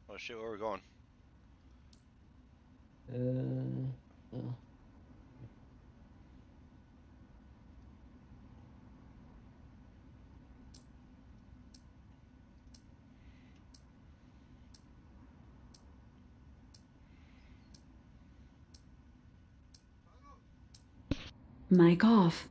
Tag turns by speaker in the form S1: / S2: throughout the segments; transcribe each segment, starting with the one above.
S1: Oh shit, where are we going?
S2: Oh.
S3: Mic off.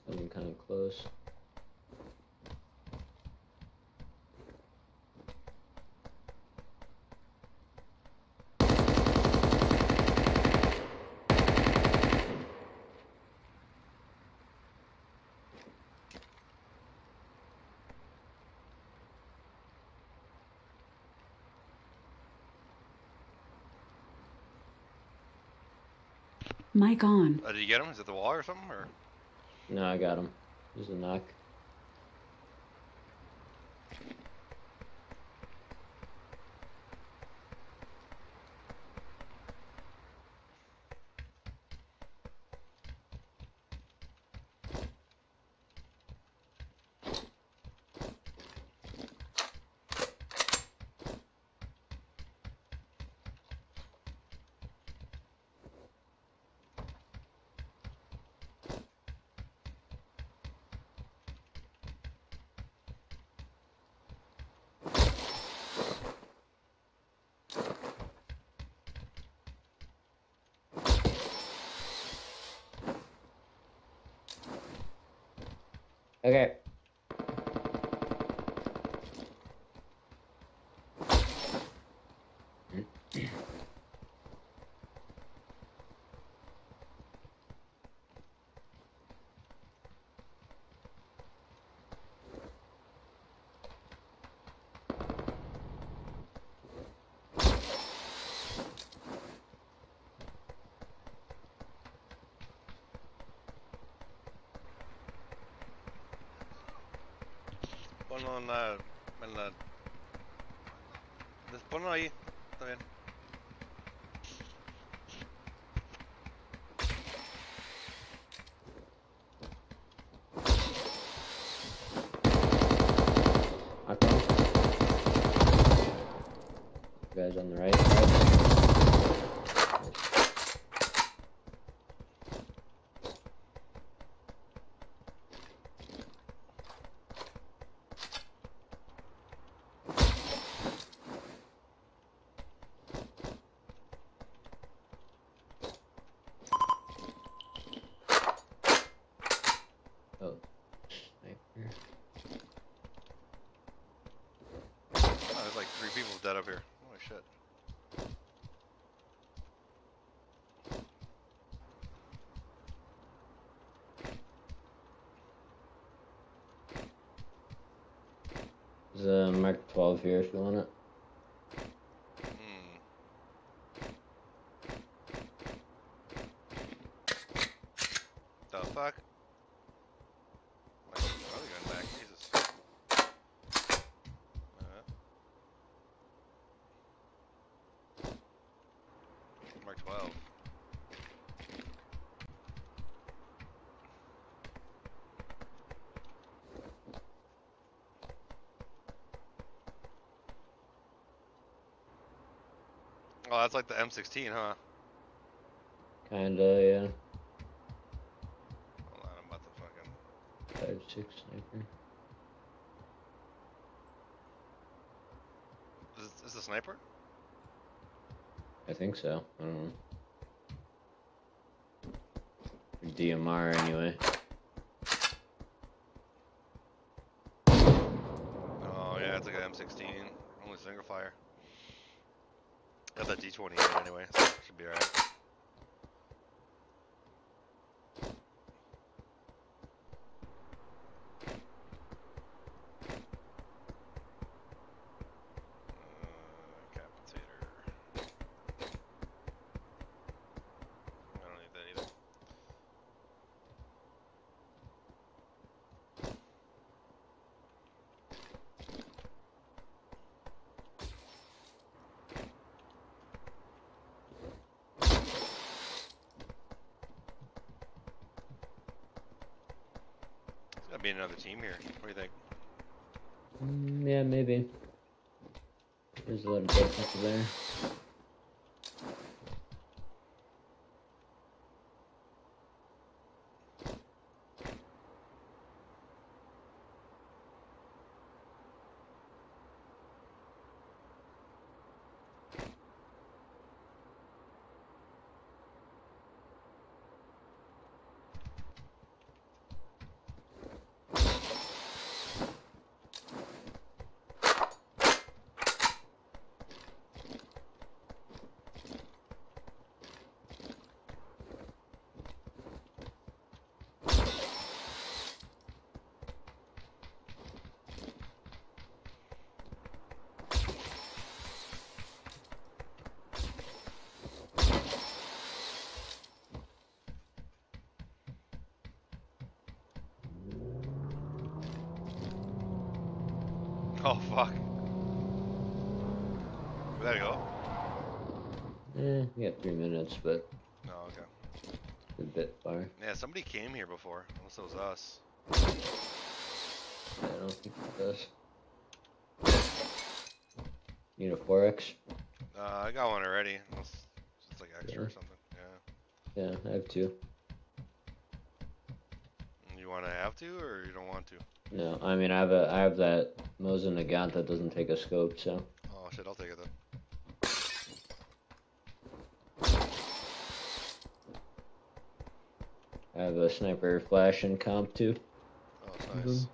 S2: Something kind of close.
S3: Mic on.
S1: Did you get him? Is it the wall or something? Or?
S2: No, I got him. There's a knock. Okay.
S1: Ponlo ahí, está bien.
S2: Guys on the right side. Oh, sniper.
S1: Oh, there's like 3 people dead up here. Holy shit.
S2: There's a Mark 12 here if you want it.
S1: The fuck? Like, oh, they're going back. Jesus. Mark 12. Oh, that's like the M16, huh?
S2: Kinda, yeah.
S1: Hold on, I'm about to fucking...
S2: 5.6 sniper.
S1: Is this a sniper?
S2: I think so. I don't know. Or DMR anyway.
S1: Oh, yeah, it's like an M16. Only single fire. Got that D28 anyway, so should be alright. Gotta be another team here. What do you think?
S2: Yeah, maybe. There's a lot of dead people there.
S1: Oh, fuck. We gotta go?
S2: We got 3 minutes, but
S1: No, okay.
S2: a bit far.
S1: Yeah, somebody came here before. Unless it was us.
S2: Yeah, I don't think it does. Need a 4X?
S1: I got one already. It's like extra or something. Yeah.
S2: Yeah, I have 2.
S1: You want to have to, or you don't want to?
S2: No, I mean I have that Mosin Nagant that doesn't take a scope, so.
S1: Oh shit, I'll take it then.
S2: I have a sniper flash and comp too.
S1: Oh, that's nice.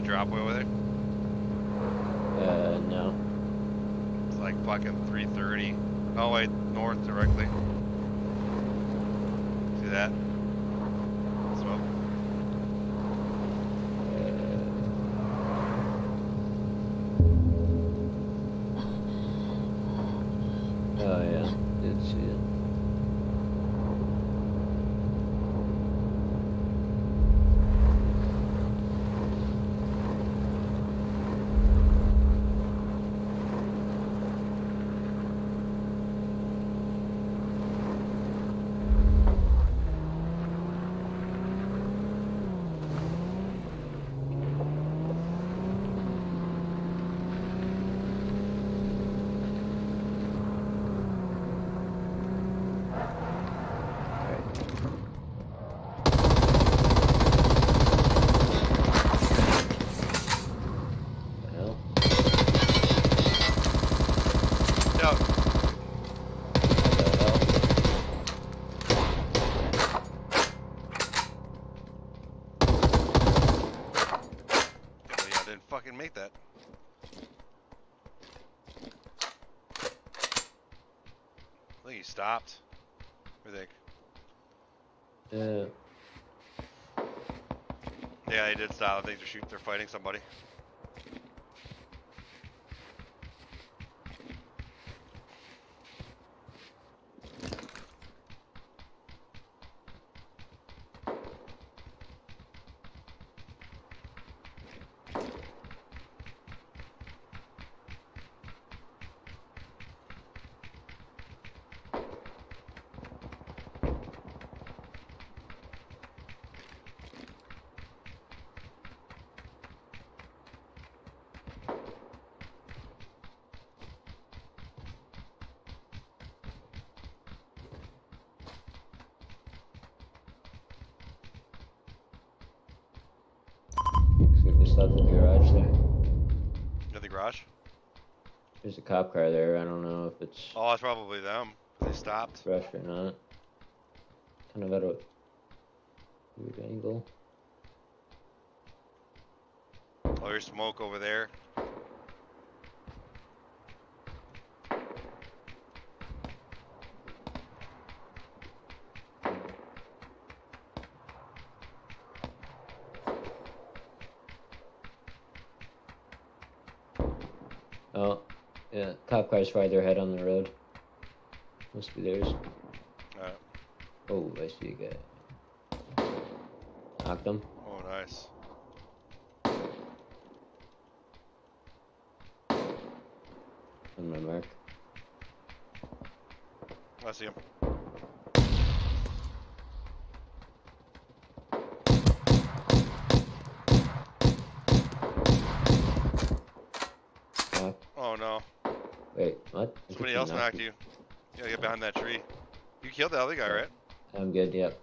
S1: that drop way over there?
S2: No.
S1: It's like fucking 330. Oh wait, north directly. See that? Smoke.
S2: Oh yeah, did see it.
S1: Fucking make that. I think he stopped. What do you think? Yeah, he did stop. I think they're fighting somebody.
S2: Just left in the garage there.
S1: In the garage?
S2: There's a cop car there. I don't know if it's.
S1: Oh, it's probably them. They stopped.
S2: Fresh or not. Kind of at a weird angle.
S1: Oh, there's smoke over there.
S2: Oh, yeah. Cop car's farther ahead on the road. Must be theirs.
S1: Alright.
S2: Oh, I see a guy. Knocked him.
S1: Oh, nice.
S2: On my mark.
S1: I see him. Oh no.
S2: Wait, what?
S1: Somebody else knocked you. You gotta get behind that tree. You killed the other guy, right?
S2: I'm good, yep.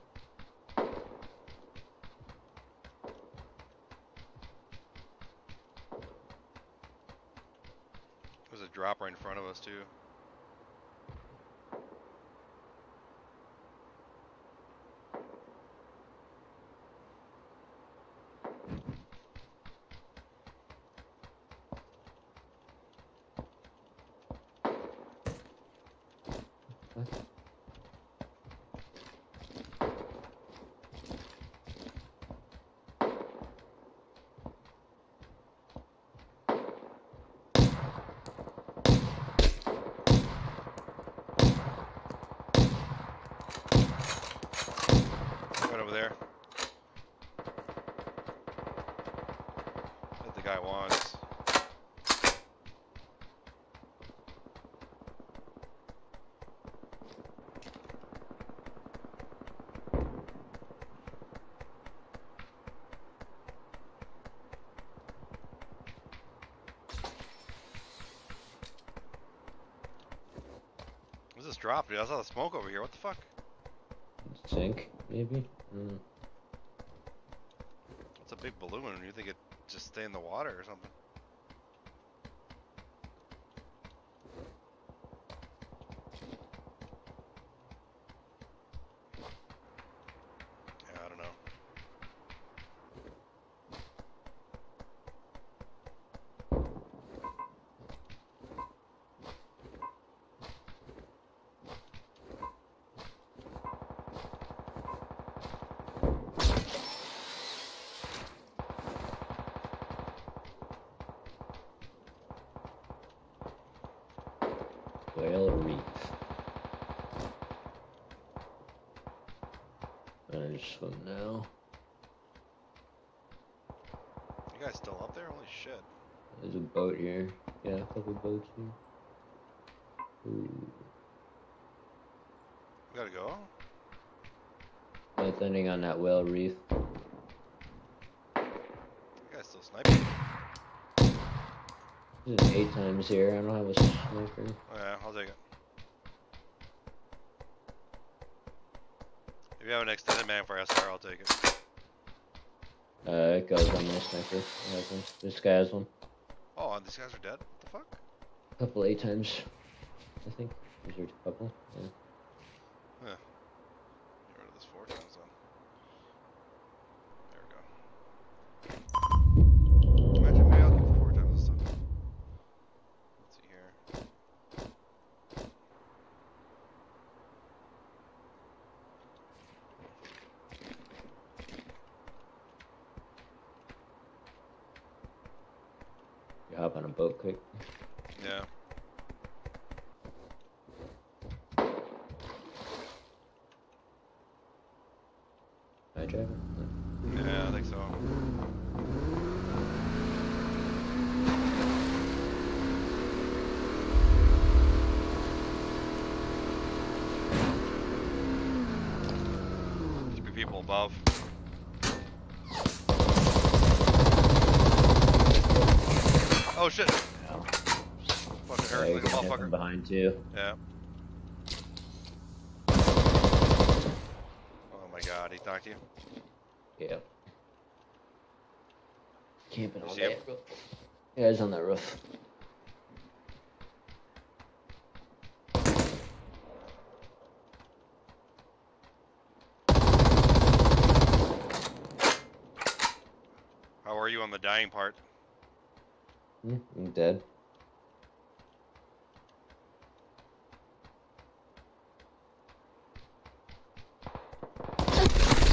S1: There's a drop right in front of us, too. Right over there. That the guy wants. What's this drop, dude? I saw the smoke over here. What the fuck?
S2: Sink, maybe? Mm.
S1: It's a big balloon. You think it just stay in the water or something? Yeah, I don't know.
S2: swim now.
S1: You guys still up there? Holy shit.
S2: There's a boat here. Yeah, a couple boats here. Ooh.
S1: We gotta go?
S2: Both ending on that whale reef.
S1: You guys still sniping?
S2: There's 8 times here. I don't have a sniper.
S1: Oh, yeah, I'll take it. If you have an extended man for SR, I'll take it.
S2: It goes on my sniper. I have one. This guy has one.
S1: Oh, and these guys are dead? What the fuck?
S2: A couple 8 times, I think. These are a couple. Yeah.
S1: Huh. Get rid of this 4 times then. There we go. Imagine maybe I'll keep the 4 times this time. Let's see here.
S2: You hop on a boat quick.
S1: Yeah.
S2: Can I drive it? No.
S1: Yeah, I think so. Should be people above. Oh shit!
S2: No.
S1: Fucking
S2: Yeah,
S1: hurt
S2: you
S1: like a
S2: can have
S1: motherfucker.
S2: him behind too.
S1: Yeah. Oh my god, he knocked you?
S2: Yeah. Camping
S1: You
S2: all
S1: see
S2: day.
S1: him?
S2: Yeah, he's on that roof.
S1: How are you on the dying part?
S2: I'm dead.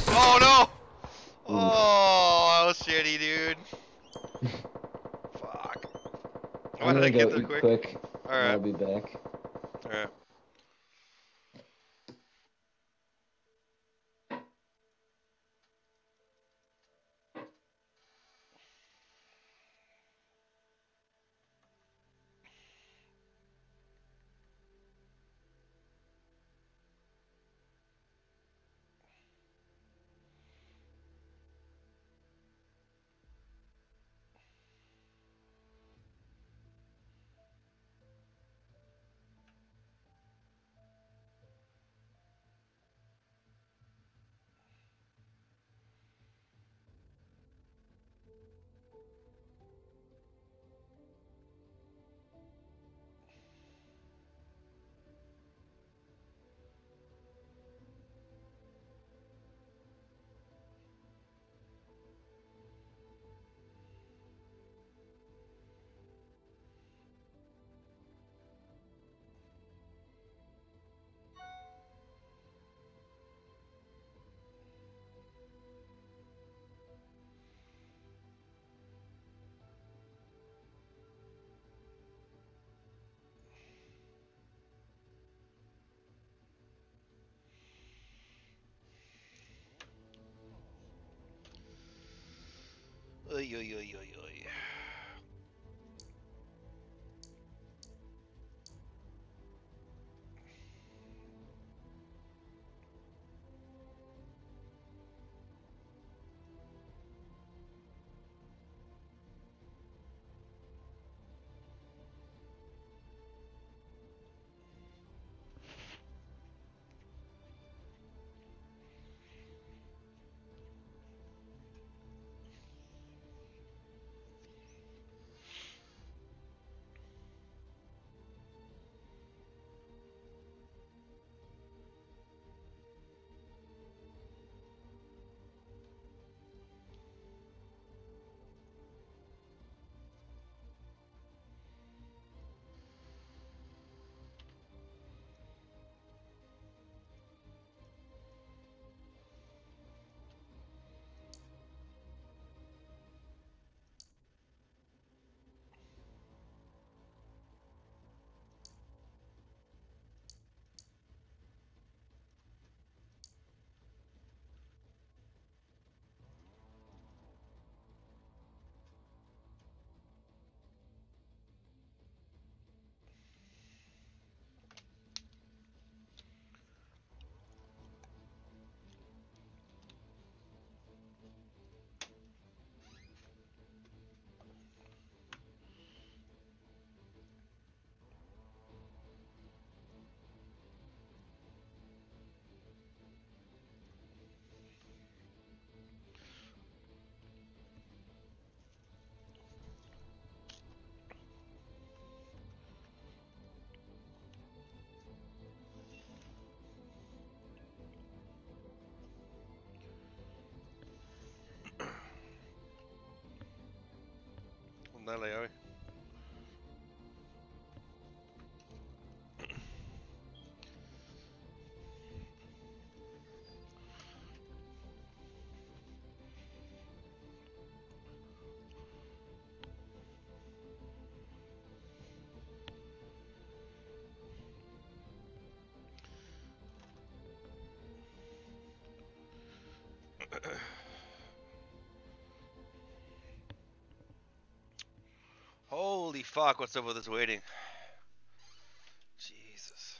S1: Oh no! Oh, that was shitty, dude. Fuck. Why
S2: I'm
S1: did I
S2: gonna
S1: get
S2: go
S1: there
S2: eat
S1: quick?
S2: quick.
S1: Alright.
S2: I'll be back.
S1: Alright. Oy, oy, oy, oy, oy. Dale, hoy. Holy fuck, what's up with this waiting? Jesus.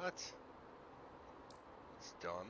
S1: What? It's done.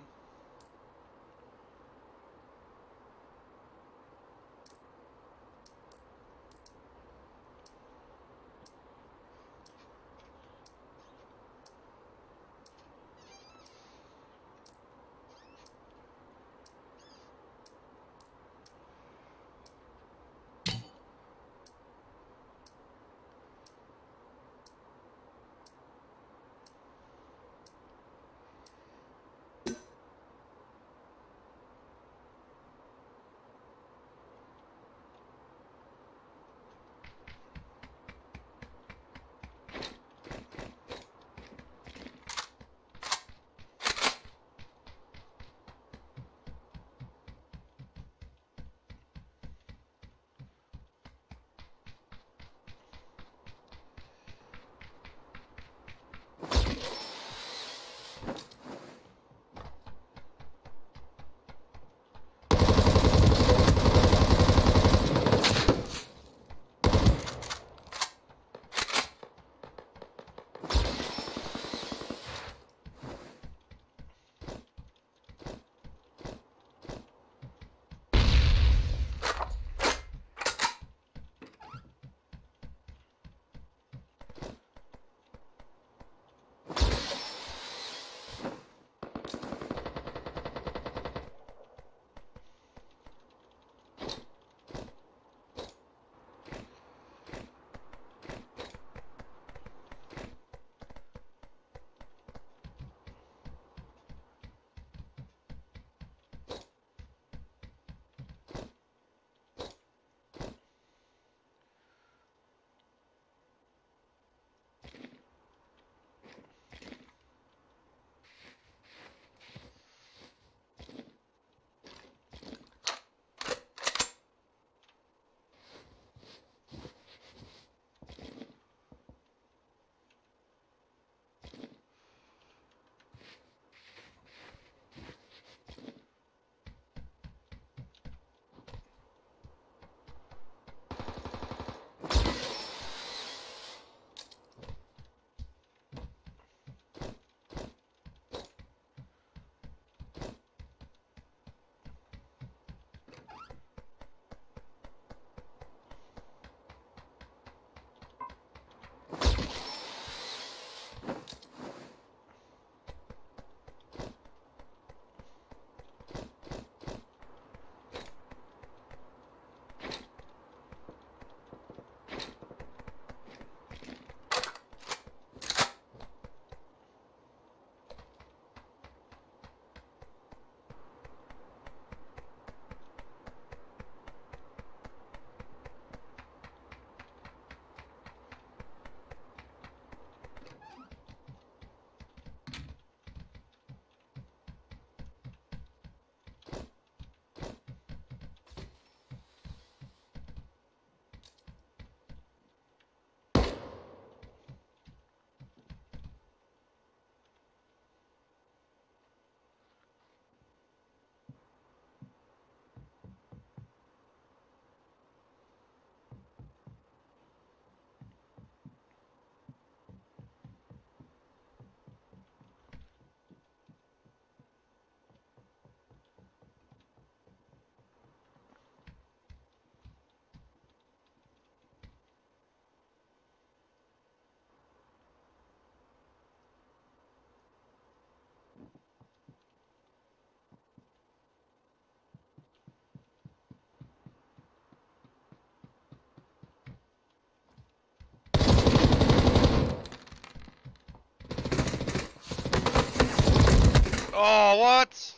S1: Oh, what?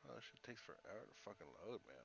S1: Oh, this shit takes forever to fucking load, man.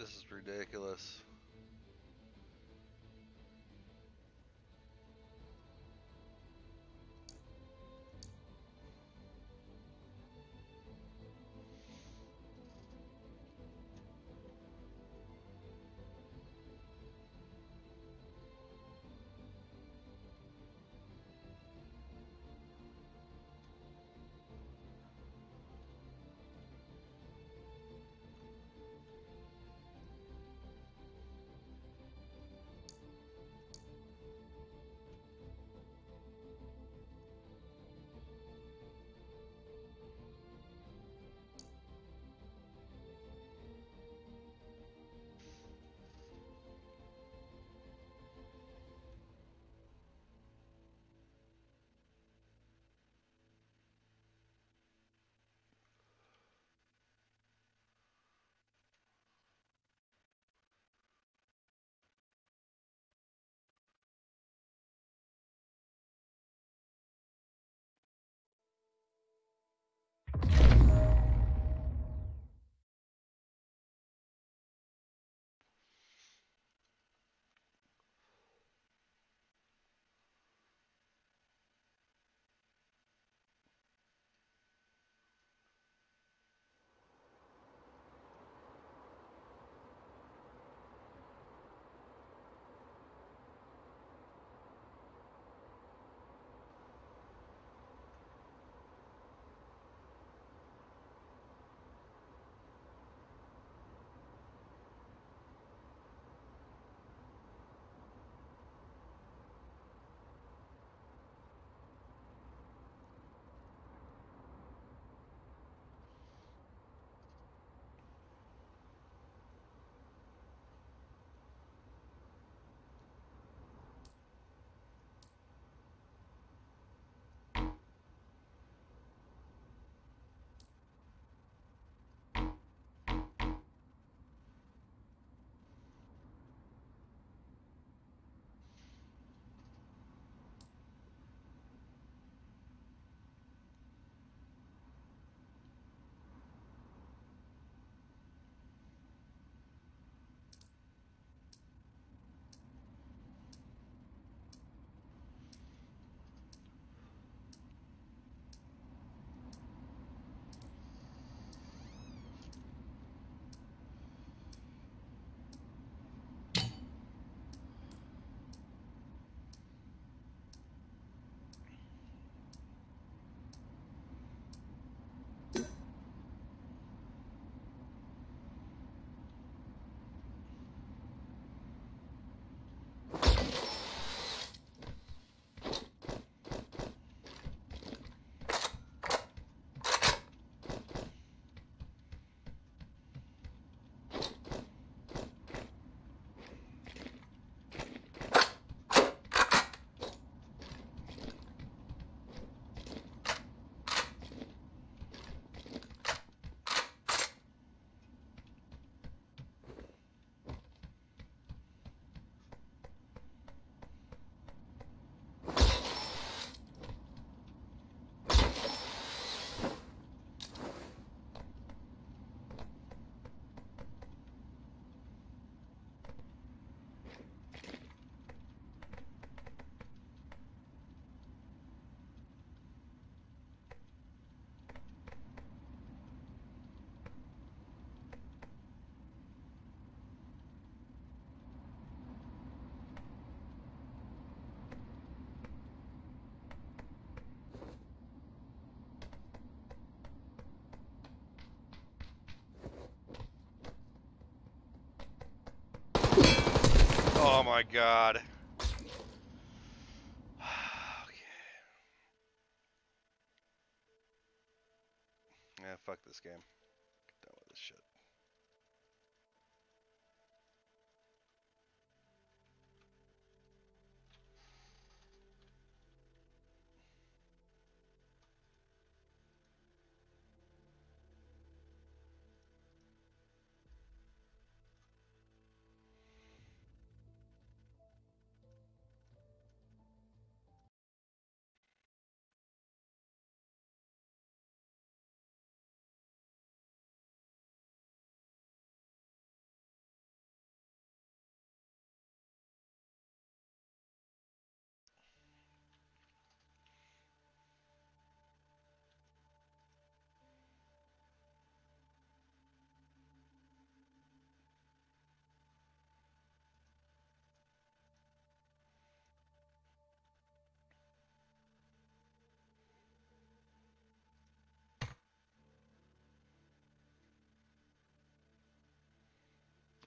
S1: This is ridiculous. Oh my god. Okay. Yeah, fuck this game. Get done with this shit.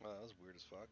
S1: Well, that was weird as fuck.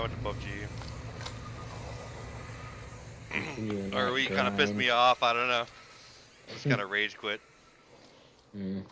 S1: went to PUBG.
S2: Continuing
S1: Or
S2: that
S1: we kind of pissed
S2: grind.
S1: me off. I don't know. Just kind of rage quit.
S2: Mm.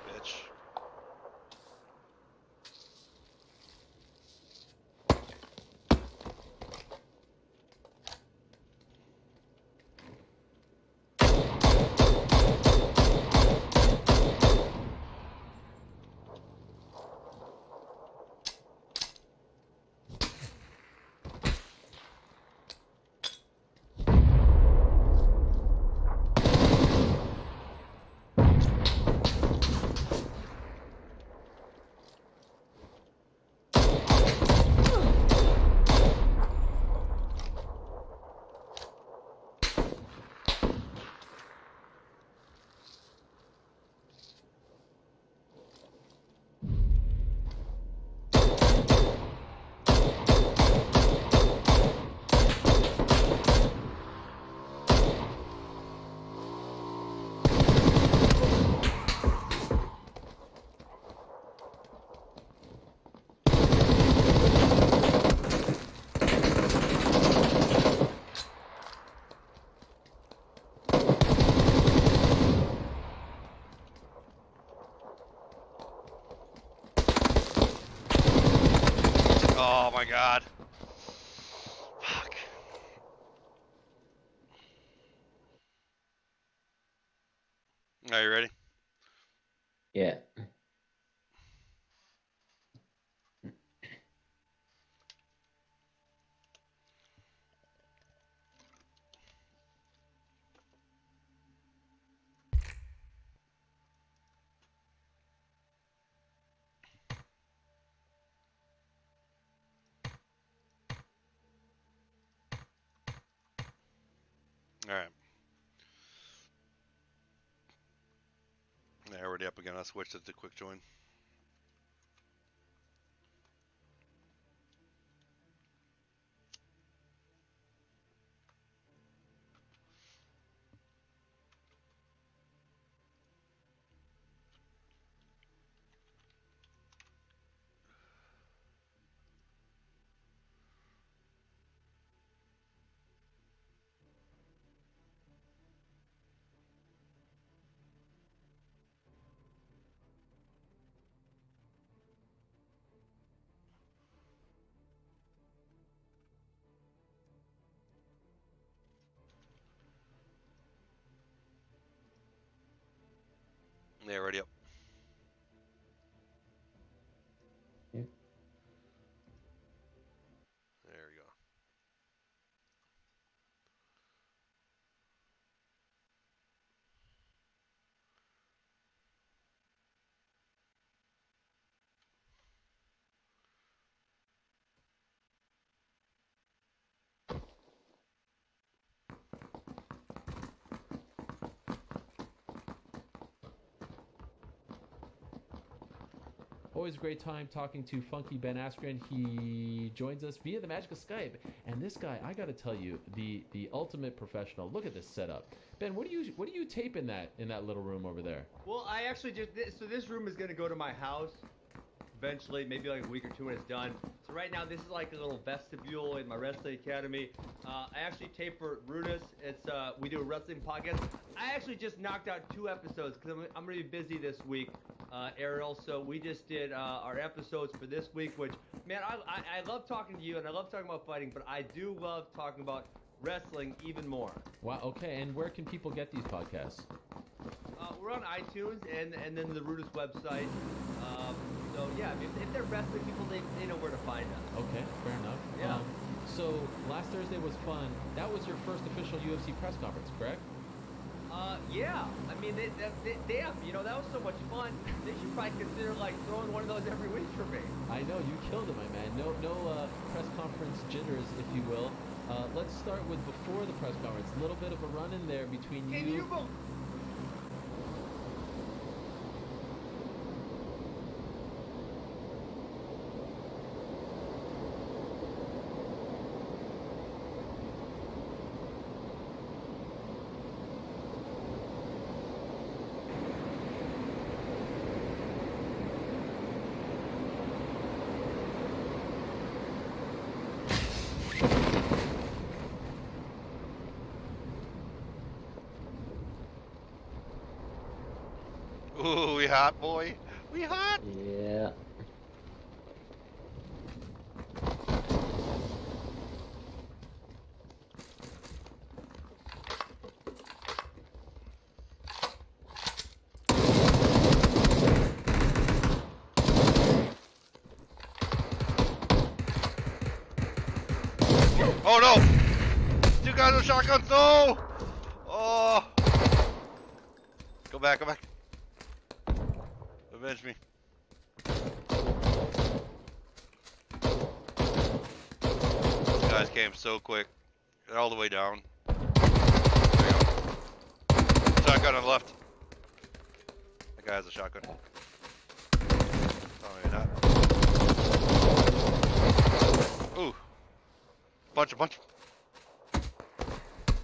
S1: Bitch. Oh my god. Fuck. Are you ready?
S2: Yeah.
S1: Alright. Yeah, already up again. I switched it to quick join. Yeah, already up.
S2: Yeah.
S1: There we go.
S4: Always a great time talking to Funky Ben Askren. He joins us via the magic of Skype. And this guy, I got to tell you, the ultimate professional. Look at this setup. Ben, what do you tape in that little room over there?
S5: Well, I actually so this room is gonna go to my house eventually, maybe like a week or two when it's done. So right now this is like a little vestibule in my wrestling academy. I actually tape for Runus. It's we do a wrestling podcast. I actually just knocked out 2 episodes because I'm gonna be busy this week, Ariel. So we just did our episodes for this week, which man, I love talking to you and I love talking about fighting, but I do love talking about wrestling even more.
S4: Wow. Okay. And where can people get these podcasts?
S5: We're on iTunes and then the Rudis website. So yeah, if they're wrestling people, they know where to find us.
S4: Okay, fair enough.
S5: Yeah.
S4: So last Thursday was fun. That was your first official UFC press conference, correct?
S5: Yeah. I mean, they have, that was so much fun. They should probably consider like throwing one of those every week for me.
S4: I know, you killed it, my man. No press conference jitters, if you will. Let's start with before the press conference. A little bit of a run in there between
S5: Can you go?
S1: Ooh, we hot, boy. We hot.
S2: Yeah.
S1: Oh no! 2 guys with shotguns. No! Oh! Go back. Go back. Avenge me. These guys came so quick. They're all the way down. There you go. Shotgun on the left. That guy has a shotgun. Oh, maybe not. Ooh. Punch him.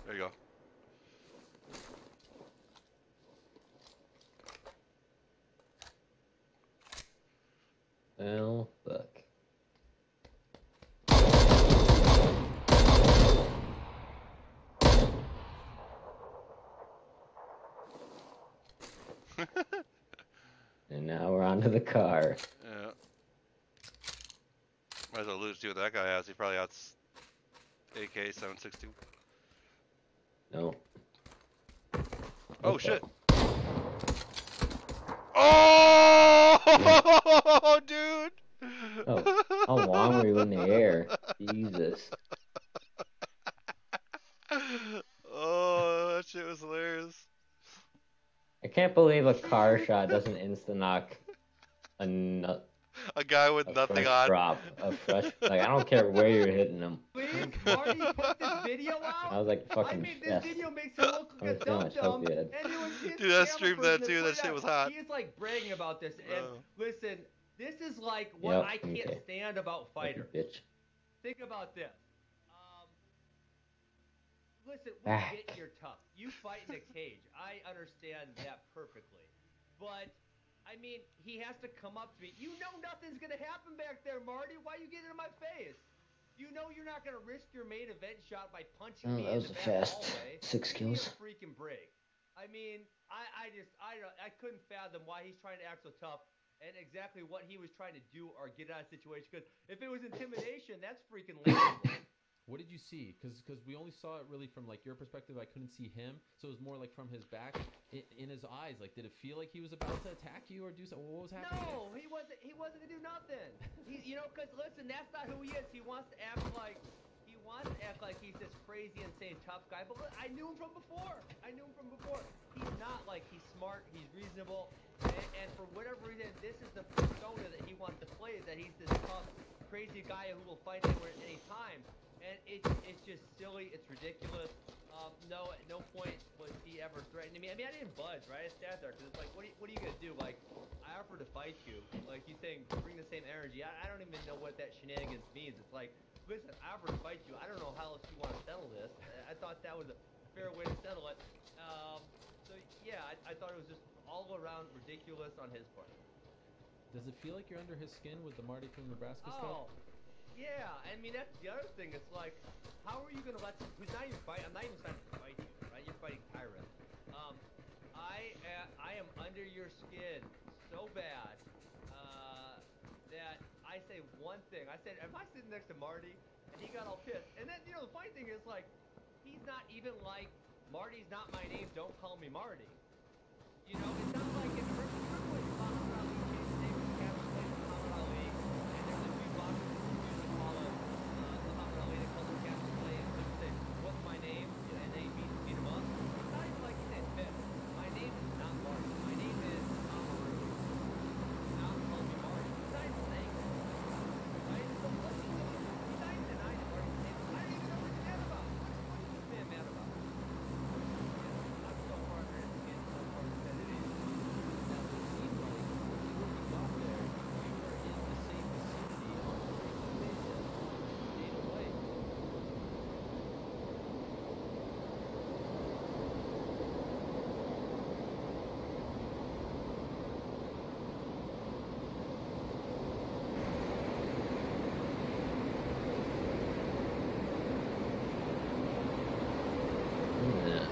S1: There you go.
S2: Well, fuck. And now we're on to the car.
S1: Yeah. Might as well lose see what that guy has. He probably has AK-762.
S2: No.
S1: Oh
S2: Okay.
S1: shit. Oh, dude.
S2: Oh, how long were you in the air? Jesus.
S1: Oh, that shit was hilarious.
S2: I can't believe a car shot doesn't insta-knock a
S1: guy with nothing
S2: fresh
S1: on.
S2: drop. A fresh, like, I don't care where you're hitting them.
S5: Please, Marty, put this video out?
S2: I was like
S5: I
S2: fucking
S5: made this
S2: stressed.
S5: video makes him look
S2: I
S5: like
S2: was
S5: a
S2: feeling
S5: dum-dum,
S2: so good.
S5: and it was his
S1: Dude, I
S5: camera
S1: streamed
S5: person
S1: that too.
S5: put
S1: That
S5: it
S1: shit
S5: out.
S1: was hot.
S5: He is like bragging about this, and
S1: Bro.
S5: listen, this is like what
S2: Yep,
S5: I can't
S2: okay.
S5: stand about
S2: Fucking
S5: fighters.
S2: bitch.
S5: Think about this. Listen, we
S2: Ah.
S5: get you're tough. You fight in a cage. I understand that perfectly. But, I mean, he has to come up to me. You know nothing's going to happen back there, Marty. Why you getting in my face? You know you're not going to risk your main event shot by punching
S2: Oh,
S5: me
S2: that
S5: in
S2: was
S5: the
S2: a
S5: back
S2: fast
S5: hallway.
S2: 6
S5: Give me
S2: kills.
S5: a freaking break. I mean, I couldn't fathom why he's trying to act so tough and exactly what he was trying to do or get out of the situation. Because if it was intimidation, that's freaking laughable.
S4: What did you see? Because we only saw it really from like your perspective. I couldn't see him, so it was more like from his back, in his eyes. Like, did it feel like he was about to attack you or do something? What was happening?
S5: No, he wasn't. He wasn't gonna do nothing. You know, because listen, that's not who he is. He wants to act like he's this crazy, insane, tough guy. But look, I knew him from before. He's not like he's smart. He's reasonable, and for whatever reason, this is the persona that he wants to play. Is that he's this tough, crazy guy who will fight anywhere at any time. And it's just silly. It's ridiculous. No, at no point was he ever threatening me. I mean, I didn't budge, right? I sat there because it's like, what are you gonna do? Like, I offered to fight you. Like, you saying bring the same energy. I don't even know what that shenanigans means. It's like, listen, I offered to fight you. I don't know how else you want to settle this. I thought that was a fair way to settle it. So yeah, I thought it was just all around ridiculous on his part.
S4: Does it feel like you're under his skin with the Marty from Nebraska
S5: Oh.
S4: stuff?
S5: Yeah, I mean, that's the other thing. It's like, how are you going to let who's not even fighting? I'm not even trying to fight you, right? You're fighting Tyrant. I am under your skin so bad that I say one thing. I said, am I sitting next to Marty? And he got all pissed. And then, you know, the funny thing is, like, he's not even like, Marty's not my name, don't call me Marty. You know, it's not like it's when Muhammad Ali changed his name from Cameron Slade to Muhammad Ali, and there's a few boxers who used to call him Muhammad Ali, they called him Cameron Slade, and so say, what's my name? And they beat him up. It's not even like he said, Fitz, my name is not Marty. My name is Amaru. Now call me Marty. He's not even saying that. Right? So what he's doing, he's not even denying that Marty's name. I don't even know what he's mad about. What is this man mad about? I'm so far under his skin, so far that it is.
S4: Now, it seemed like when we got there, you were in the same vicinity on a frequent basis, day to day.
S2: Yeah.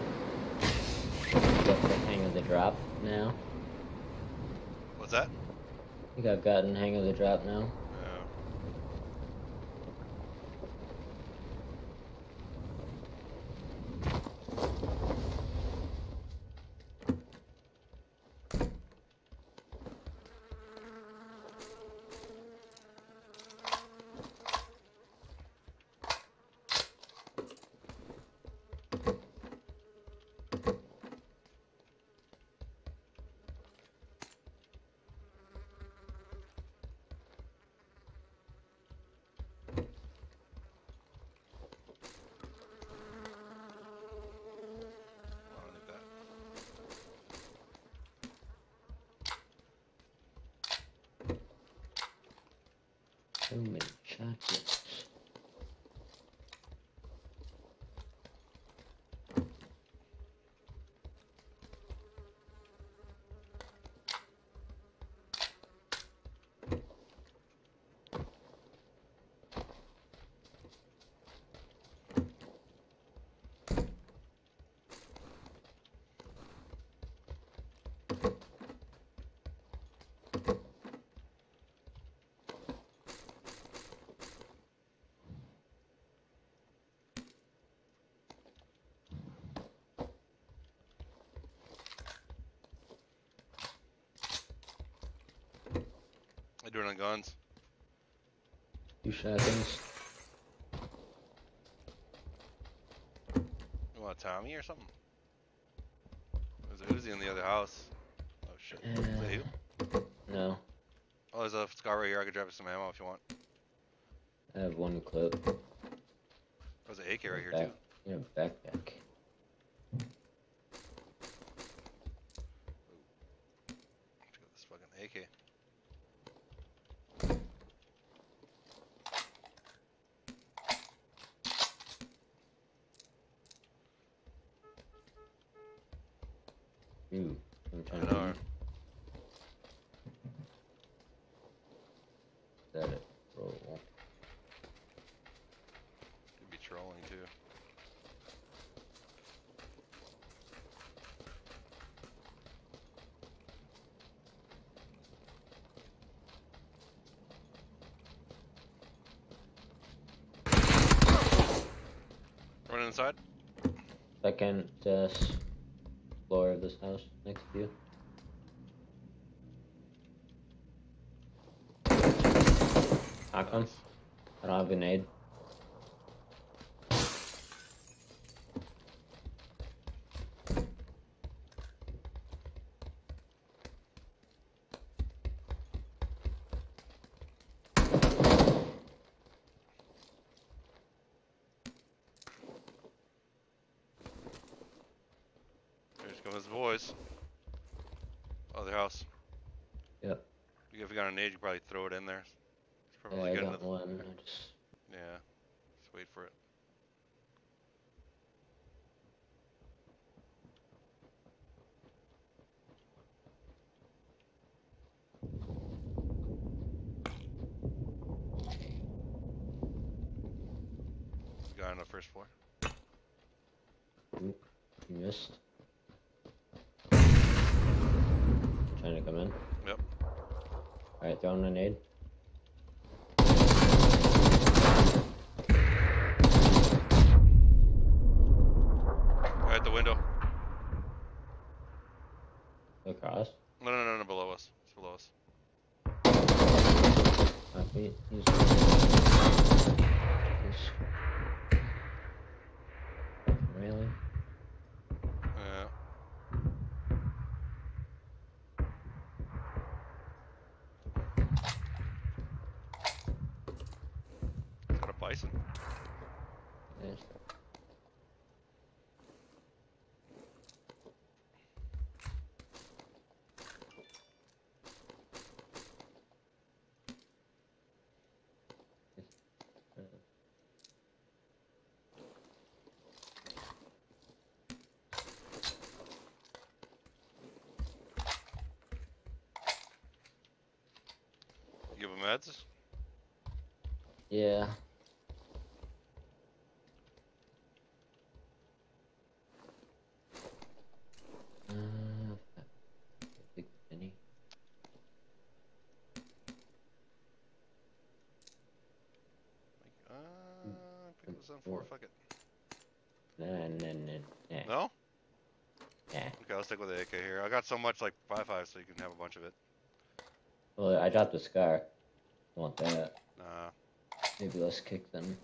S2: Got the hang of the drop now.
S1: What's that?
S2: I think I've gotten the hang of the drop now.
S1: Yeah. I'll do that.
S2: So many chocolates.
S1: How you doing on guns?
S2: 2 shotguns.
S1: You want a Tommy or something? There's a Uzi in the other house. Oh shit. Is that you?
S2: No.
S1: Oh, there's a scar right here. I could drop you some ammo if you want.
S2: I have 1 clip.
S1: There's an AK right here
S2: Okay.
S1: too.
S2: Yeah, backpack.
S1: Let's get this fucking AK.
S2: Ooh, I'm trying
S1: I
S2: to
S1: know.
S2: read. Is that it? Roll.
S1: Could be trolling too. Running inside.
S2: Second floor of this house next to you. Knock him. I don't have a grenade.
S1: Here's come his boys. Other house.
S2: Yep.
S1: If you got a nade, you could probably throw it in there. It's
S2: Yeah,
S1: probably
S2: I
S1: good
S2: got
S1: enough.
S2: one. I just...
S1: Yeah. Just wait for it. Guy on the first floor.
S2: Oop, you missed. Trying to come in.
S1: Yep.
S2: Alright, throwing a nade.
S1: Guy at the window.
S2: Across.
S1: No, below us. It's below us.
S2: My feet. He's... Really?
S1: Yeah. He's got a bison.
S2: Yes.
S1: You give him meds?
S2: Yeah. Big penny.
S1: Pick this up for fuck it.
S2: Nah.
S1: No?
S2: Yeah.
S1: Okay, I'll stick with the AK here. I got so much like 5.5 so you can have a bunch of it.
S2: Well, I dropped the scar. I want that.
S1: Nah,
S2: Maybe less kick than.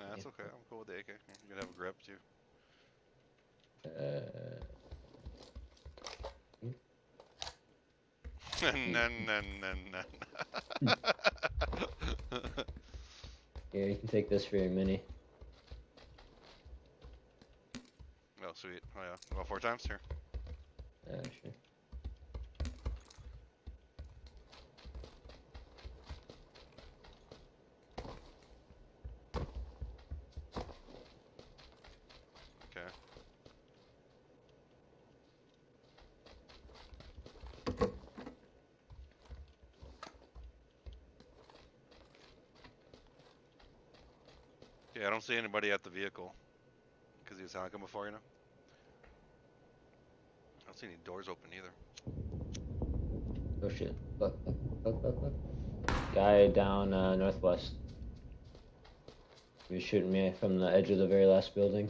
S1: that's okay. I'm cool with the AK. You can have a grip too.
S2: Here, you can take this for your mini.
S1: Oh, sweet. Oh, yeah. About 4 times here.
S2: Sure.
S1: Okay. Yeah, I don't see anybody at the vehicle. Because he was honking before, you know? I don't see any doors open either.
S2: Oh shit. Look. Guy down northwest. He was shooting me from the edge of the very last building.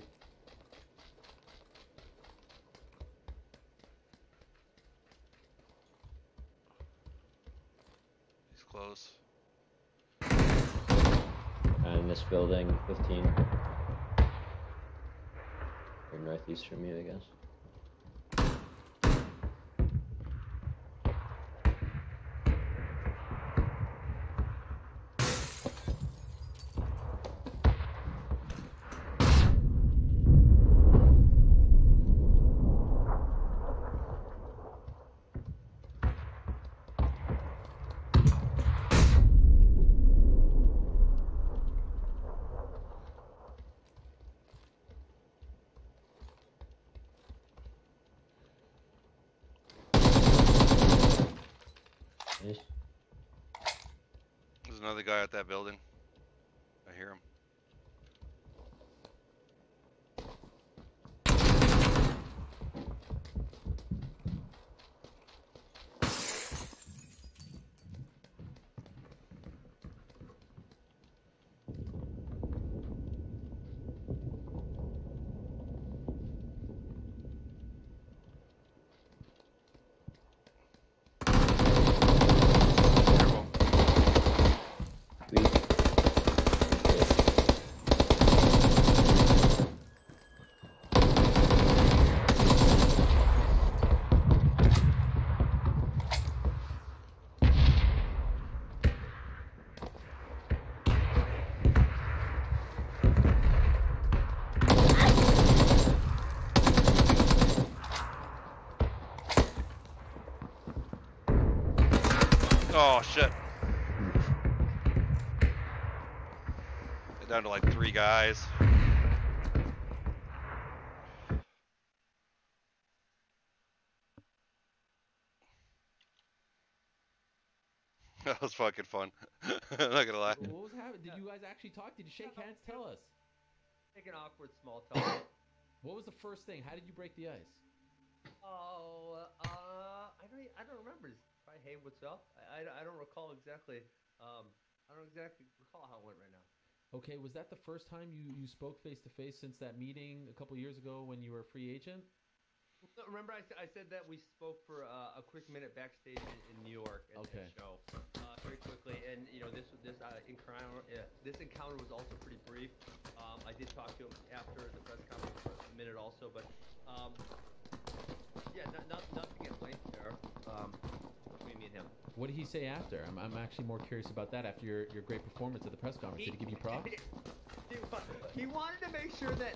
S1: He's close.
S2: In this building, 15. Or northeast from you, I guess.
S1: the guy at that building. I hear him. Oh shit. They're down to like 3 guys. That was fucking fun. I'm not gonna lie.
S4: What was happening? Did you guys actually talk? Did you shake hands? Tell us.
S5: Take an awkward small talk.
S4: What was the first thing? How did you break the ice?
S5: Oh, I don't remember. Probably, hey, what's up? I don't recall exactly. I don't exactly recall how it went right now.
S4: Okay, was that the first time you spoke face to face since that meeting a couple years ago when you were a free agent?
S5: Remember, I said that we spoke for a quick minute backstage in New York at the show, very quickly, and you know this encounter was also pretty brief. I did talk to him after the press conference for a minute also, but yeah, nothing at length there. Between me and him.
S4: What did he say after? I'm actually more curious about that after your great performance at the press conference. Did he give you props?
S5: He wanted to make sure that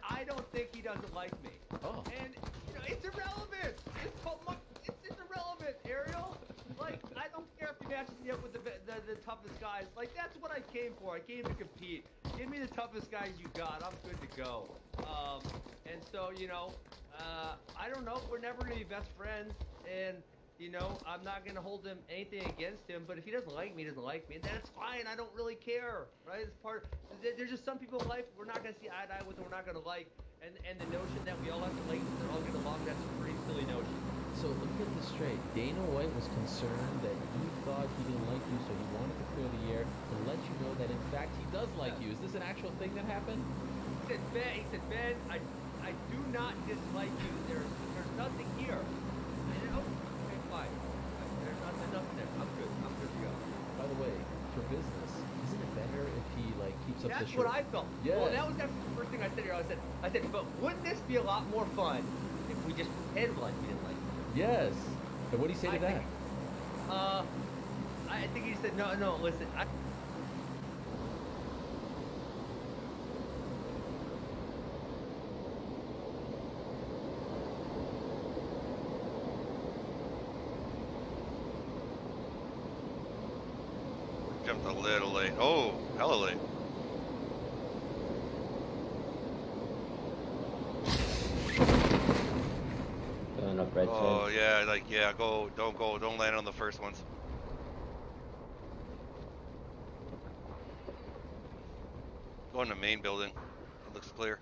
S5: I don't think he doesn't like me.
S4: Oh.
S5: And you know, it's irrelevant. It's irrelevant, Ariel. Like, I don't care if he matches me up with the toughest guys. Like, that's what I came for. I came to compete. Give me the toughest guys you got. I'm good to go. And so, you know, I don't know. We're never gonna be best friends, and you know, I'm not gonna hold him anything against him. But if he doesn't like me, he doesn't like me, and that's fine. I don't really care, right? It's part. There's just some people in life we're not gonna see eye to eye with, and we're not gonna like. And the notion that we all have to like, they're all gonna along. That's a pretty silly notion.
S4: So let me get this straight. Dana White was concerned that you thought he didn't like you, so he wanted to clear the air to let you know that in fact he does like you. Is this an actual thing that happened?
S5: He said, Ben, I do not dislike you. There's nothing here. And okay, fine. There's nothing there. I'm good. I'm good to go.
S4: By the way, for business, isn't it better if he like keeps up the
S5: That's
S4: shirt?
S5: what I felt.
S4: Yeah.
S5: Well, that was actually the first thing I said here. I said, but wouldn't this be a lot more fun if we just pretend like we didn't like you?
S4: Yes. And what did he say to that?
S5: I think he said, no, listen.
S1: Jumped a little late. Oh, hella late.
S2: Going up right
S1: Oh
S2: side.
S1: yeah, like yeah, don't land on the first ones. Go in the main building. It looks clear.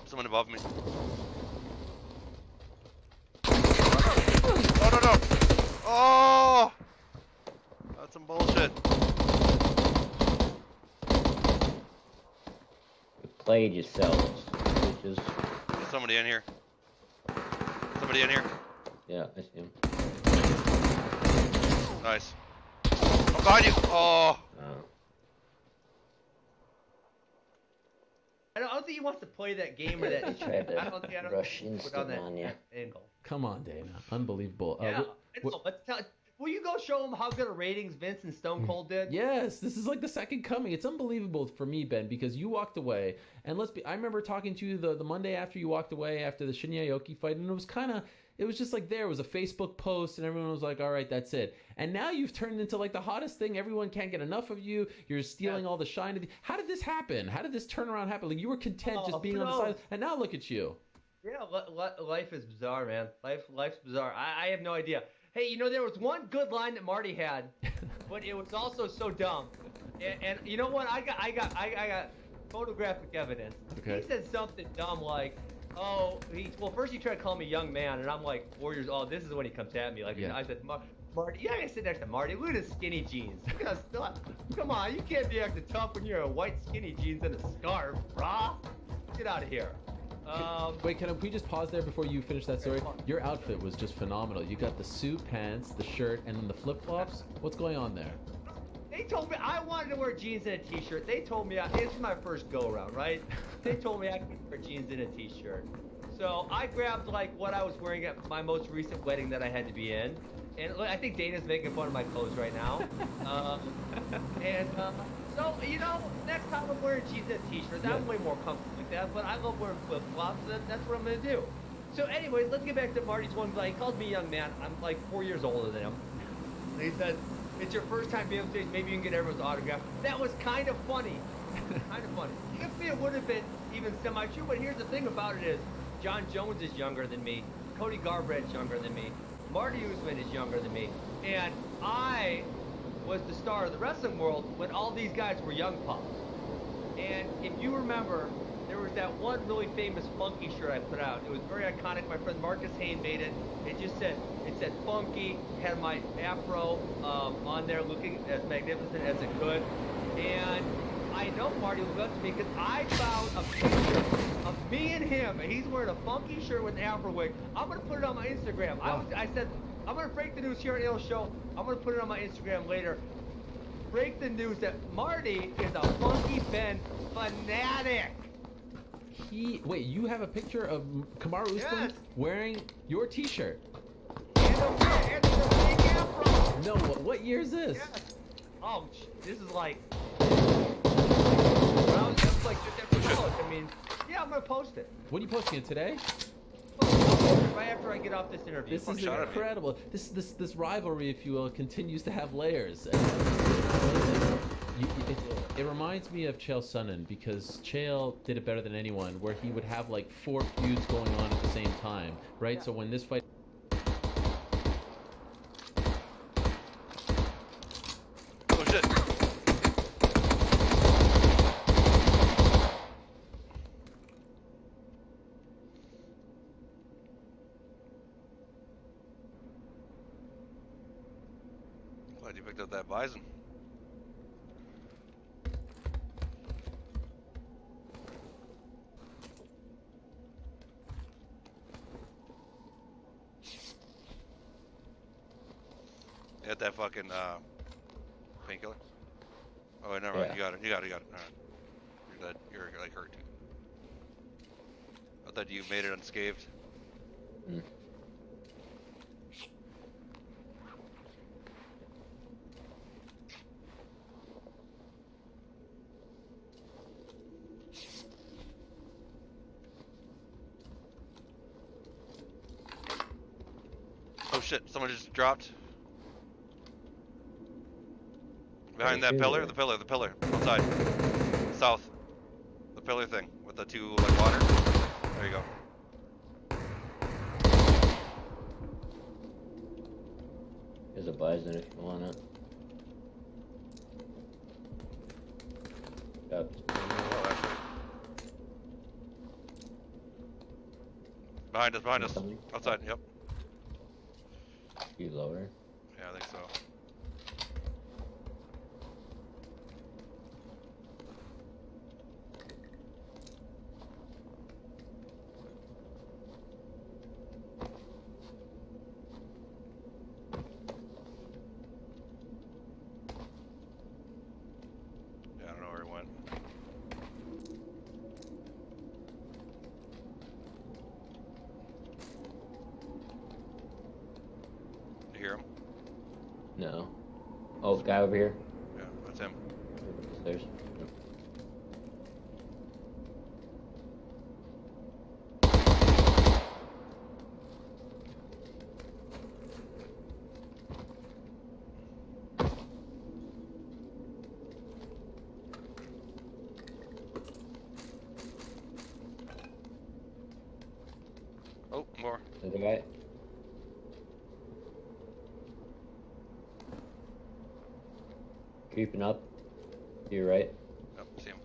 S1: Someone above me. Oh no! Oh! That's some bullshit.
S2: Played yourselves, bitches.
S1: There's somebody in here. Somebody in here.
S2: Yeah, I see him.
S1: Nice. I'm behind you. Oh.
S5: I don't think he wants to play that game or that.
S2: He tried to
S5: I don't
S2: rush
S5: put
S2: instant
S5: on that
S2: on you.
S5: angle.
S4: Come on, Dana. Unbelievable.
S5: Yeah. Let's tell. Will you go show him how good a ratings Vince and Stone Cold did?
S4: Yes, this is like the second coming. It's unbelievable for me, Ben, because you walked away, and I remember talking to you the Monday after you walked away after the Shinya Aoki fight, and it was just like there was a Facebook post, and everyone was like, all right, that's it. And now you've turned into like the hottest thing. Everyone can't get enough of you. You're stealing all the shine. How did this happen? How did this turnaround happen? Like you were content just being on the side, and now look at you.
S5: Yeah, life is bizarre, man. Life's bizarre. I have no idea. Hey, you know, there was one good line that Marty had, but it was also so dumb. And you know what? I got photographic evidence.
S4: Okay.
S5: He said something dumb like, "Oh, well, first he tried to call me young man, and I'm like 4 years old. This is when he comes at me. Like,
S4: Yeah.
S5: I said, Marty, you gotta sit next to Marty. Look at his skinny jeans. Come on, you can't be acting tough when you're in white skinny jeans and a scarf, brah. Get out of here."
S4: Wait, can we just pause there before you finish that story? Your outfit was just phenomenal. You got the suit, pants, the shirt, and then the flip-flops. What's going on there?
S5: They told me I wanted to wear jeans and a t-shirt. They told me this is my first go-around, right? They told me I could wear jeans and a t-shirt. So I grabbed like what I was wearing at my most recent wedding that I had to be in. And look, I think Dana's making fun of my clothes right now. So, you know, next time I'm wearing jeans and a t-shirt, I'm way more comfortable like that, but I love wearing flip-flops, so that's what I'm going to do. So anyways, let's get back to Marty's one. He calls me young man. I'm like 4 years older than him. And he says, "It's your first time being on stage. Maybe you can get everyone's autograph." That was kind of funny. Kind of funny. If it would have been even semi-true, but here's the thing about it is, John Jones is younger than me. Cody Garbratt's younger than me. Marty Usman is younger than me. And I was the star of the wrestling world when all these guys were young pups. And if you remember, there was that one really famous funky shirt I put out. It was very iconic. My friend Marcus Hayne made it. It said funky, had my afro on there looking as magnificent as it could. And I know Marty looked up to me because I found a picture of me and him, and he's wearing a funky shirt with an afro wig. I'm going to put it on my Instagram. I said, I'm going to break the news here on Neil's show. I'm going to put it on my Instagram later. Break the news that Marty is a Funky Ben fanatic.
S4: Wait, you have a picture of Kamaru Usman wearing your t-shirt?
S5: And a big afro.
S4: No, what year is this?
S5: Yes. Oh, this is like, well, that's like just after college. I mean, yeah, I'm going to post it.
S4: When are you posting it today?
S5: Right after I get off this interview.
S4: This is incredible. This rivalry, if you will, continues to have layers. It reminds me of Chael Sonnen, because Chael did it better than anyone, where he would have like 4 feuds going on at the same time, right? Yeah. So when this fight...
S1: Oh shit! Glad you picked up that bison. Get that fucking painkiller. Oh wait, never mind. You got it. All right. You're dead. You're like hurt too. I thought you made it unscathed.
S2: Mm.
S1: Oh shit! Someone just dropped. Behind that pillar, the pillar, outside, south, the pillar thing with the 2 like water. There you go.
S2: There's a bison if you want it. Yep.
S1: Oh, actually. Behind us, outside. Yep.
S2: You lower?
S1: Yeah, I think so. Hear him?
S2: No. Oh, the guy over here?
S1: Yeah, that's him.
S2: There's.
S1: More.
S2: To the right. Creeping up. To your right.
S1: Yep, see him.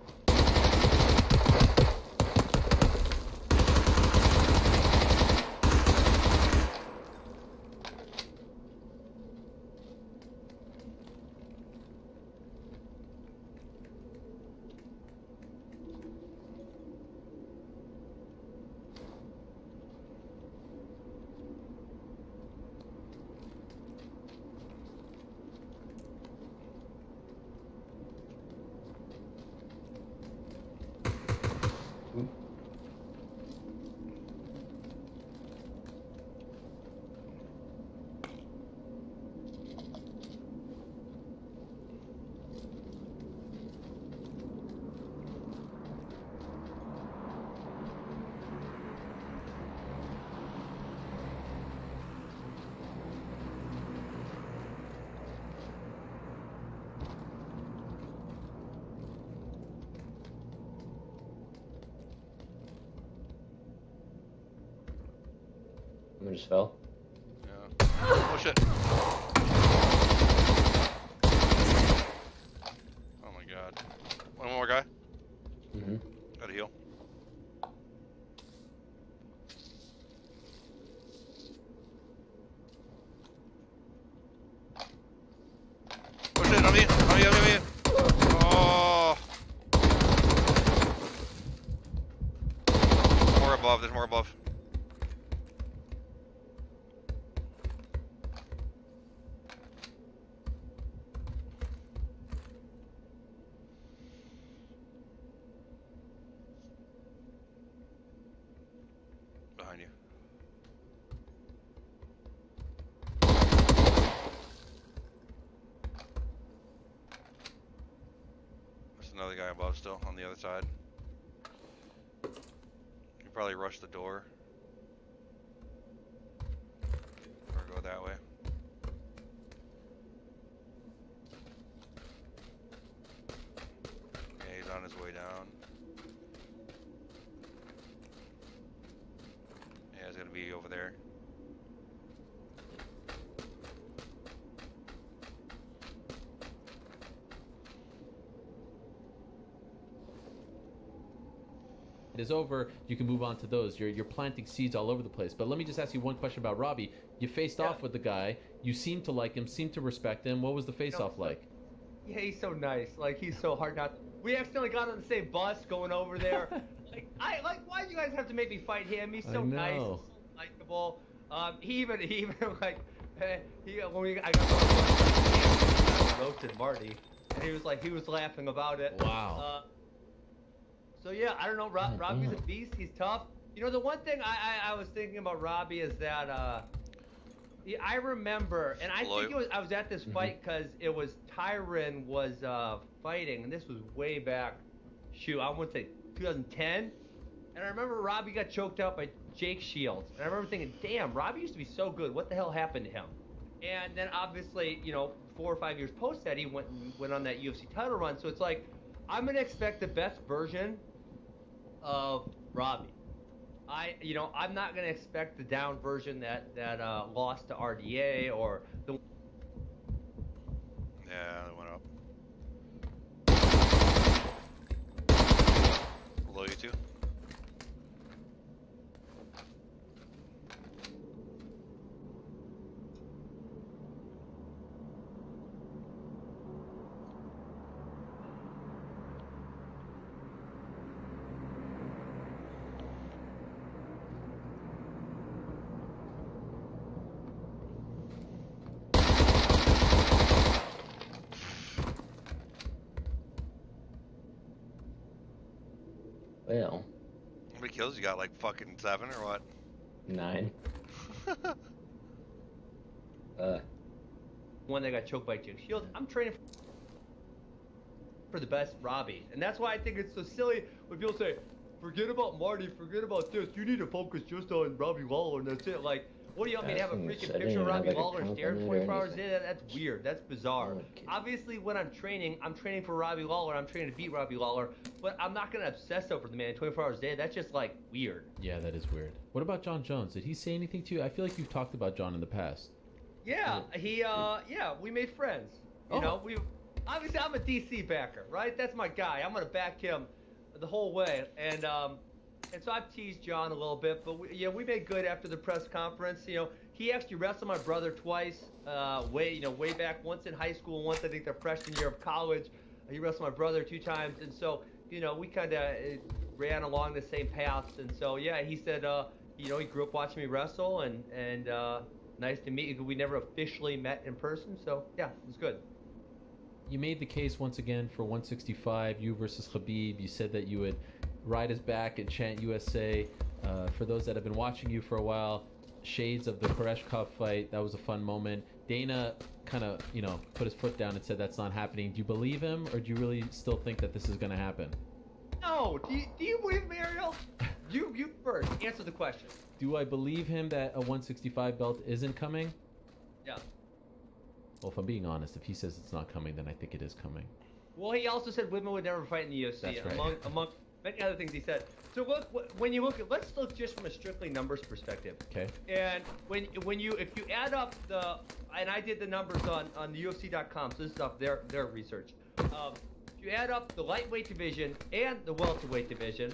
S2: I just fell.
S1: Yeah. Oh shit. Oh my god. One more guy.
S2: Mm-hmm.
S1: Gotta heal. Oh shit, on me! On me, on me, on me! Oh! There's more above, there's more above. Behind you. There's another guy above still on the other side. You probably rush the door. Or go that way. Yeah, he's on his way down. Yeah, he's gonna be over there.
S4: It is over, you can move on to those. You're planting seeds all over the place. But let me just ask you one question about Robbie. You faced off with the guy. You seem to like him, seem to respect him. What was the face-off like?
S5: Yeah, he's so nice. Like, he's so hard not. We accidentally got on the same bus going over there. Why do you guys have to make me fight him? He's so nice, so likable. He even like, when I got roasted Marty, and he was laughing about it.
S4: Wow.
S5: So yeah, I don't know. Robbie's a beast. He's tough. You know, the one thing I was thinking about Robbie is that I remember, and I think I was at this fight because it was Tyron was fighting, and this was way back. Shoot, I want to say 2010. And I remember Robbie got choked out by Jake Shields, and I remember thinking, damn, Robbie used to be so good. What the hell happened to him? And then obviously, 4 or 5 years post that, he went on that UFC title run. So it's like, I'm gonna expect the best version of Robbie. I'm not gonna expect the down version that lost to RDA or the.
S1: Yeah, they went up. Below you two.
S2: Well.
S1: How many kills you got? Like fucking 7 or what?
S2: 9.
S5: One that got choked by Jake Shields. I'm training for the best Robbie, and that's why I think it's so silly when people say, "Forget about Marty, forget about this. You need to focus just on Robbie Lawler," and that's it. Like, What do you want me to have a freaking
S2: I didn't
S5: picture of
S2: even have,
S5: Robbie
S2: like, a
S5: Lawler and stare at him
S2: compliment or
S5: 24 hours a
S2: anything.
S5: day? That's weird. That's bizarre.
S2: Okay.
S5: Obviously, when I'm training for Robbie Lawler. I'm training to beat Robbie Lawler. But I'm not going to obsess over the man 24 hours a day. That's just, like, weird.
S4: Yeah, that is weird. What about John Jones? Did he say anything to you? I feel like you've talked about John in the past.
S5: Yeah, we made friends. You know, obviously I'm a DC backer, right? That's my guy. I'm going to back him the whole way. And so I've teased John a little bit, but we made good after the press conference. You know, he actually wrestled my brother twice, way back. Once in high school, once I think their freshman year of college. He wrestled my brother 2 times, and so we kind of ran along the same paths. And so he said, he grew up watching me wrestle, and nice to meet you. We never officially met in person, so yeah, it was good.
S4: You made the case once again for 165, you versus Khabib. You said that you would ride his back and chant USA. For those that have been watching you for a while, shades of the Koreshkov fight, that was a fun moment. Dana kind of, put his foot down and said that's not happening. Do you believe him, or do you really still think that this is going to happen?
S5: No, do you believe me, Ariel? You first, answer the question.
S4: Do I believe him that a 165 belt isn't coming?
S5: Yeah.
S4: Well, if I'm being honest, if he says it's not coming, then I think it is coming.
S5: Well, he also said women would never fight in the UFC.
S4: That's right.
S5: Among many other things he said. So look, let's look just from a strictly numbers perspective.
S4: Okay.
S5: And if you add up and I did the numbers on the UFC.com, so this is off their research. If you add up the lightweight division and the welterweight division,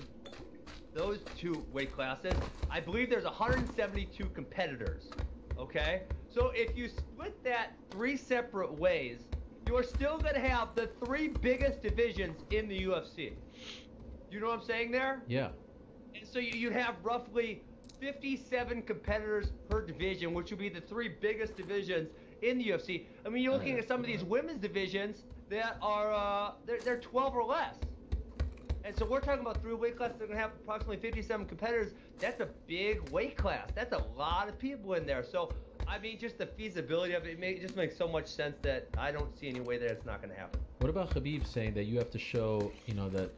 S5: those 2 weight classes, I believe there's 172 competitors. Okay? So if you split that 3 separate ways, you're still going to have the 3 biggest divisions in the UFC. You know what I'm saying there?
S4: Yeah.
S5: And so you'd have roughly 57 competitors per division, which would be the 3 biggest divisions in the UFC. I mean, you're looking at some of these women's divisions that are they're 12 or less. And so we're talking about 3 weight classes that are going to have approximately 57 competitors. That's a big weight class. That's a lot of people in there. So, I mean, just the feasibility of it just makes so much sense that I don't see any way that it's not going to happen.
S4: What about Khabib saying that you have to show, that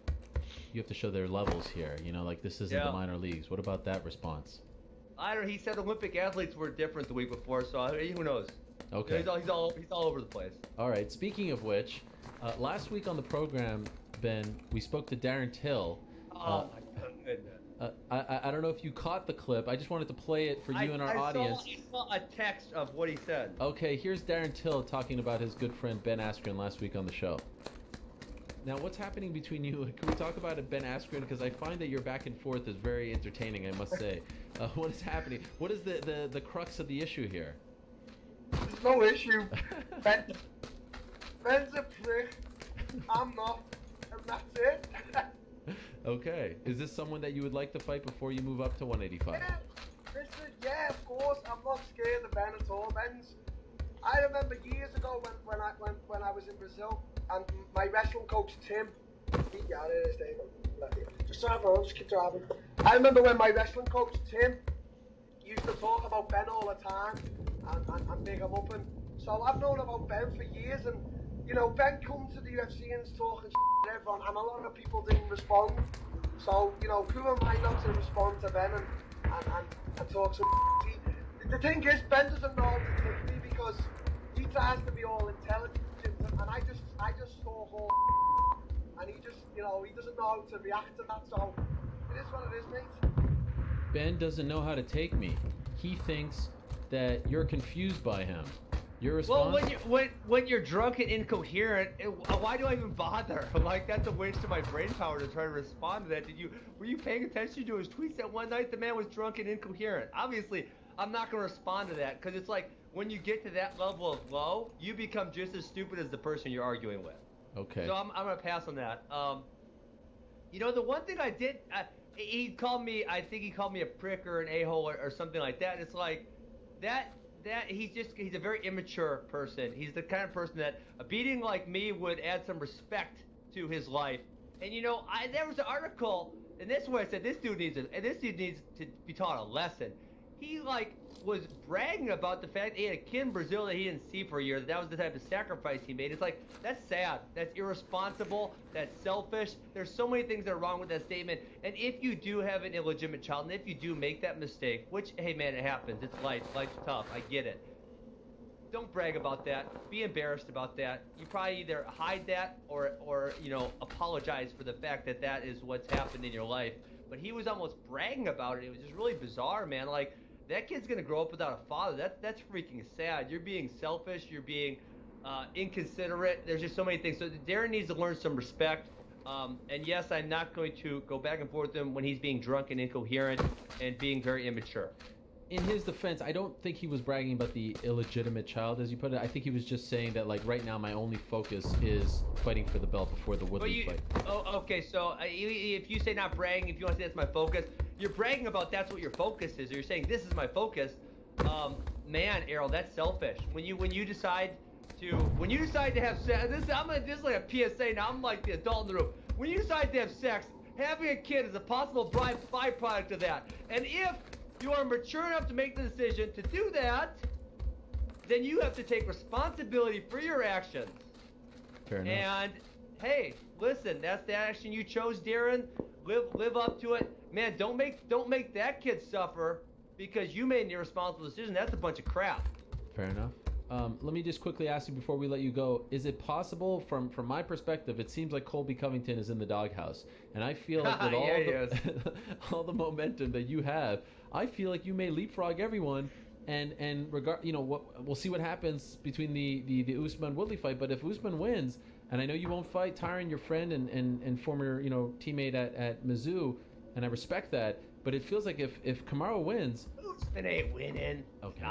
S4: you have to show their levels here? Like this isn't the minor leagues. What about that response?
S5: I don't know. He said Olympic athletes were different the week before, so who knows?
S4: Okay.
S5: He's all over the place.
S4: All right. Speaking of which, last week on the program, Ben, we spoke to Darren Till.
S5: Oh my goodness.
S4: I don't know if you caught the clip. I just wanted to play it for you and our audience.
S5: I saw a text of what he said.
S4: Okay, here's Darren Till talking about his good friend Ben Askren last week on the show. Now, what's happening between you? Can we talk about it, Ben Askren? Because I find that your back and forth is very entertaining, I must say. What is happening? What is the crux of the issue here?
S6: There's no issue. Ben's a prick. I'm not. And that's it.
S4: Okay. Is this someone that you would like to fight before you move up to 185?
S6: Yeah, of course. I'm not scared of Ben at all. I remember years ago when I was in Brazil, and my wrestling coach Tim, just drive on, just keep driving. I remember when my wrestling coach Tim used to talk about Ben all the time and big him up, and so I've known about Ben for years, and Ben come to the UFC and talking to everyone, and a lot of people didn't respond. So who am I not to respond to Ben and talk some? The thing is, Ben doesn't know how to take me because he tries to be all intelligent, and I just talk all, and he just he doesn't know how to react to that. So it is what it is, mate.
S4: Ben doesn't know how to take me. He thinks that you're confused by him. Your response?
S5: Well, when you're drunk and incoherent, why do I even bother? Like, that's a waste of my brain power to try to respond to that. Were you paying attention to his tweets that one night the man was drunk and incoherent? Obviously, I'm not going to respond to that because it's like when you get to that level of low, you become just as stupid as the person you're arguing with.
S4: Okay.
S5: So I'm going to pass on that. The one thing I did, he called me, I think he called me a prick or an a-hole or something like that. It's like that he's a very immature person. He's the kind of person that a beating like me would add some respect to his life. And there was an article, and that's where I said this dude needs to be taught a lesson. he like was bragging about the fact that he had a kid in Brazil that he didn't see for a year. That was the type of sacrifice he made. It's like, that's sad. That's irresponsible. That's selfish. There's so many things that are wrong with that statement. And if you do have an illegitimate child, and if you do make that mistake, which, hey man, it happens. It's life. Life's tough. I get it. Don't brag about that. Be embarrassed about that. You probably either hide that or you know, apologize for the fact that that is what's happened in your life. But he was almost bragging about it. It was just really bizarre, man. Like, that kid's gonna grow up without a father. That's freaking sad. You're being selfish. You're being inconsiderate. There's just so many things. So Darren needs to learn some respect. And yes, I'm not going to go back and forth with him when he's being drunk and incoherent and being very immature.
S4: In his defense, I don't think he was bragging about the illegitimate child, as you put it. I think he was just saying that, like, right now my only focus is fighting for the belt before the Woodley fight.
S5: Oh, okay. So if you say not bragging, if you want to say that's my focus, you're bragging about that's what your focus is, or you're saying this is my focus. Man, Errol, that's selfish. When you decide to have sex, this is like a PSA now. I'm like the adult in the room. When you decide to have sex, having a kid is a possible byproduct of that. And if you are mature enough to make the decision to do that, then you have to take responsibility for your actions.
S4: Fair enough.
S5: And hey, listen, that's the action you chose, Darren. Live up to it, man. Don't make that kid suffer because you made an irresponsible decision. That's a bunch of crap.
S4: Fair enough. Let me just quickly ask you before we let you go, is it possible, from my perspective, it seems like Colby Covington is in the doghouse, and I feel like with all the momentum that you have, I feel like you may leapfrog everyone, and we'll see what happens between the Usman Woodley fight. But if Usman wins, and I know you won't fight Tyron, your friend and former teammate at Mizzou, and I respect that, but it feels like if Kamaru wins,
S5: Usman ain't winning.
S4: Okay.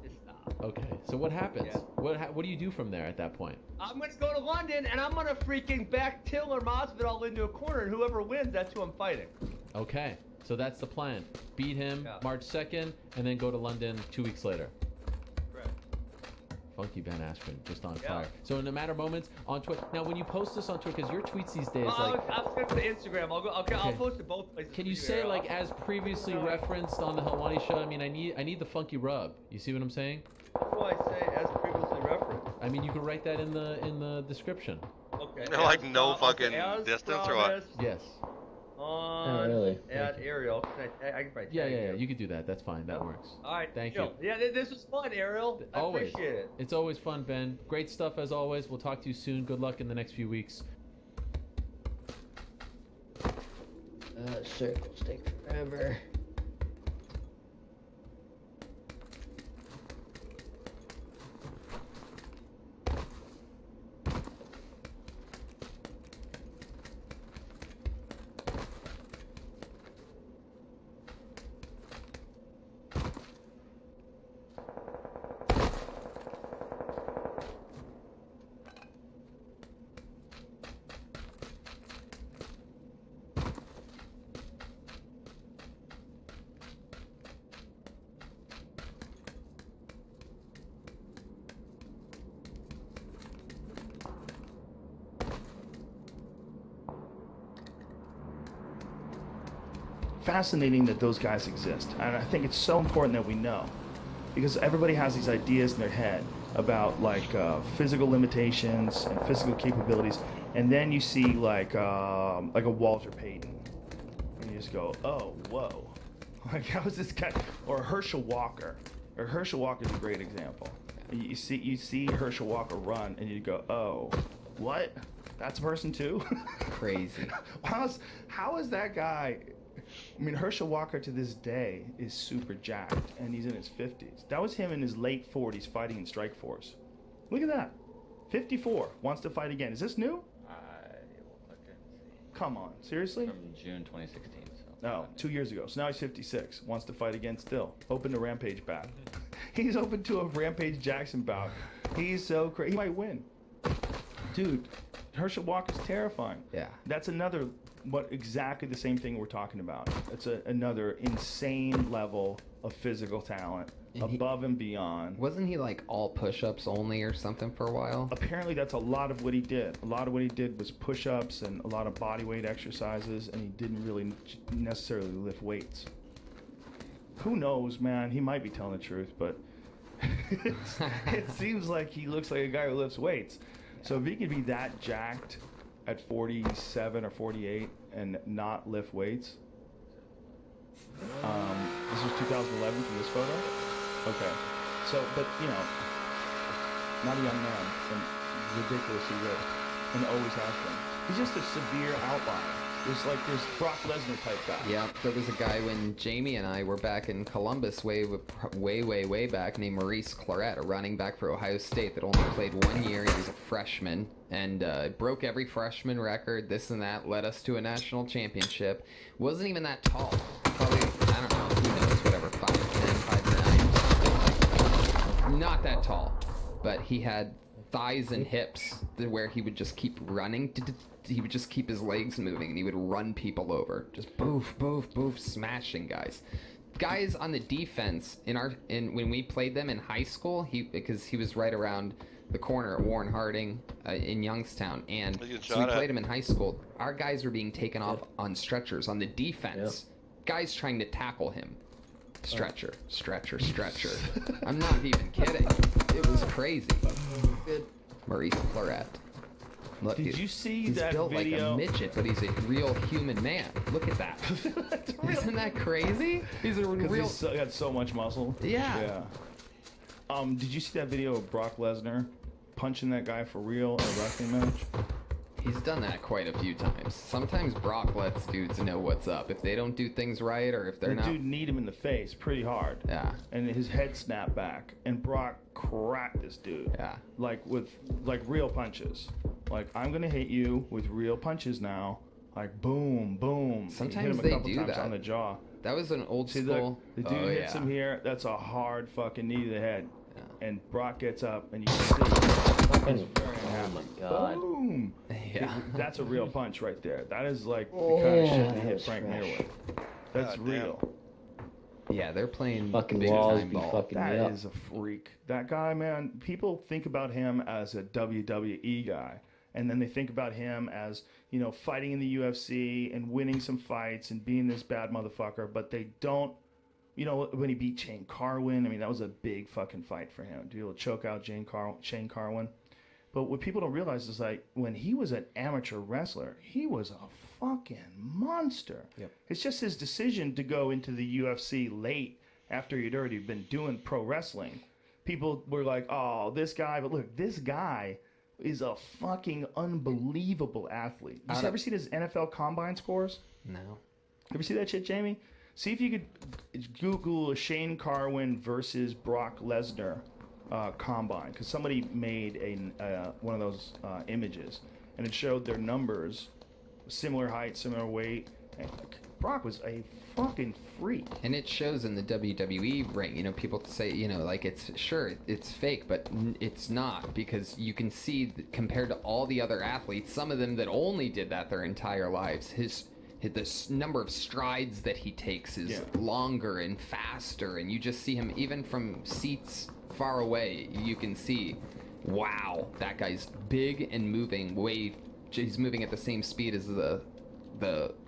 S5: Just stop.
S4: Okay, so what happens?
S5: Yeah.
S4: What do you do from there at that point?
S5: I'm gonna go to London and I'm gonna freaking back Tiller Masvidal into a corner, and whoever wins, that's who I'm fighting.
S4: Okay, so that's the plan. Beat him March 2nd, and then go to London 2 weeks later.
S5: Correct.
S4: Funky Ben Askren, just on fire. So in a matter of moments on Twitter. Now, when you post this on Twitter, because your tweets these days,
S5: I'm going to Instagram. I'll post it both places.
S4: Can you say, like, as previously referenced on the Helwani show? I mean, I need the funky rub. You see what I'm saying?
S5: What do I say? As previously referenced.
S4: I mean, you can write that in the description.
S5: Okay.
S1: They're like no fucking distance or what?
S4: Yes.
S5: On
S2: really?
S5: at Ariel. I can probably
S4: Yeah. You could do that. That's fine. That works.
S5: All right.
S4: Thank you.
S5: Yeah, this was fun, Ariel. I appreciate it.
S4: It's always fun, Ben. Great stuff as always. We'll talk to you soon. Good luck in the next few weeks.
S2: Circles take forever.
S7: Fascinating that those guys exist, and I think it's so important that we know, because everybody has these ideas in their head about like physical limitations and physical capabilities, and then you see like a Walter Payton, and you just go, oh, whoa, like how is this guy? Or Herschel Walker. Or Herschel Walker is a great example. You see Herschel Walker run, and you go, oh, what? That's a person too?
S8: Crazy.
S7: How is that guy? I mean, Herschel Walker to this day is super jacked, and he's in his 50s. That was him in his late 40s fighting in Strike Force. Look at that. 54, wants to fight again. Is this new?
S8: I will click it and see.
S7: Come on, seriously?
S8: From June 2016. So
S7: No, 2 years ago. So now he's 56, wants to fight again still. Open to Rampage bout. He's open to a Rampage Jackson bout. He's so crazy. He might win. Dude, Herschel Walker's terrifying.
S8: Yeah.
S7: That's another... exactly the same thing we're talking about. It's another insane level of physical talent, and above and beyond.
S8: Wasn't he like all push-ups only or something for a while?
S7: Apparently that's a lot of what he did. A lot of what he did was push-ups and a lot of body weight exercises, and he didn't really necessarily lift weights. who knows, man? He might be telling the truth, but it seems like he looks like a guy who lifts weights. So if he could be that jacked at 47 or 48 and not lift weights. This was 2011 from this photo. Okay. So, but you know, not a young man and ridiculously ripped, and always has been. He's just a severe outlier. There's like this Brock Lesnar type guy.
S8: Yeah, there was a guy when Jamie and I were back in Columbus way back named Maurice Claret, a running back for Ohio State that only played 1 year. He was a freshman and broke every freshman record, this and that, led us to a national championship. Wasn't even that tall. Probably, I don't know, who knows, whatever, 5'10", 5'9". Not that tall, but he had thighs and hips where he would just keep running. He would just keep his legs moving and he would run people over. Just boof, boof, boof, smashing guys. Guys on the defense when we played them in high school, because he was right around the corner at Warren Harding in Youngstown, and so we played him in high school. Our guys were being taken off on stretchers on the defense. Guys trying to tackle him. Stretcher. I'm not even kidding. It was crazy. Maurice Claret. Look,
S7: Did you see
S8: he's
S7: that
S8: built
S7: video?
S8: like a midget, but he's a real human man. Look at that. Isn't that crazy? He's a real.
S7: He's got so much muscle.
S8: Yeah.
S7: Did you see that video of Brock Lesnar punching that guy for real in a wrestling match?
S8: He's done that quite a few times. Sometimes Brock lets dudes know what's up. If they don't do things right, or if they're not.
S7: The dude kneed him in the face pretty hard.
S8: Yeah.
S7: And his head snapped back, and Brock cracked this dude.
S8: Yeah.
S7: Like with real punches. Like, I'm gonna hit you with real punches now. Like boom, boom.
S8: Sometimes
S7: hit him
S8: they
S7: a couple
S8: do
S7: times
S8: that.
S7: on the jaw.
S8: That was an old school.
S7: The dude hits him here. That's a hard fucking knee to the head. Yeah. And Brock gets up, and you can see.
S2: Oh my god.
S7: Boom.
S8: Yeah.
S7: That's a real punch right there. That is like the kind of shit to hit Frank Mir with. That's real.
S8: Yeah, they're playing
S2: fucking
S8: big
S2: walls
S8: time
S2: be
S8: ball.
S2: fucking
S7: That
S2: me up.
S7: is a freak. That guy, man, people think about him as a WWE guy. And then they think about him as, you know, fighting in the UFC and winning some fights and being this bad motherfucker. But they don't, you know, when he beat Shane Carwin, I mean, that was a big fucking fight for him to be able to choke out Shane Carwin. But what people don't realize is, like, when he was an amateur wrestler, he was a fucking monster.
S8: Yep.
S7: It's just his decision to go into the UFC late after he'd already been doing pro wrestling. People were like, oh, this guy. But look, this guy is a fucking unbelievable athlete. You ever seen his NFL combine scores?
S8: No.
S7: Ever see that shit, Jamie? See if you could Google Shane Carwin versus Brock Lesnar combine, because somebody made one of those images, and it showed their numbers, similar height, similar weight. And Brock was a fucking freak.
S8: And it shows in the WWE ring. You know, people say, you know, like, it's fake, but it's not, because you can see that compared to all the other athletes, some of them that only did that their entire lives, the number of strides that he takes is longer and faster, and you just see him even from seats far away. You can see, wow, that guy's big and moving he's moving at the same speed as the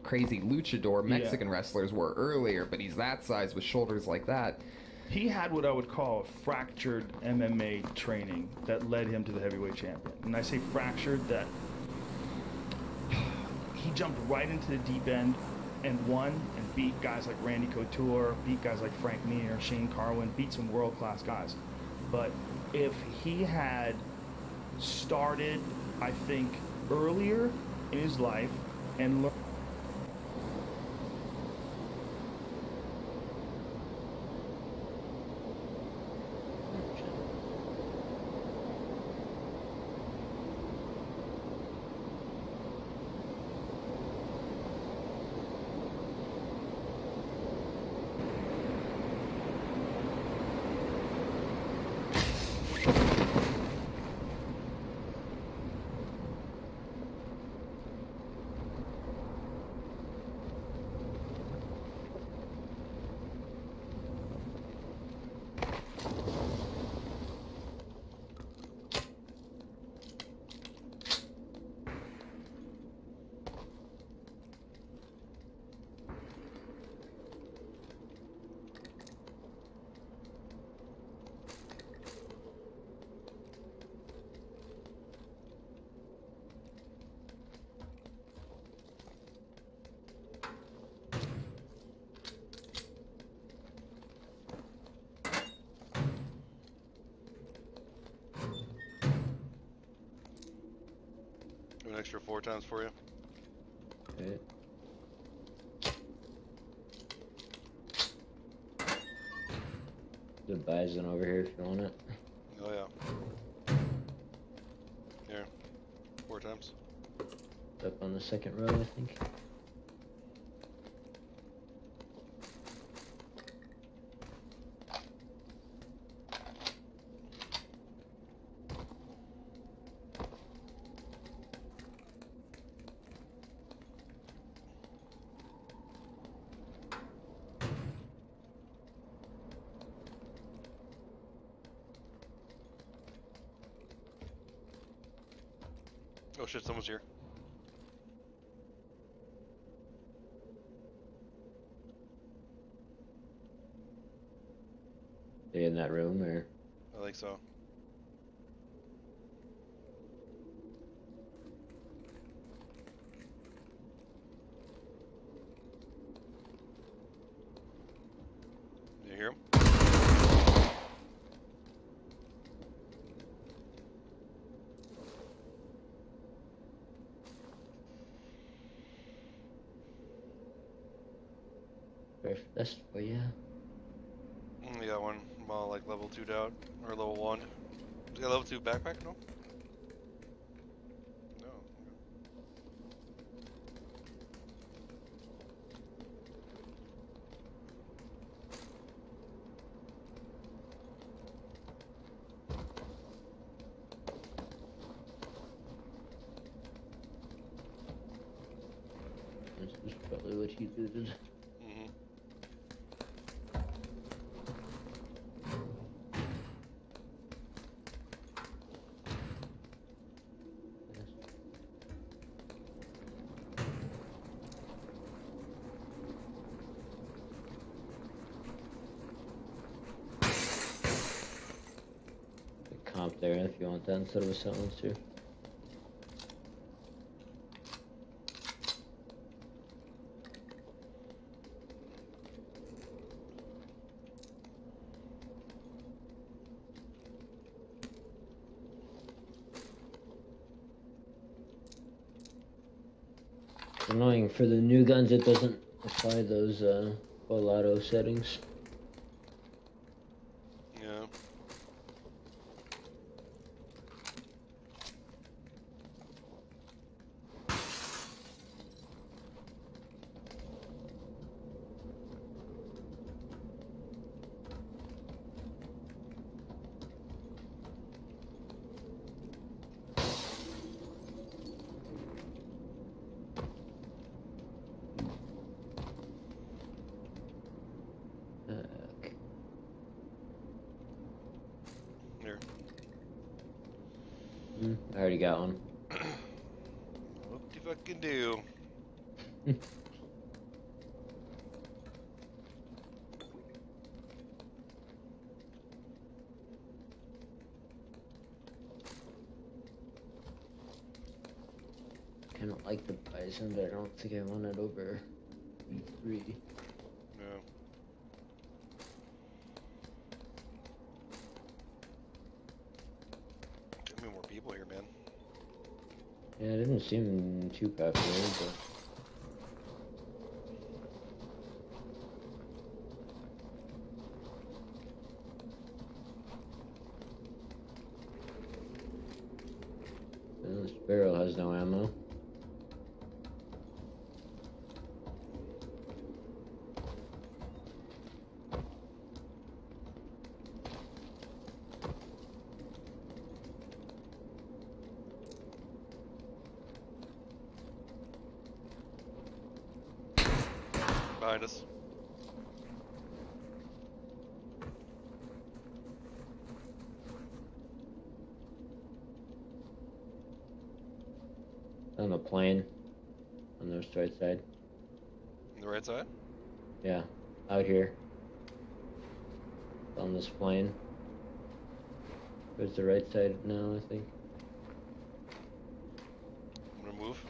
S8: crazy luchador Mexican wrestlers were earlier, but he's that size with shoulders like that.
S7: He had what I would call a fractured MMA training that led him to the heavyweight champion. And I say fractured, that he jumped right into the deep end and won and beat guys like Randy Couture, beat guys like Frank Mir, Shane Carwin, beat some world-class guys. But if he had started, I think, earlier in his life and learned
S1: extra 4 times for you.
S2: Okay. The bison over here if you want it.
S1: Oh yeah. Here. 4 times.
S2: It's up on the second row, I think.
S1: Oh shit, someone's here.
S2: They in that room or?
S1: I think so. You hear him?
S2: That's oh yeah.
S1: You got one. I'm all like level 2 down or level 1. You got level 2 backpack? No. No.
S2: This is probably what he did.
S1: Mhm.
S2: Comp there if you want that instead of a silencer. It's annoying for the new guns, it doesn't apply those full auto settings.
S1: Yeah. Here.
S2: I already got one.
S1: What do you fucking do?
S2: Kind of like the bison, but I don't think I want it over E3.
S1: No. Too many more people here, man.
S2: Yeah, it didn't seem too popular, but this barrel has no ammo.
S1: Behind us.
S2: On the plane. On the right side.
S1: On the right side?
S2: Yeah. Out here. On this plane. Where's the right side now, I think?
S1: I'm gonna move.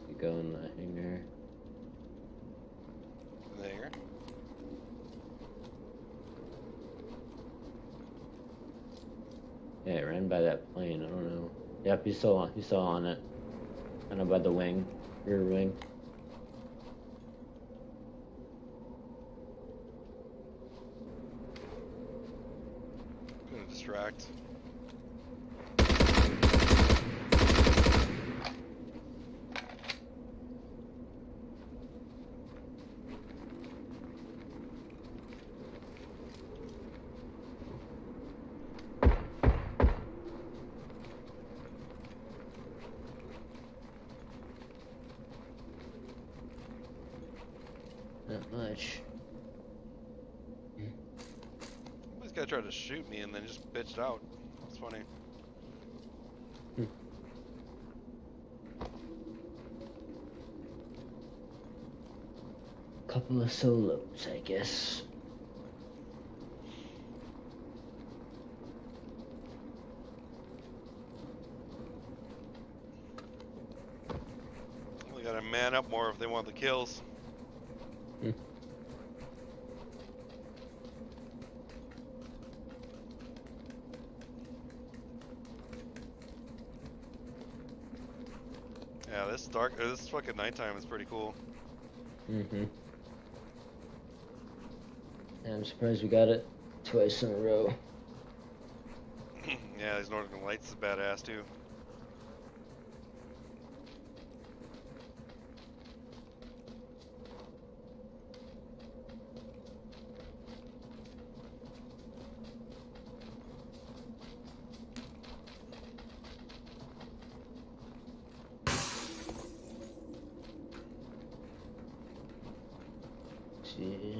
S2: You going Yeah, it ran by that plane. I don't know. Yep, he's still on it. Kind of by the wing, rear wing.
S1: Gonna distract.
S2: Not much.
S1: This guy tried to shoot me and then just bitched out. That's funny.
S2: Couple of solos, I guess.
S1: They gotta man up more if they want the kills. Yeah, this fucking nighttime is pretty cool.
S2: Mm-hmm. Yeah, I'm surprised we got it twice in a row.
S1: Yeah, these Northern Lights is badass too.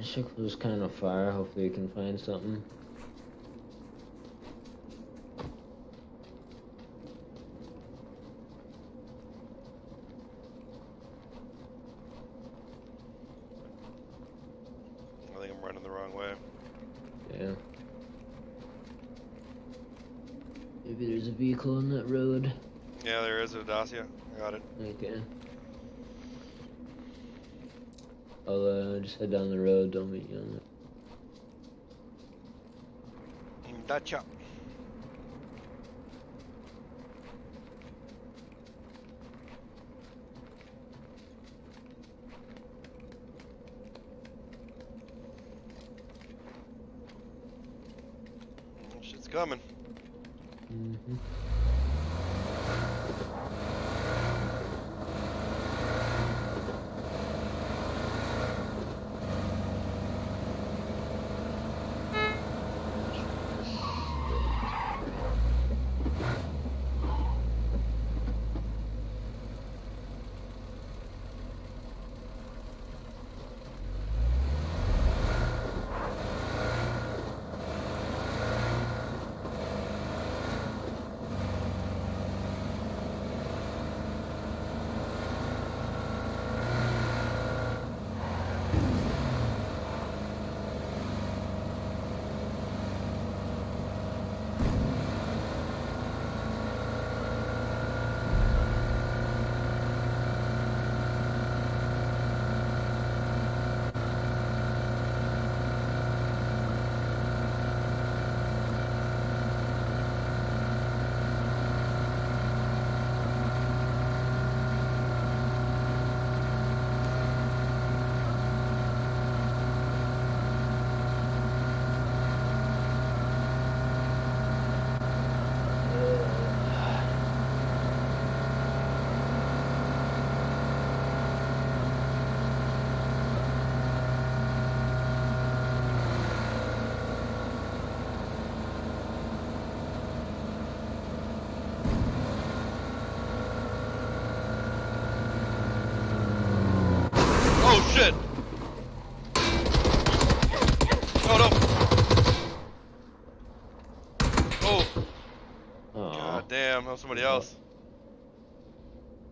S2: Shiklu's kind of far. Hopefully we can find something.
S1: I think I'm running the wrong way.
S2: Yeah. Maybe there's a vehicle on that road.
S1: Yeah, there is a Dacia. I got it.
S2: Okay. I'll just head down the road. Don't meet you on it.
S1: Dacia. Shit's coming.
S2: Mm-hmm.
S1: Oh shit! Oh no! Oh! God damn, that was somebody else.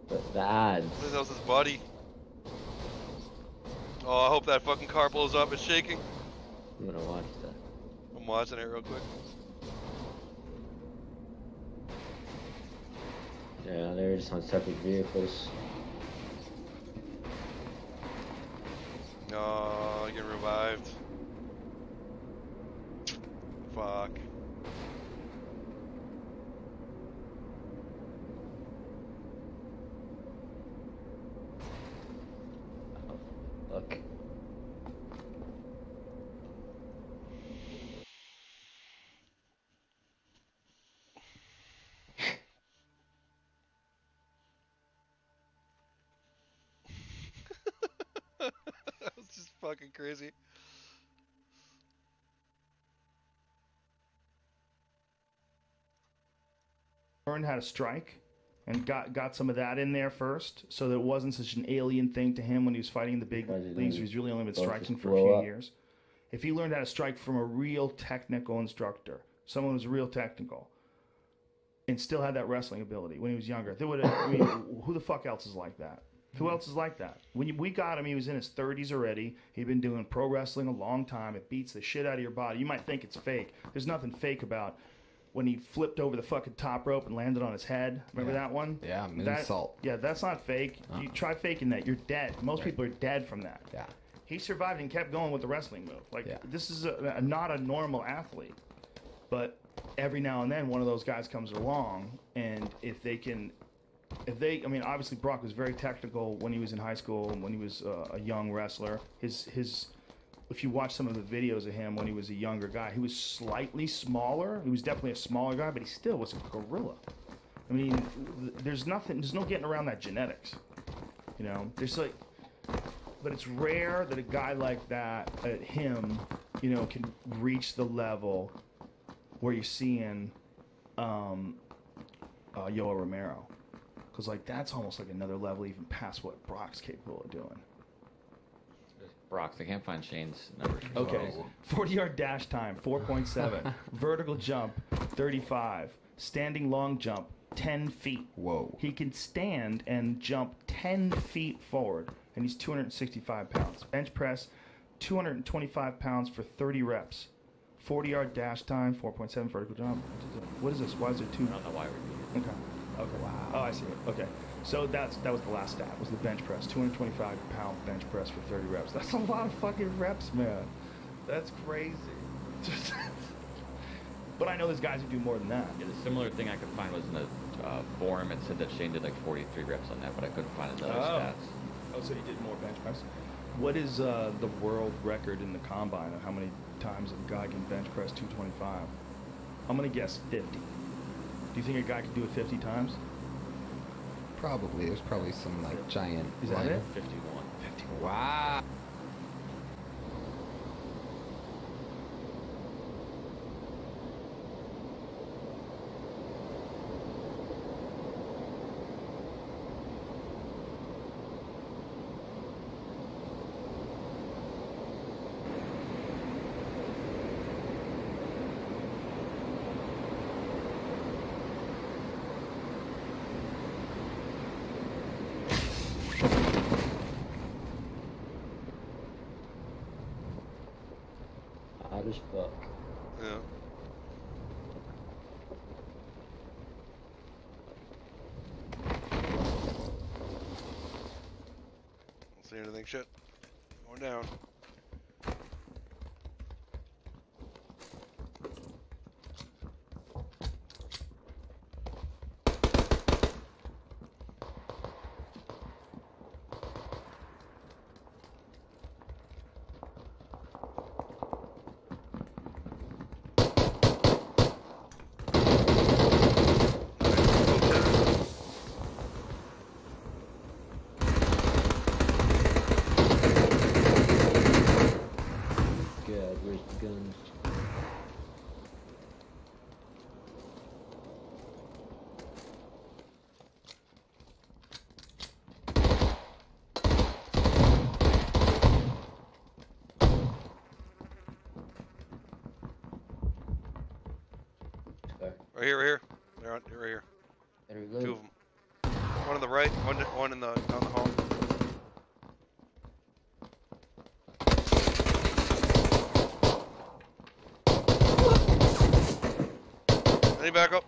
S2: But bad.
S1: That was his buddy. Oh, I hope that fucking car blows up. It's shaking.
S2: I'm gonna watch that.
S1: I'm watching it real quick.
S2: Yeah, they're just on separate vehicles.
S1: Oh, getting revived. Fuck. fucking crazy.
S7: Learned how to strike and got some of that in there first, so that it wasn't such an alien thing to him when he was fighting in the big leagues. He's really only been striking for a few years. If he learned how to strike from a real technical instructor, someone who's real technical, and still had that wrestling ability when he was younger, they would have. I mean, who the fuck else is like that? Who else is like that? When we got him, he was in his 30s already. He'd been doing pro wrestling a long time. It beats the shit out of your body. You might think it's fake. There's nothing fake about when he flipped over the fucking top rope and landed on his head. Remember that one?
S8: Yeah, moonsault.
S7: Yeah, that's not fake. You try faking that, you're dead. Most people are dead from that.
S8: Yeah.
S7: He survived and kept going with the wrestling move. Like, this is not a normal athlete. But every now and then, one of those guys comes along, and if they, I mean, obviously Brock was very technical when he was in high school and when he was a young wrestler. If you watch some of the videos of him when he was a younger guy, he was slightly smaller. He was definitely a smaller guy, but he still was a gorilla. I mean, there's no getting around that genetics. You know, but it's rare that a guy like that, him, you know, can reach the level where you're seeing Yoel Romero. Because, like, that's almost like another level even past what Brock's capable of doing.
S9: Brock's. I can't find Shane's numbers.
S7: Okay. 40-yard dash time, 4.7. Vertical jump, 35. Standing long jump, 10 feet.
S8: Whoa.
S7: He can stand and jump 10 feet forward, and he's 265 pounds. Bench press, 225 pounds for 30 reps. 40-yard dash time, 4.7 vertical jump. What is this? Why is there two?
S9: I don't know why we're doing it.
S7: Okay. Wow. Oh, I see it. Okay. So that was the last stat, was the bench press. 225-pound bench press for 30 reps. That's a lot of fucking reps, man. That's crazy. But I know there's guys who do more than that.
S9: Yeah, the similar thing I could find was in the forum. It said that Shane did like 43 reps on that, but I couldn't find another stats.
S7: Oh, so he did more bench press. What is the world record in the combine of how many times a guy can bench press 225? I'm going to guess 50. Do you think a guy could do it 50 times?
S8: Probably. There's probably some, like, giant...
S7: Is that it?
S9: 51.
S8: 51. Wow.
S2: Hot as fuck.
S1: Yeah. Don't see anything, shit. Going down. Right here. They're right here.
S2: There we go.
S1: Two of them. One on the right, one in the down the hall. Any backup?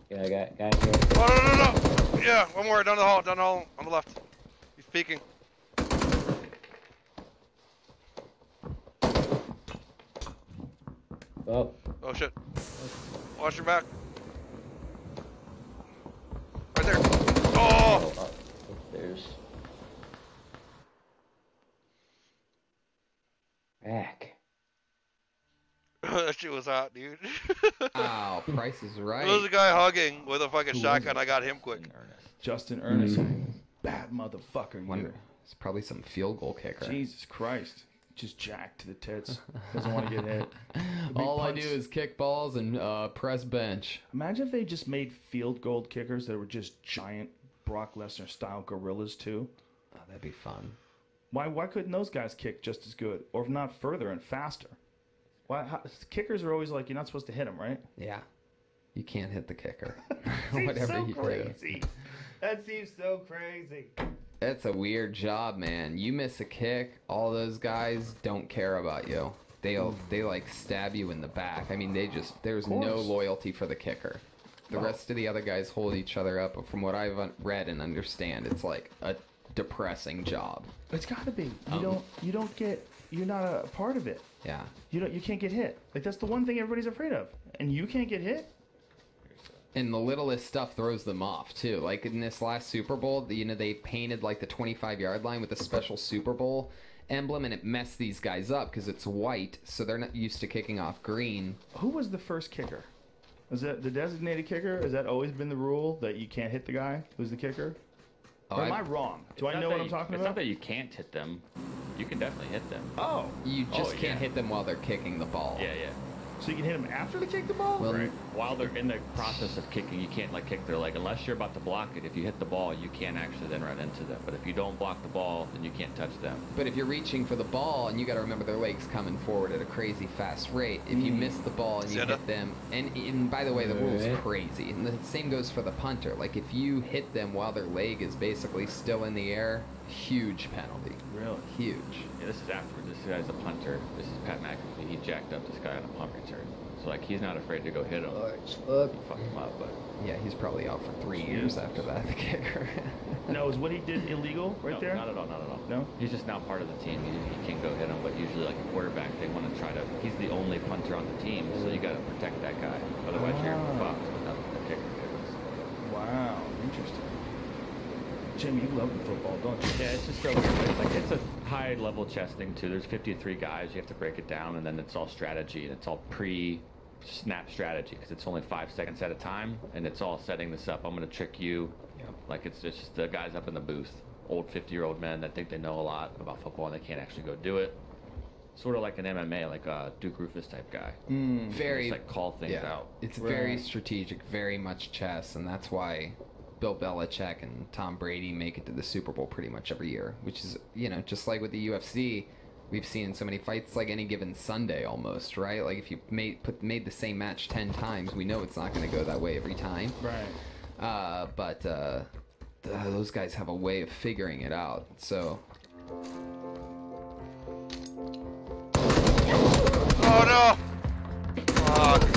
S2: Yeah, I got guy here.
S1: Oh no! Yeah, one more down the hall on the left. He's peeking.
S2: Oh.
S1: Oh shit. Watch your back. Right there. Oh!
S2: There's. Back.
S1: That shit was hot, dude.
S8: Wow, Price is right.
S1: There was a guy hugging with a fucking shotgun. I got him quick.
S7: Justin Ernest. Bad motherfucker.
S8: It's probably some field goal kicker.
S7: Jesus Christ. Just jacked to the tits. Doesn't want to get hit.
S8: All I do is kick balls and press bench.
S7: Imagine if they just made field goal kickers that were just giant Brock Lesnar style gorillas too.
S8: Oh, that'd be fun.
S7: Why couldn't those guys kick just as good, or if not further and faster? Kickers are always like, you're not supposed to hit them, right?
S8: Yeah, you can't hit the kicker.
S7: Whatever so you crazy. Do. That seems so crazy.
S8: It's a weird job, man. You miss a kick, all those guys don't care about you. They like stab you in the back. I mean, there's no loyalty for the kicker. The rest of the other guys hold each other up. But from what I've read and understand, it's like a depressing job.
S7: It's got to be. You're not a part of it.
S8: Yeah.
S7: You can't get hit. Like, that's the one thing everybody's afraid of. And you can't get hit?
S8: And the littlest stuff throws them off too. Like in this last Super Bowl, they painted like the 25-yard line with a special Super Bowl emblem, and it messed these guys up because it's white, so they're not used to kicking off green.
S7: Who was the first kicker? Was that the designated kicker? Has that always been the rule that you can't hit the guy who's the kicker? Or am I wrong? Do I know what I'm talking about?
S9: It's not that you can't hit them. You can definitely hit them.
S7: Oh.
S8: You just can't hit them while they're kicking the ball.
S9: Yeah, yeah.
S7: So you can hit them after they kick the ball?
S9: Well, right. While they're in the process of kicking, you can't like kick their leg. Unless you're about to block it, if you hit the ball, you can't actually then run into them. But if you don't block the ball, then you can't touch them.
S8: But if you're reaching for the ball, and you got to remember their legs coming forward at a crazy fast rate, if you miss the ball and you hit them, and by the way, the rule's crazy. And the same goes for the punter. Like if you hit them while their leg is basically still in the air, huge penalty.
S7: Really?
S8: Huge.
S9: Yeah, this is afterwards. This guy's a punter. This is Pat McAfee. He jacked up this guy on a punt return. So like he's not afraid to go hit him. Fuck him up, but
S8: yeah, he's probably out for 3 years after that. The kicker.
S7: No, is what he did illegal there?
S9: Not at all. Not at all.
S7: No.
S9: He's just now part of the team. He can go hit him, but usually like a quarterback, they want to try to. He's the only punter on the team, so you got to protect that guy. Otherwise, you're fucked without the kicker.
S7: Wow, interesting. Jim, you love the football, don't you?
S9: Yeah, it's just so weird. It's a high-level chess thing too. There's 53 guys. You have to break it down, and then it's all strategy, and it's all pre-snap strategy because it's only 5 seconds at a time, and it's all setting this up. I'm going to trick you. Yep. Like it's just the guys up in the booth, old 50-year-old men that think they know a lot about football and they can't actually go do it. Sort of like an MMA, like a Duke Rufus type guy.
S8: Very
S9: just like call things out.
S8: It's very strategic, very much chess, and that's why Bill Belichick and Tom Brady make it to the Super Bowl pretty much every year, which is, just like with the UFC, we've seen so many fights like any given Sunday almost, right? Like if you made the same match 10 times, we know it's not going to go that way every time.
S7: Right.
S8: But those guys have a way of figuring it out, so...
S1: Oh no! Fuck.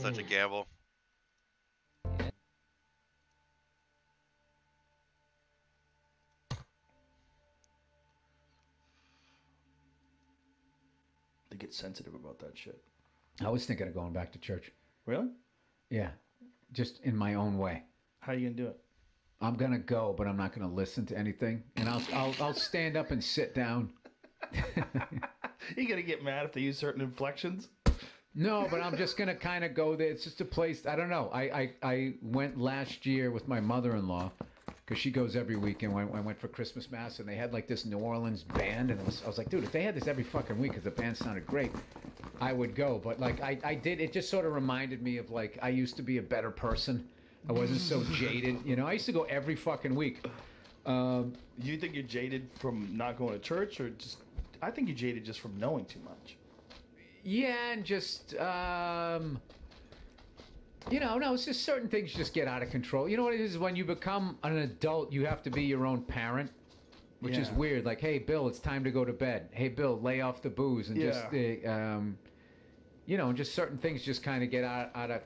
S1: Such a gamble.
S7: They get sensitive about that shit.
S10: I was thinking of going back to church.
S7: Really?
S10: Yeah, just in my own way.
S7: How are you gonna do it?
S10: I'm gonna go, but I'm not gonna listen to anything, and I'll stand up and sit down.
S7: You gonna get mad if they use certain inflections?
S10: No, but I'm just going to kind of go there. It's just a place, I don't know. I went last year with my mother-in-law because she goes every weekend. I went for Christmas Mass, and they had like this New Orleans band, and I was like, dude, if they had this every fucking week because the band sounded great, I would go. But like I did, it just sort of reminded me of like I used to be a better person. I wasn't so jaded. I used to go every fucking week.
S7: You think you're jaded from not going to church, or just... I think you're jaded just from knowing too much.
S10: Yeah, and just, no, it's just certain things just get out of control. You know what it is? When you become an adult, you have to be your own parent, which is weird. Like, hey, Bill, it's time to go to bed. Hey, Bill, lay off the booze. And just, just certain things just kind of get out of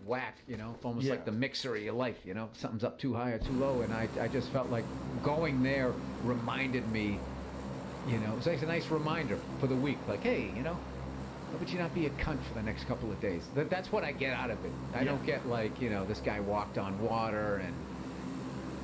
S10: whack, you know, almost
S7: Yeah.
S10: like the mixer of your life, you know, something's up too high or too low, and I just felt like going there reminded me, you know, it was like a nice reminder for the week, like, hey, you know, how would you not be a cunt for the next couple of days? That's what I get out of it. I don't get like, you know, this guy walked on water and,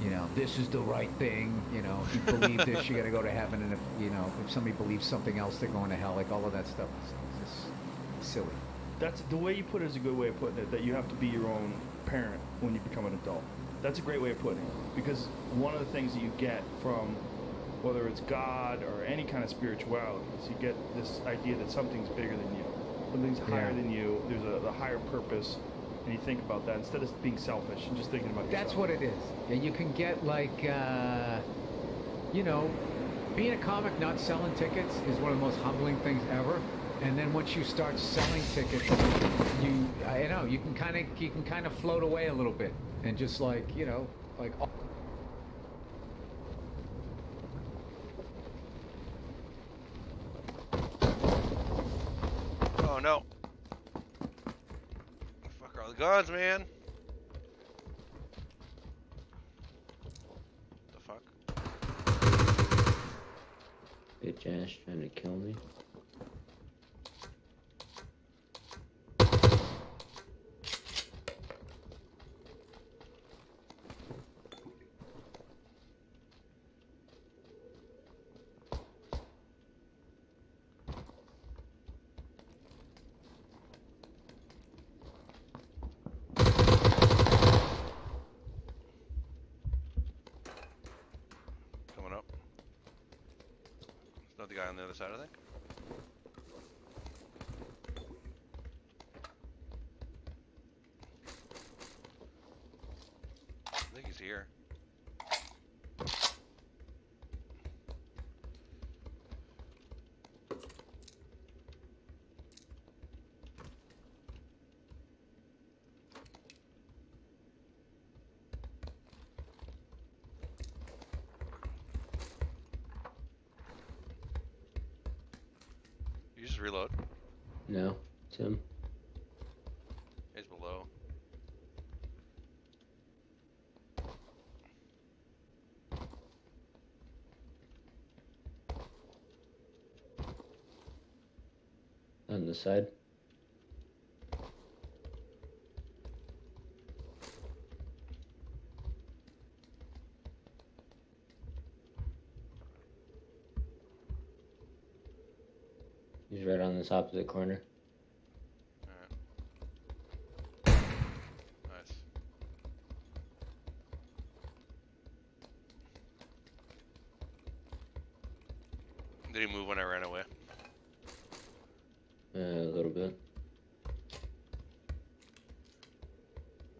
S10: you know, this is the right thing, you know, if you believe this, you're going to go to heaven, and if, you know, if somebody believes something else, they're going to hell, like all of that stuff is just silly.
S7: That's the way you put it is a good way of putting it, that you have to be your own parent when you become an adult. That's a great way of putting it, because one of the things that you get from whether it's God or any kind of spirituality is you get this idea that something's bigger than you, something's higher than you, there's a higher purpose, and you think about that instead of being selfish and just thinking about yourself.
S10: That's what it is. And you can get like, you know, being a comic not selling tickets is one of the most humbling things ever. And then once you start selling tickets, you can kind of float away a little bit and just like, you know, like.
S1: Oh no! Fuck are all the guns, man? The fuck?
S2: Bitch ass trying to kill me.
S1: Coming up. There's another guy on the other side, I think. I think he's here. You just reload.
S2: No, it's him.
S1: He's below.
S2: On the side. He's right on this opposite corner.
S1: Alright. Nice. Did he move when I ran away?
S2: A little bit.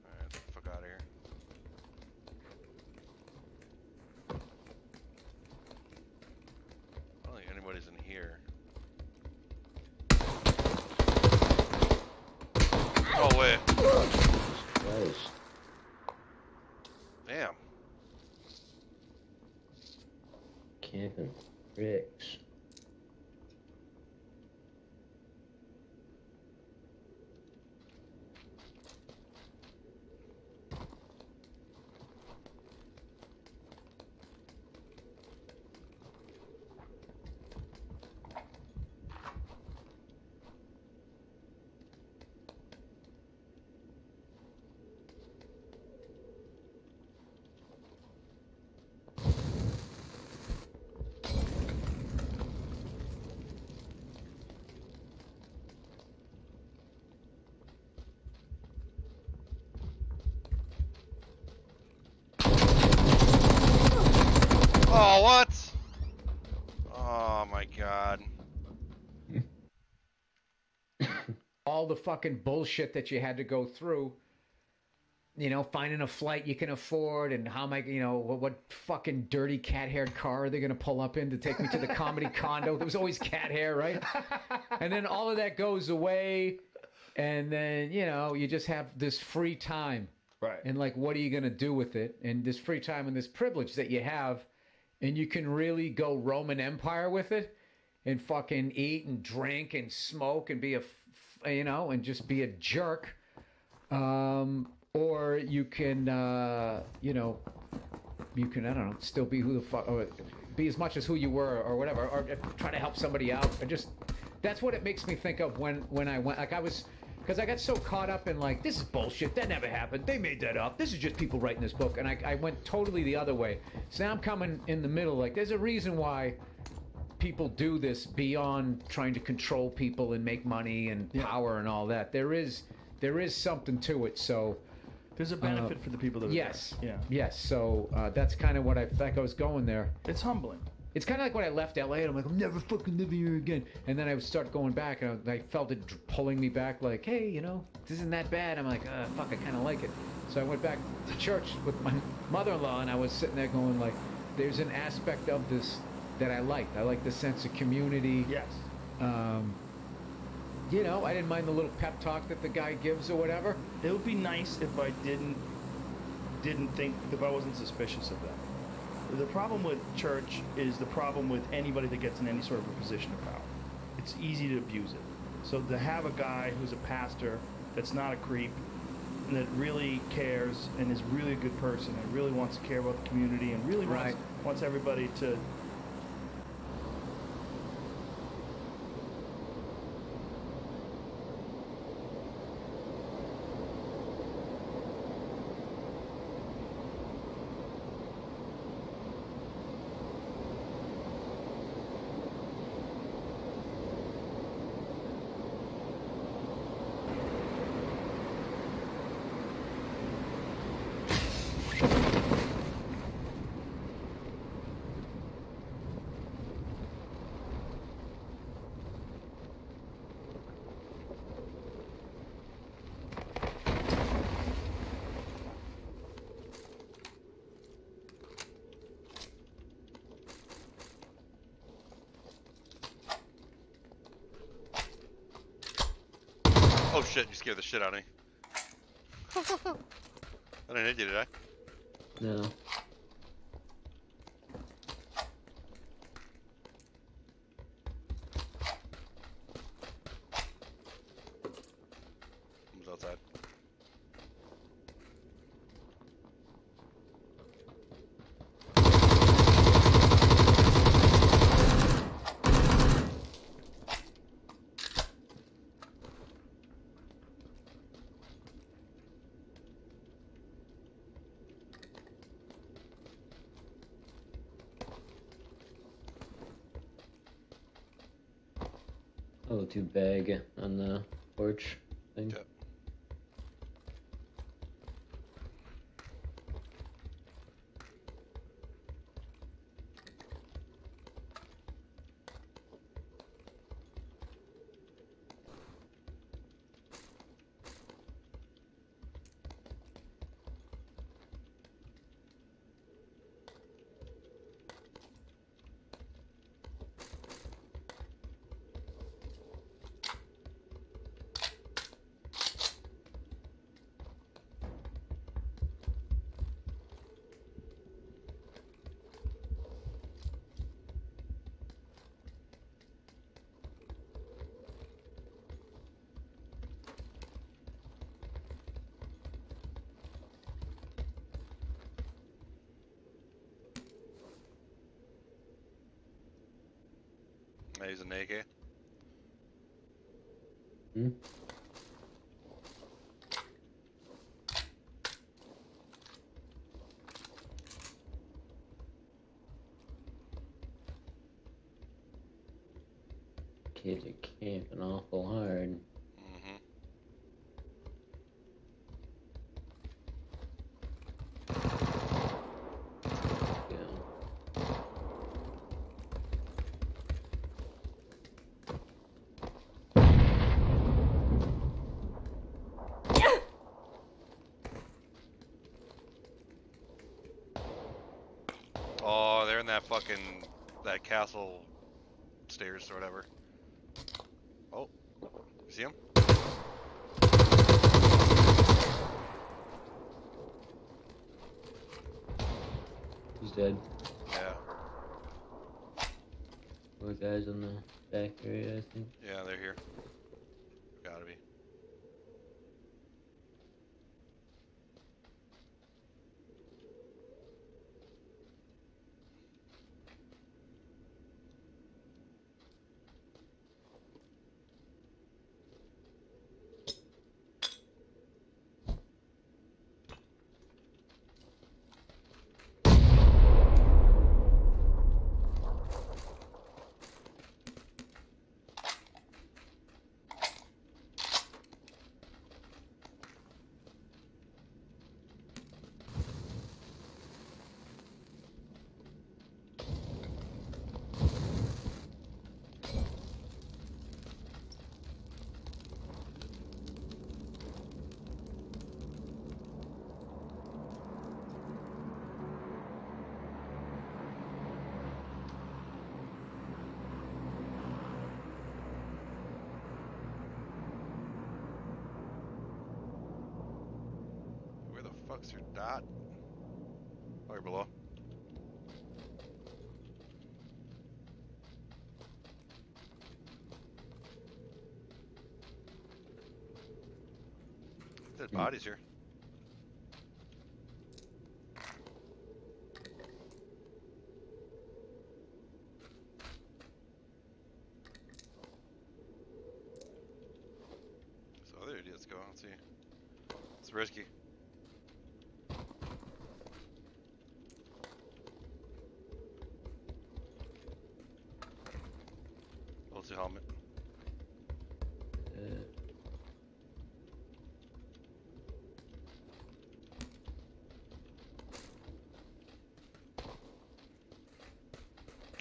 S1: Alright, get the fuck out of here. I don't think anybody's in here. Oh wait.
S2: Christ.
S1: Damn.
S2: Camping bricks.
S1: Oh, what? Oh my god.
S10: All the fucking bullshit that you had to go through, you know, finding a flight you can afford, and how am I, you know, what fucking dirty cat-haired car are they going to pull up in to take me to the comedy condo? There was always cat hair, right? And then all of that goes away, and then, you know, you just have this free time.
S7: Right.
S10: And, like, what are you going to do with it? And this free time and this privilege that you have, and you can really go Roman Empire with it and fucking eat and drink and smoke and be a, you know, and just be a jerk. Or you can, you know, you can, I don't know, still be who the fuck, or be as much as who you were or whatever, or try to help somebody out. Or just, that's what it makes me think of when I went, like I was, because I got so caught up in like, this is bullshit, that never happened, they made that up, this is just people writing this book, and I went totally the other way. So now I'm coming in the middle, like there's a reason why people do this beyond trying to control people and make money and power and all that. There is something to it, so...
S7: There's a benefit for the people that are
S10: yes,
S7: there. Yeah.
S10: Yes, so that's kind of what I think I was going there.
S7: It's humbling.
S10: It's kind of like when I left LA and I'm like, I'm never fucking living here again. And then I would start going back and I felt it pulling me back like, hey, you know, this isn't that bad. I'm like, fuck, I kind of like it. So I went back to church with my mother-in-law and I was sitting there going like, there's an aspect of this that I liked. I like the sense of community.
S7: Yes.
S10: You know, I didn't mind the little pep talk that the guy gives or whatever.
S7: It would be nice if I didn't think, if I wasn't suspicious of that. The problem with church is the problem with anybody that gets in any sort of a position of power. It's easy to abuse it. So to have a guy who's a pastor that's not a creep, and that really cares and is really a good person and really wants to care about the community and really wants everybody to...
S1: Oh shit, you scared the shit out of me. I didn't hit you, did I?
S2: No.
S1: Who's outside?
S2: Oh, too big on the porch thing.
S1: Yep. I use an AK.
S2: Hmm? Kids are camping awful hard.
S1: Mm-hmm. Oh, they're in that fucking, that castle stairs or whatever. Oh, you see him?
S2: He's dead.
S1: Yeah.
S2: More guys in the back area, I think.
S1: Yeah, they're here. Gotta be. fuck's your dot? Oh, you're below. Dead bodies here. So other idiots go. Let's see. It's risky. What's the helmet?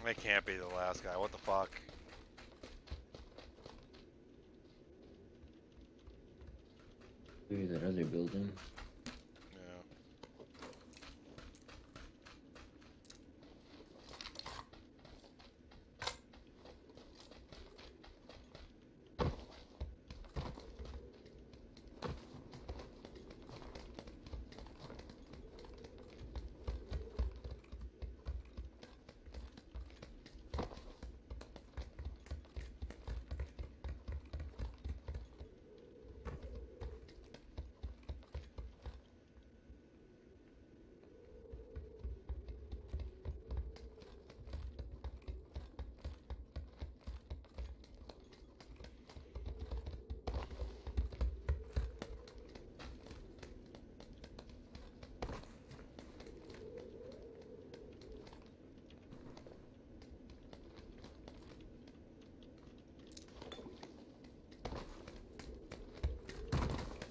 S1: I can't be the last guy. What the fuck?
S2: Maybe that other building.
S1: Yeah.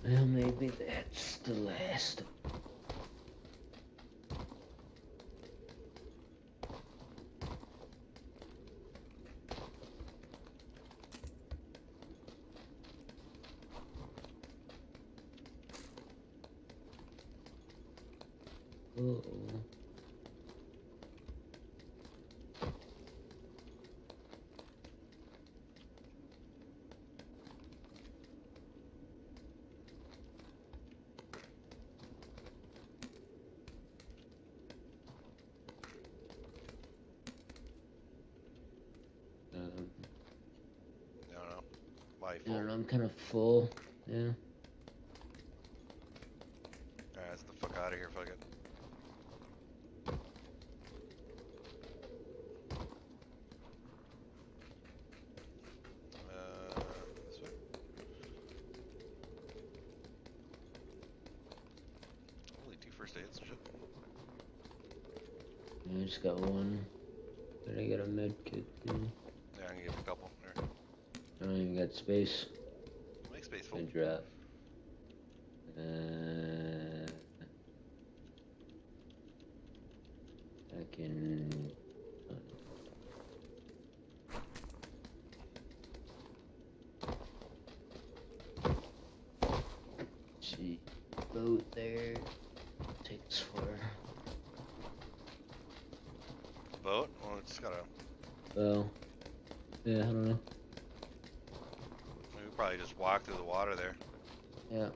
S2: Well, maybe that's the last. Uh-oh.
S1: I don't know. My
S2: I
S1: fault.
S2: don't know, I'm kind of full. Yeah.
S1: Alright, let's get the fuck out of here, fuck it. This way. Only 2 first aids and shit.
S2: I just got one. But I got a med kit.
S1: Yeah, I'm gonna give you a couple. There.
S2: I don't even got space.
S1: Make space full.
S2: I drop. I can. See, boat there. Takes for.
S1: Boat? Well, it's gotta.
S2: Well, yeah, I don't know.
S1: We could probably just walk through the water there.
S2: Yeah.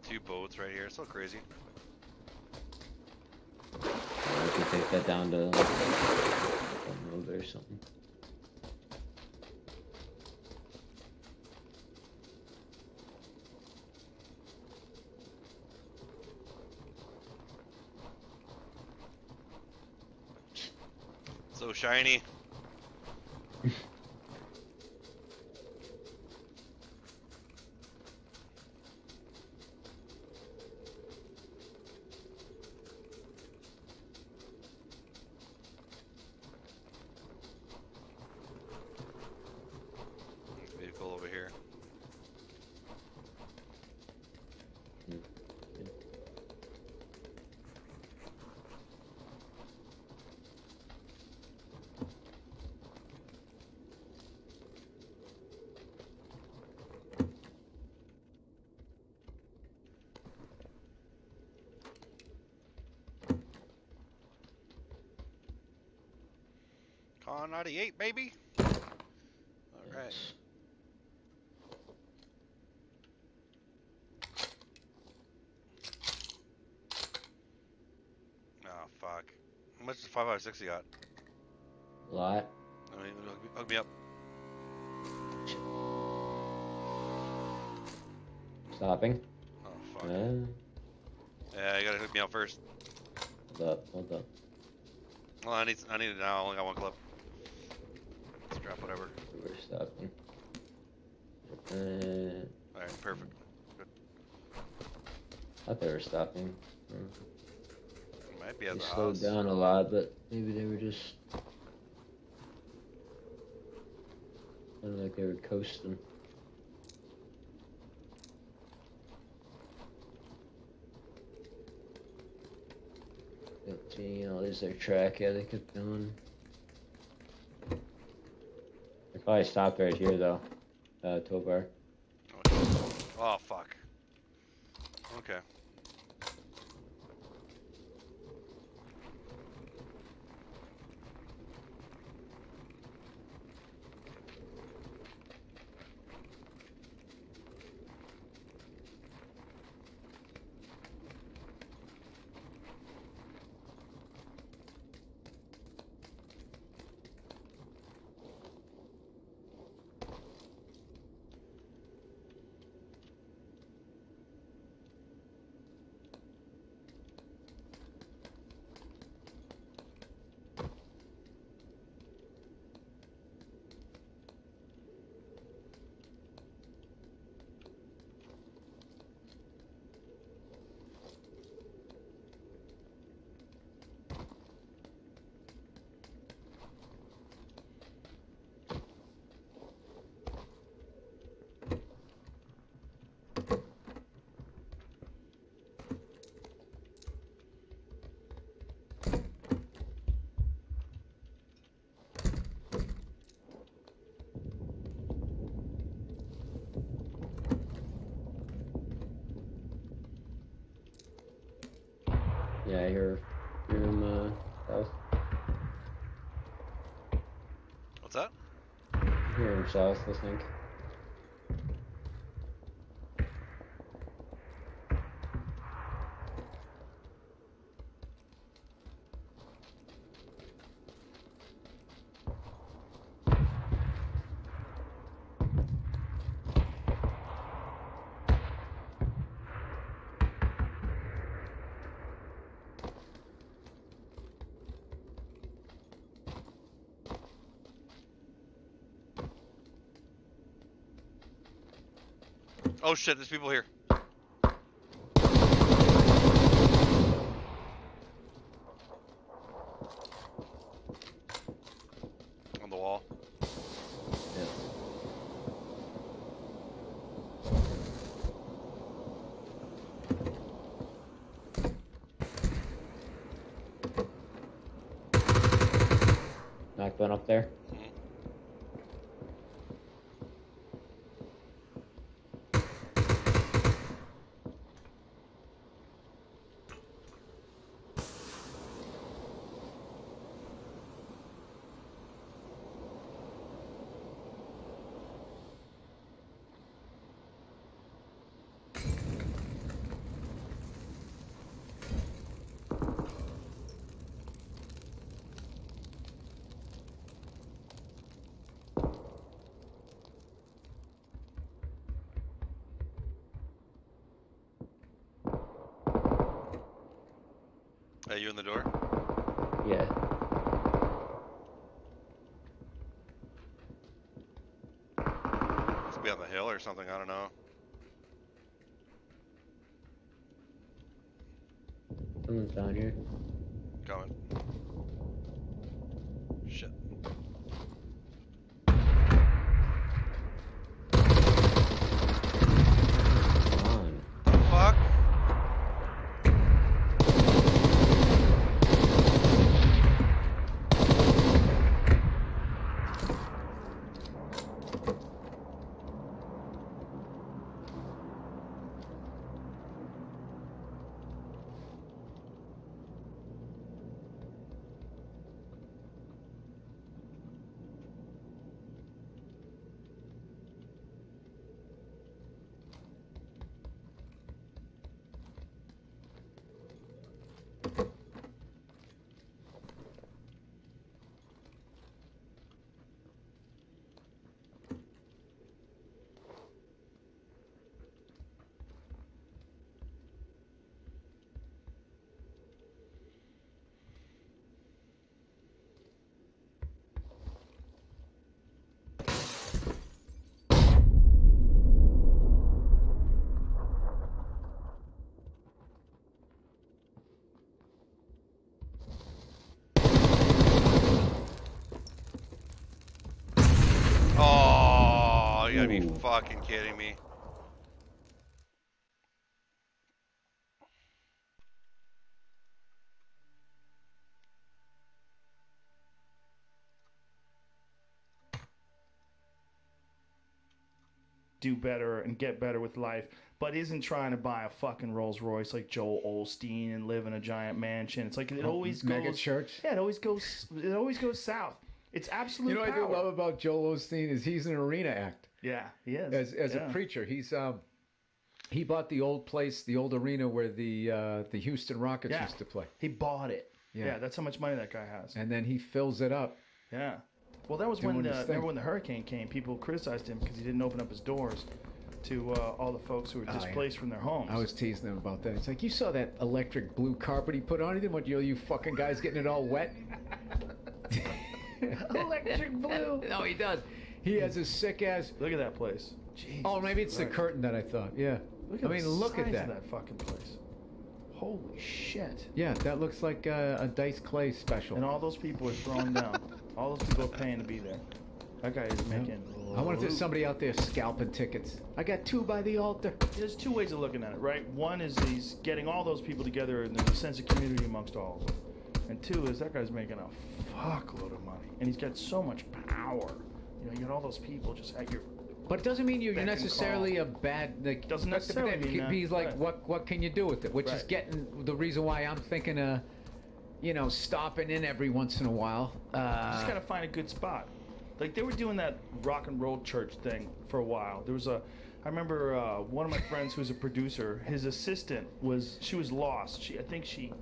S1: 2 boats right here. It's so crazy.
S2: I could take that down to like, a road or something.
S1: So shiny. Vehicle over here. Con 98, baby. All right. 5.56 you got?
S2: A lot.
S1: I mean, hook me up.
S2: Stopping.
S1: Oh fuck. Yeah, you gotta hook me up first.
S2: Hold up.
S1: Well, I need it now. I only got one clip. Scrap whatever.
S2: We're stopping.
S1: Alright, perfect. Good.
S2: I thought they were stopping.
S1: Might be at
S2: They
S1: the
S2: slowed
S1: house.
S2: down a lot, but maybe they were just kind of like they were coasting. There's their track. Yeah, they kept going. They probably stopped right here though. Tow bar.
S1: Oh fuck. Okay.
S2: Yeah, I hear him south.
S1: What's that?
S2: I hear him south, I think.
S1: Oh shit, there's people here. On the wall.
S2: Yeah. Knocked one up there.
S1: Are you in the door?
S2: Yeah.
S1: Must be on the hill or something, I don't know.
S2: Someone's down here.
S1: Coming. Shit.
S2: Come on.
S1: The fuck? gotta be fucking kidding me.
S7: Do better and get better with life, but isn't trying to buy a fucking Rolls Royce like Joel Osteen and live in a giant mansion. It's like it always goes.
S10: Mega church.
S7: Yeah, it always goes south. It's absolute.
S10: You know what I do love about Joel Osteen is he's an arena act.
S7: Yeah, he is.
S10: As a preacher, he's he bought the old place, the old arena where the Houston Rockets used to play.
S7: He bought it. Yeah, that's how much money that guy has.
S10: And then he fills it up.
S7: Yeah. Well, that was when remember when the hurricane came, people criticized him because he didn't open up his doors to all the folks who were displaced from their homes.
S10: I was teasing him about that. It's like, you saw that electric blue carpet he put on? He didn't want you fucking guys getting it all wet.
S7: Electric blue.
S10: No, he does. He has a sick ass.
S7: Look at that place. Jesus
S10: maybe it's
S7: Christ.
S10: the curtain that I thought. Yeah.
S7: Look at that fucking place. Holy shit.
S10: Yeah, that looks like a Dice Clay special.
S7: And all those people are thrown down. All those people are paying to be there. That guy is making...
S10: I wonder if there's somebody out there scalping tickets. I got 2 by the altar.
S7: There's 2 ways of looking at it, right? One is he's getting all those people together and there's a sense of community amongst all of them. And 2 is that guy's making a fuckload of money. And he's got so much power. You know, you got all those people just at your...
S10: But it doesn't mean you're necessarily a bad... Like,
S7: doesn't necessarily mean that.
S10: He's like, what can you do with it? Which is getting the reason why I'm thinking of, stopping in every once in a while.
S7: You just gotta find a good spot. Like, they were doing that rock and roll church thing for a while. There was I remember one of my friends who's a producer, his assistant she was lost. I think she...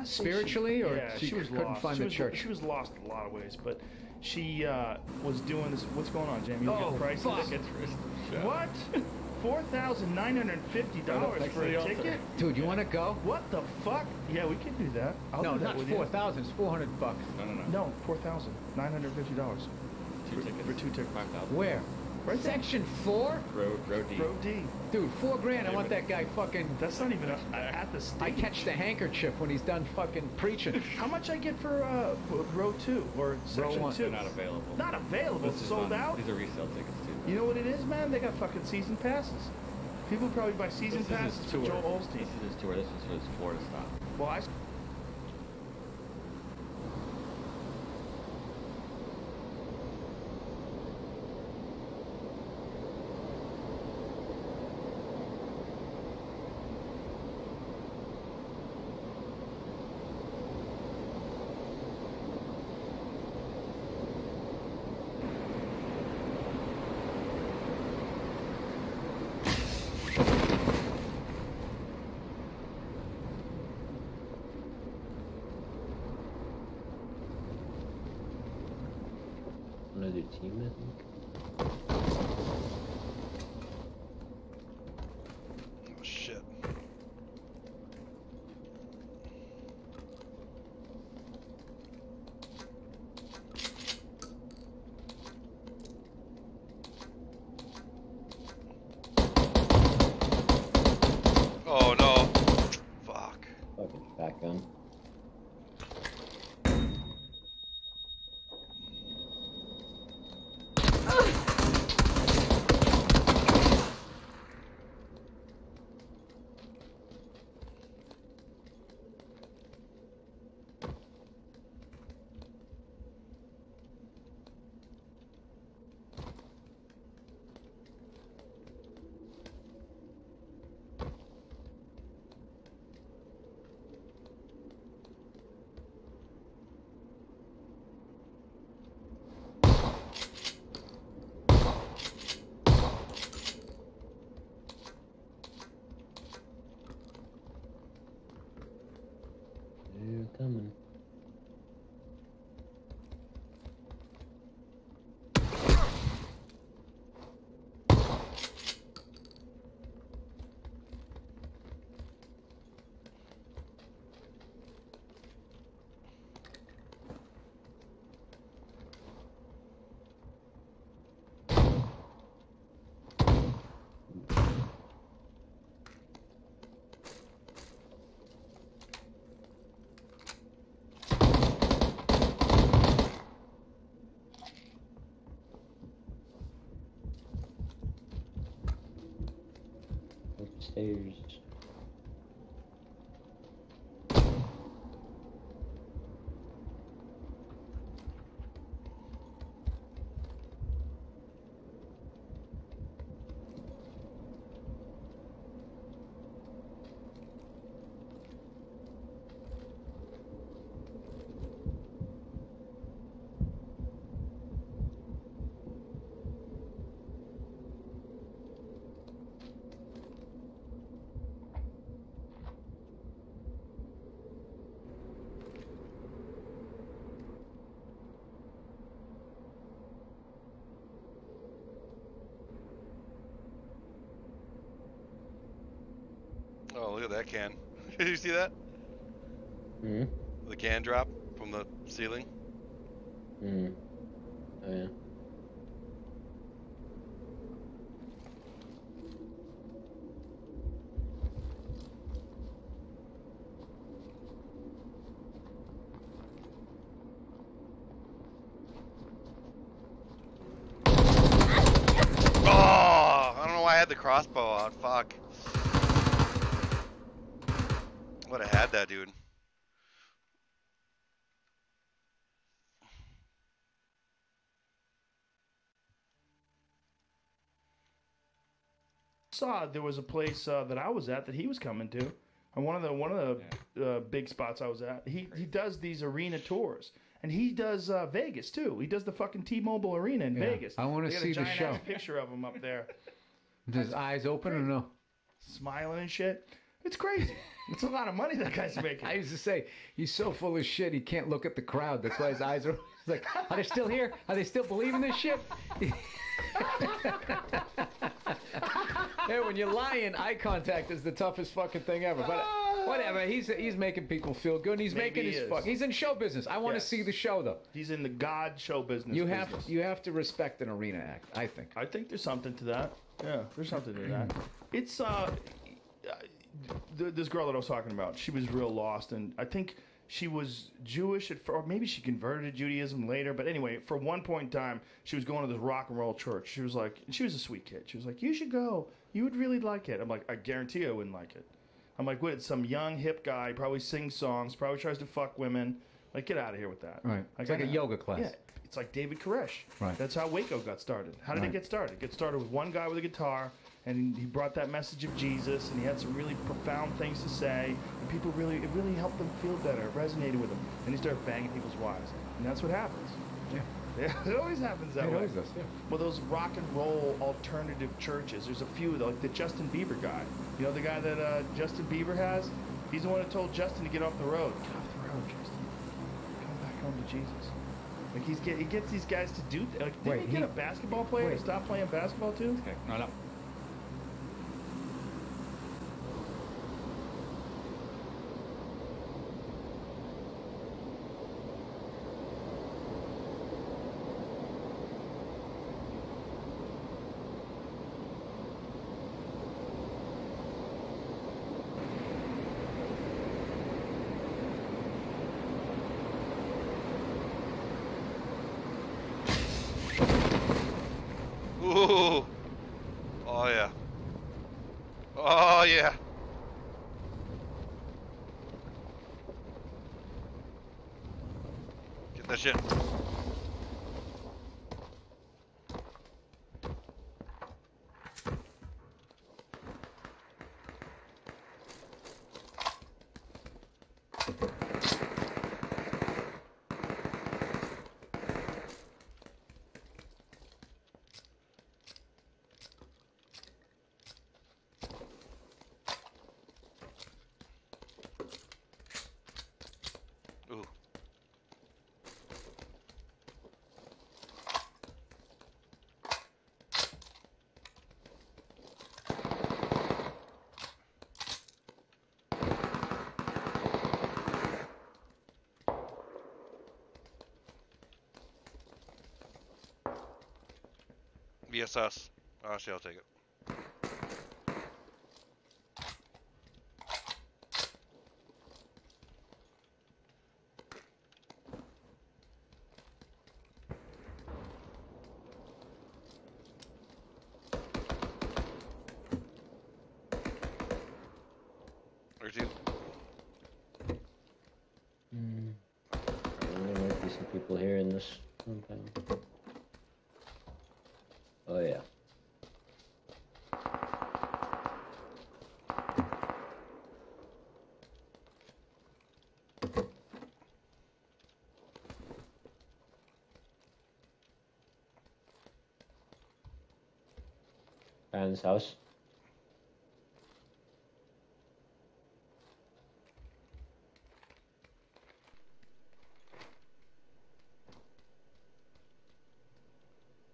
S10: Spiritually, or
S7: yeah,
S10: she couldn't
S7: lost.
S10: find the church?
S7: She was lost in a lot of ways, but she was doing this... What's going on, Jamie? You get prices? What? $4,950 for a ticket?
S10: Dude, you want to go?
S7: What the fuck? Yeah, we can do that.
S10: No, not 4,000. It's $400.
S7: No, $4,950.
S9: 2 tickets.
S7: For 2 tickets.
S9: 5,000.
S10: Where?
S7: Right there.
S10: Section 4?
S9: Row D.
S7: Row D.
S10: Dude, $4,000. I want that guy fucking...
S7: That's not even at the stage.
S10: I catch the handkerchief when he's done fucking preaching.
S7: How much I get for row 2 or section 2?
S9: They're not available.
S7: Not available. It's sold out.
S9: These are resale tickets too.
S7: You know what it is, man? They got fucking season passes. People probably buy season passes for Joel Osteen.
S9: This is his tour. This is his Florida stop.
S7: Well,
S2: Another team, I think.
S1: Oh shit. Oh no. Fuck.
S2: Fucking fat gun. stairs.
S1: Oh, look at that can. Did you see that?
S2: Hmm.
S1: The can drop from the ceiling.
S2: Hmm. Oh yeah.
S1: Oh, I don't know why I had the crossbow out. Fuck. Would have had that, dude.
S7: Saw there was a place that I was at that he was coming to, and one of the big spots I was at. He does these arena tours, and he does Vegas too. He does the fucking T-Mobile Arena in Vegas.
S10: I want
S7: They
S10: to
S7: got
S10: see
S7: a
S10: the
S7: giant
S10: show.
S7: ass picture of him up there,
S10: Does his eyes open or no?
S7: smiling and shit. It's crazy. It's a lot of money that guy's making.
S10: I used to say he's so full of shit he can't look at the crowd. That's why his eyes are like, are they still here? Are they still believing this shit? Yeah, when you're lying, eye contact is the toughest fucking thing ever. But whatever, he's making people feel good. And he's
S7: Maybe
S10: making
S7: he
S10: his
S7: is.
S10: fuck. He's in show business. I want to
S7: Yes.
S10: see the show though.
S7: He's in the God show business.
S10: You have to respect an arena act. I think.
S7: I think there's something to that. Yeah, there's something to that. It's this girl that I was talking about. She was real lost, and I think she was Jewish or maybe she converted to Judaism later. But anyway, for one point in time, she was going to this rock and roll church. She was like, she was a sweet kid. She was like, you should go. You would really like it. I'm like, I guarantee I wouldn't like it. I'm like, what? Some young hip guy probably sings songs, probably tries to fuck women. Like, get out of here with that.
S10: Right. It's like a yoga class.
S7: Yeah. It's like David Koresh.
S10: Right.
S7: That's how Waco got started. How did
S10: Right.
S7: it get started? It got started with one guy with a guitar, and he brought that message of Jesus, and he had some really profound things to say, and people it really helped them feel better. It resonated with them, and he started banging people's wives, and that's what happens.
S10: Yeah.
S7: Yeah, it always happens that
S10: It
S7: way.
S10: always does, yeah.
S7: Well, those rock and roll alternative churches, there's a few, like the Justin Bieber guy. You know the guy that Justin Bieber has? He's the one that told Justin to get off the road. Get off the road, Justin. Come back home to Jesus. Like he gets these guys to do. Like, didn't he get a basketball player to stop playing basketball too?
S9: Okay. No.
S1: Ooh. Oh yeah. Oh yeah. Get that shit. Ooh. VSS. Actually, I'll take it.
S2: Okay. Oh yeah. Guy in this house.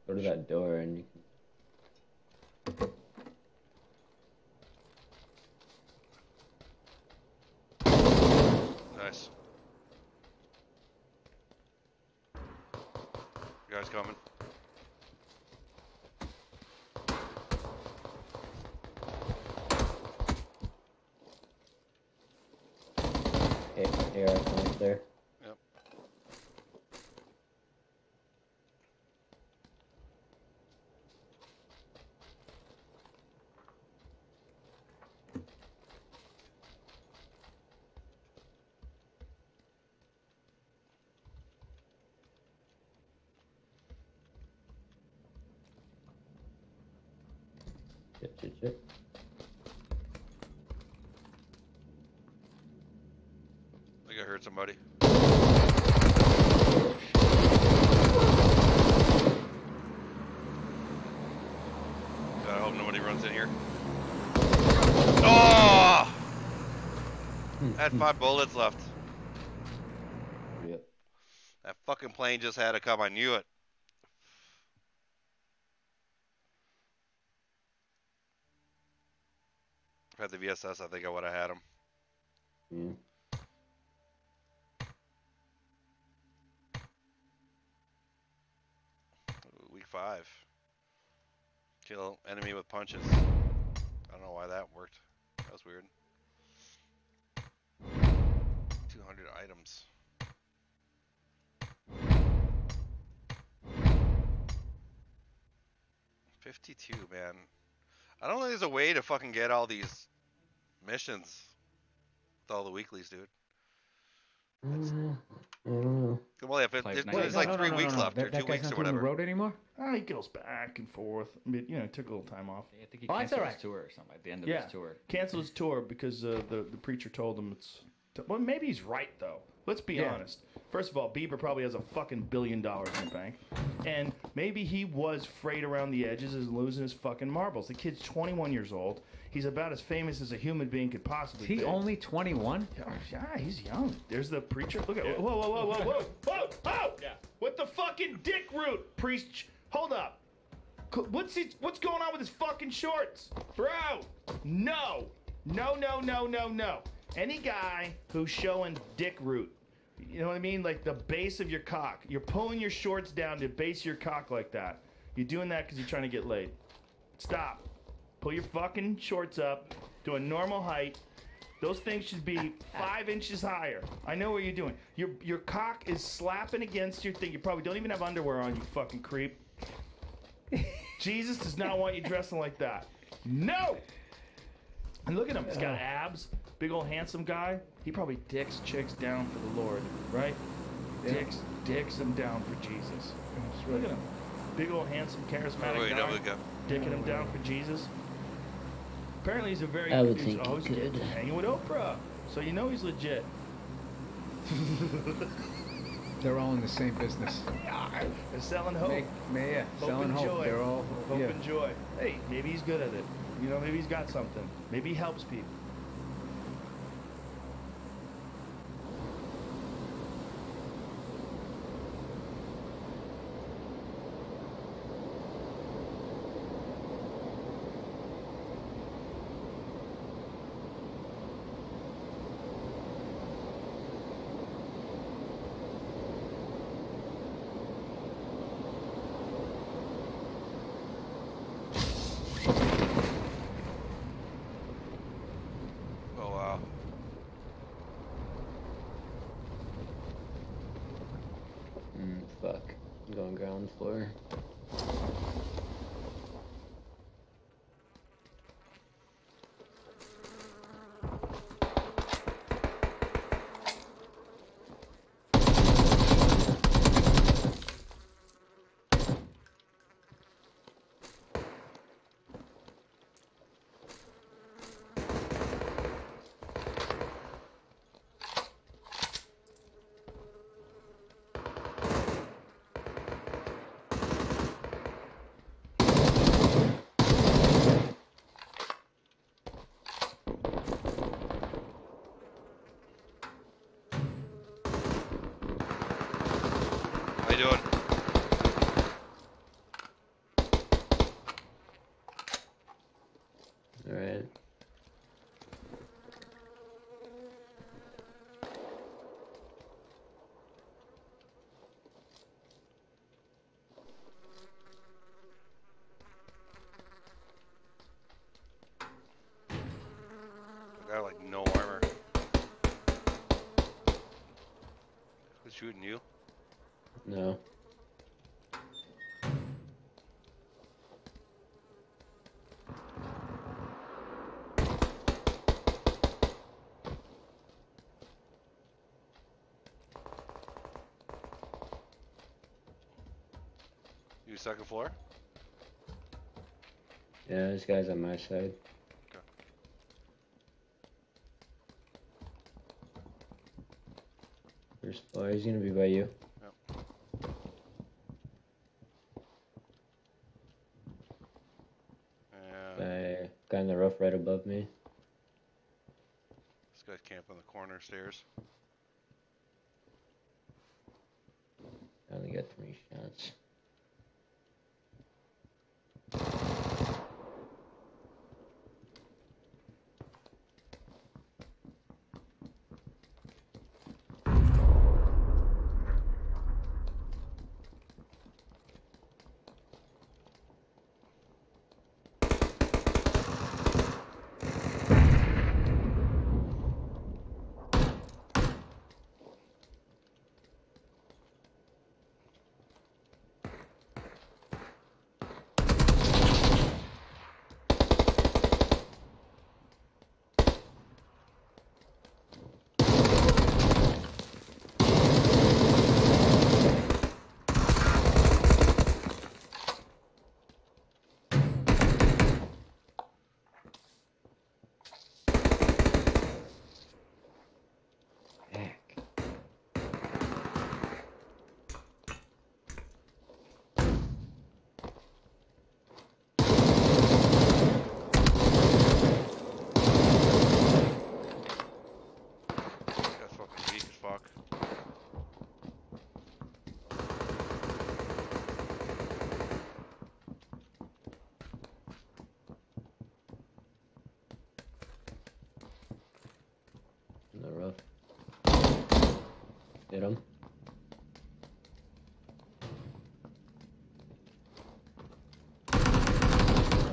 S2: Go to that door and you can...
S1: Nice. You guys coming?
S2: Hey, AR up there.
S1: Yep.
S2: Shit.
S1: I think I heard somebody. God, I hope nobody runs in here. Oh! I had 5 bullets left.
S2: Yep.
S1: That fucking plane just had to come. I knew it. If I had the VSS, I think I would have had him.
S2: Yeah.
S1: Week 5. Kill enemy with punches. I don't know why that worked. That was weird. 200 items. $52, man. I don't think there's a way to fucking get all these missions with all the weeklies, dude.
S2: I don't know.
S1: Well, if there's like 3 weeks left, or 2
S10: That guy's
S1: weeks
S10: not
S1: or
S10: doing the
S1: whatever.
S10: road anymore?
S7: He goes back and forth. I mean, you know, took a little time off.
S9: I think he
S10: Oh, that's
S9: canceled
S10: all right.
S9: his tour or something at the end of
S7: Yeah,
S9: his tour.
S7: canceled his tour because the preacher told him it's... Well, maybe he's right, though. Let's be honest. First of all, Bieber probably has a fucking $1 billion in the bank. And maybe he was frayed around the edges and losing his fucking marbles. The kid's 21 years old. He's about as famous as a human being could possibly be.
S10: He only 21?
S7: Yeah, he's young. There's the preacher. Look at whoa. Yeah. What the fucking dick root, priest? Hold up. What's going on with his fucking shorts? Bro, no. Any guy who's showing dick root, you know what I mean? Like the base of your cock. You're pulling your shorts down to base your cock like that. You're doing that because you're trying to get laid. Stop. Pull your fucking shorts up to a normal height. Those things should be 5 inches higher. I know what you're doing. Your cock is slapping against your thing. You probably don't even have underwear on, you fucking creep. Jesus does not want you dressing like that. No! And look at him. He's got abs. Big old handsome guy. He probably dicks chicks down for the Lord, right?
S10: Yeah.
S7: Dicks them down for Jesus. Look at him. Big old handsome charismatic guy. Dicking him down for Jesus. Apparently he's a very
S2: I would
S7: he's
S2: think
S7: always
S2: he could.
S7: hanging with Oprah. So you know he's legit.
S10: They're all in the same business.
S7: They're selling hope.
S10: Selling hope.
S7: Joy.
S10: They're all
S7: Hope and joy. Hey, maybe he's good at it. You know, maybe he's got something. Maybe he helps people.
S2: Fuck. I'm going ground floor.
S1: You second floor?
S2: Yeah, this guy's on my side.
S1: Okay.
S2: First floor, he's gonna be by you.
S1: Yep. And
S2: Guy on the roof right above me.
S1: this guy's camping on the corner stairs.
S2: I only got 3 shots.
S1: That's fucking weak as fuck.
S2: On the roof. Hit him.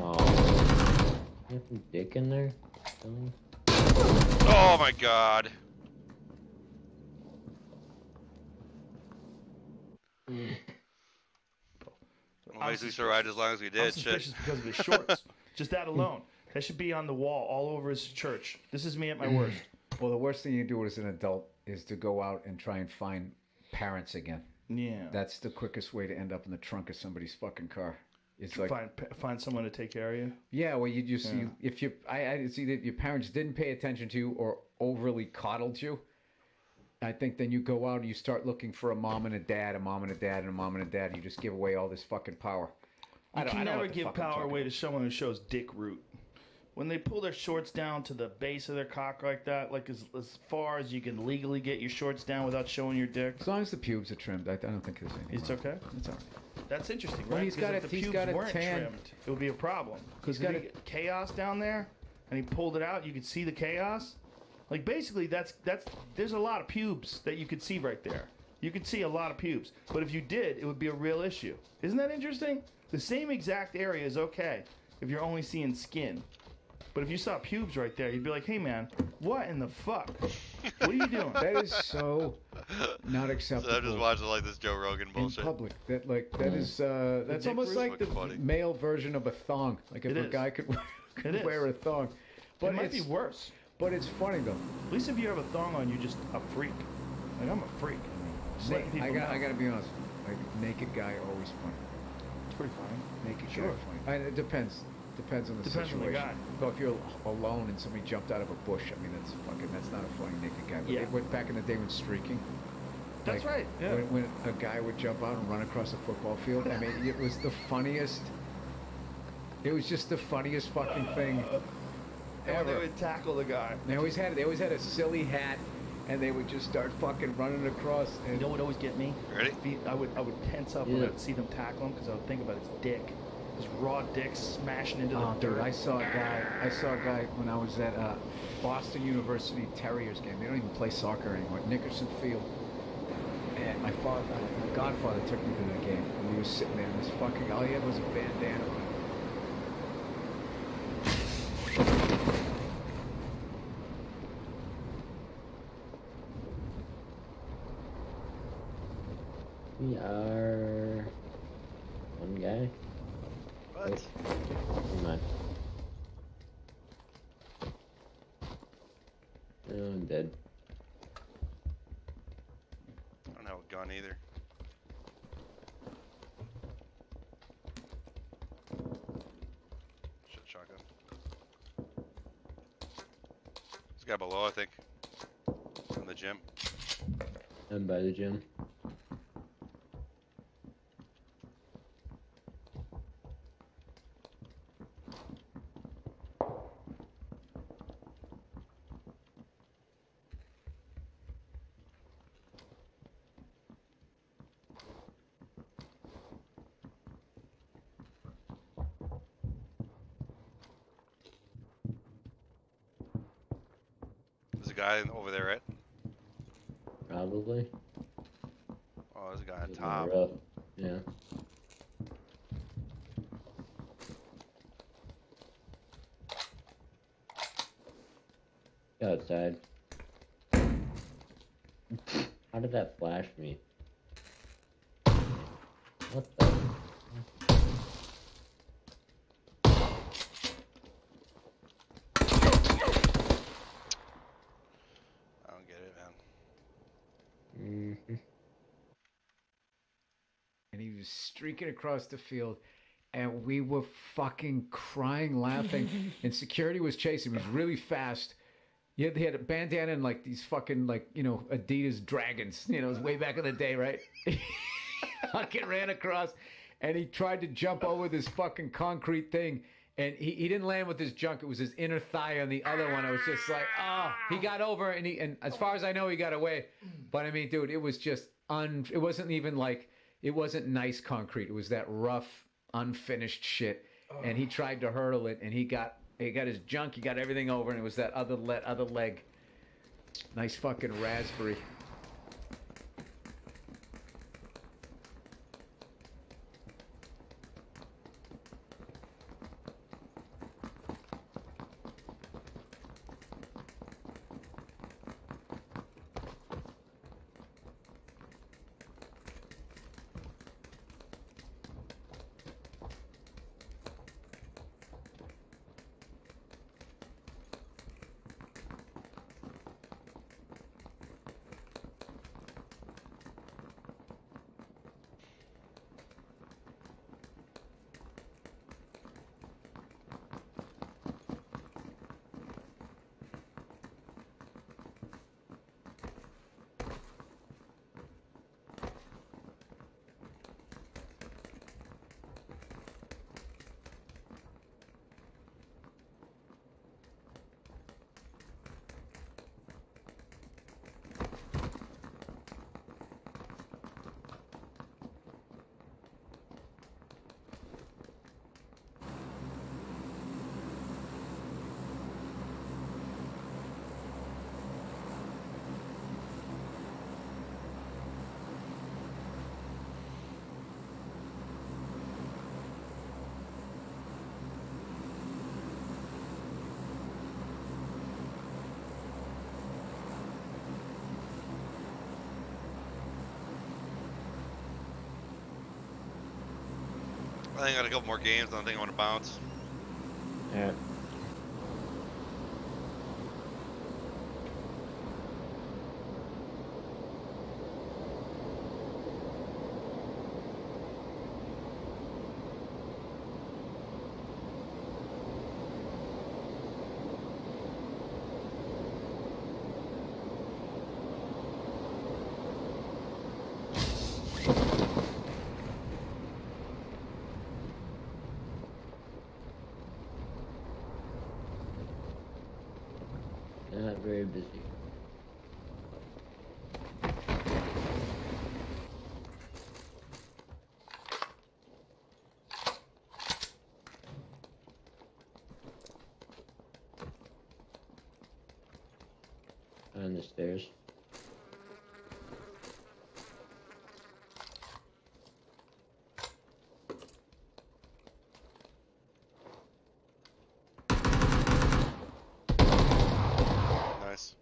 S2: Oh. You have some dick in there?
S1: Oh my god. Well, we survived as long as we
S7: I'm
S1: did.
S7: suspicious
S1: Shit.
S7: because of his shorts. Just that alone. That should be on the wall all over his church. This is me at my worst.
S10: Well, the worst thing you do as an adult is to go out and try and find parents again.
S7: Yeah.
S10: That's the quickest way to end up in the trunk of somebody's fucking car. It's like
S7: find someone to take care of you.
S10: Yeah, well, you just if you it's either your parents didn't pay attention to you or overly coddled you. I think then you go out and you start looking for a mom and a dad, a mom and a dad, and a mom and a dad. And you just give away all this fucking power.
S7: You can never give power away to someone who shows dick root. When they pull their shorts down to the base of their cock like that, like as far as you can legally get your shorts down without showing your dick.
S10: As long as the pubes are trimmed, I don't think there's anything.
S7: It's okay. It's all right. That's interesting,
S10: Well,
S7: right?
S10: he's got
S7: if
S10: a-
S7: the
S10: he's
S7: pubes
S10: got a
S7: weren't
S10: tan-
S7: trimmed, it would be a problem. Because
S10: He's got
S7: if he get chaos down there, and he pulled it out, you could see the chaos. Like basically, that's there's a lot of pubes that you could see right there. You could see a lot of pubes, but if you did, it would be a real issue. Isn't that interesting? The same exact area is okay if you're only seeing skin. But if you saw pubes right there, you'd be like, hey man, what in the fuck? What are you doing?
S10: That is so not acceptable.
S1: So I'm just watching like this Joe Rogan bullshit.
S10: In public, that is that's
S1: dick
S10: almost
S1: root?
S10: like the
S1: Funny.
S10: male version of a thong. Like if
S7: It
S10: a
S7: is.
S10: guy could
S7: It is.
S10: wear a thong, but
S7: It might be
S10: it's
S7: worse.
S10: But it's funny though.
S7: At least if you have a thong on, you're just a freak. Like I'm a freak. Just letting people know.
S10: I gotta be honest. Like naked guy always funny.
S7: It's pretty funny.
S10: Naked
S7: Sure.
S10: guy funny. And it depends on the
S7: Depends on
S10: situation.
S7: the guy.
S10: Well, if you're alone and somebody jumped out of a bush, I mean that's not a funny naked guy. But
S7: Yeah.
S10: it went back in the day when streaking.
S7: That's right. Yeah.
S10: When a guy would jump out and run across a football field, I mean, it was the funniest. It was just the funniest fucking thing
S7: And when they
S10: ever.
S7: would tackle the guy.
S10: They always had a silly hat, and they would just start fucking running across. And
S7: You know what would always get me?
S1: Ready?
S7: I would tense up when I would see them tackle him because I would think about his dick. His raw dick smashing into the
S10: Oh,
S7: dirt.
S10: dude, I saw a guy when I was at Boston University Terriers game. They don't even play soccer anymore. Nickerson Field. And my godfather took me to the game, and we were sitting there, and this fucking all he had was a bandana on.
S2: We are one guy.
S1: What?
S2: Wait, never mind. Oh, I'm dead.
S1: I don't have a gun either. Guy below, I think. In the gym.
S2: I'm by the gym.
S1: There's a guy over there, right?
S2: Probably.
S1: Oh, there's a guy on
S2: He's
S1: top.
S2: rough. Yeah. Go outside. How did that flash me? What the?
S1: I don't get it, man.
S2: Mm-hmm.
S10: And he was streaking across the field, and we were fucking crying, laughing. And security was chasing him. He was really fast. He had a bandana and like these fucking like, you know, Adidas Dragons. You know, it was way back in the day, right? He fucking ran across, and he tried to jump over this fucking concrete thing. And he didn't land with his junk. It was his inner thigh on the other one. I was just like, oh, he got over, and as far as I know, he got away. But I mean, dude, it was just it wasn't even like, it wasn't nice concrete. It was that rough, unfinished shit. And he tried to hurdle it, and he got his junk, he got everything over, and it was that other leg. Nice fucking raspberry.
S1: I think I got a couple more games. I don't think I want to bounce.
S2: Yeah. Not very busy. On the stairs.
S1: Nice.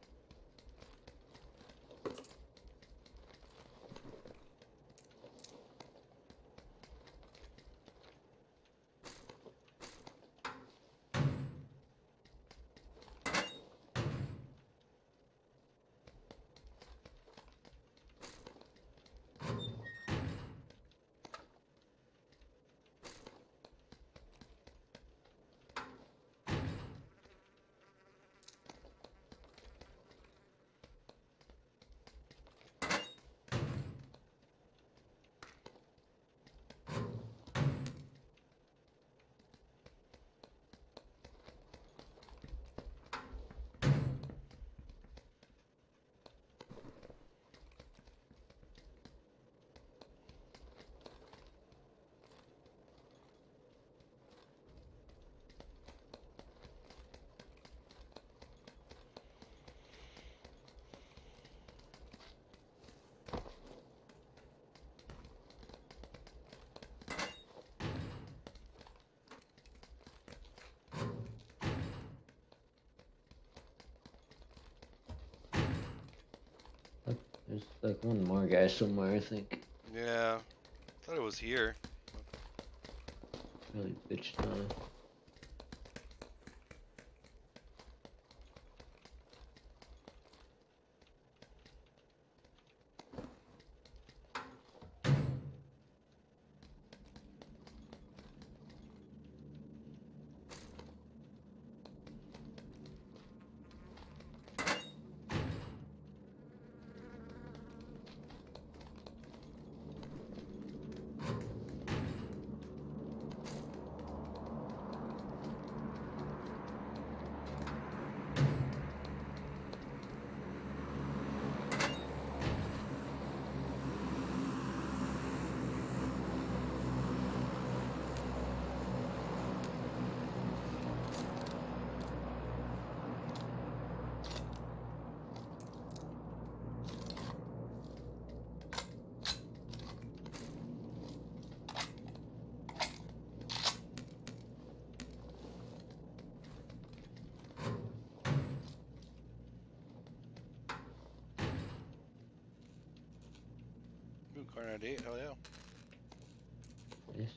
S2: There's like one more guy somewhere, I think.
S1: Yeah. Thought it was here.
S2: Really bitched on.
S1: Ooh, car 98, hell yeah.
S2: Yes.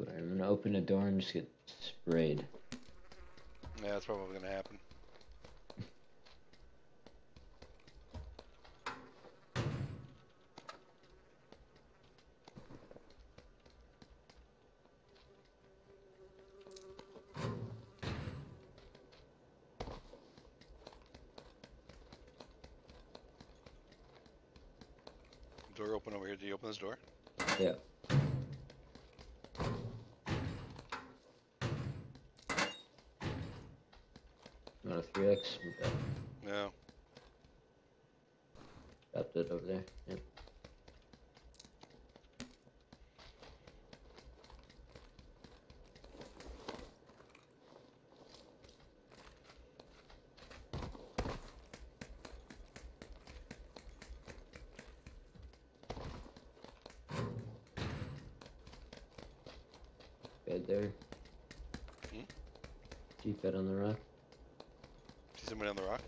S2: Alright, I'm gonna open the door and just get sprayed.
S1: Yeah, that's probably gonna happen. Door open over here. Did you open this door?
S2: Yeah. Not a 3x? Okay.
S1: No.
S2: Dropped it over there. Yep. Bed there.
S1: Hmm?
S2: Cheek pad on the rock.
S1: See somebody on the rock?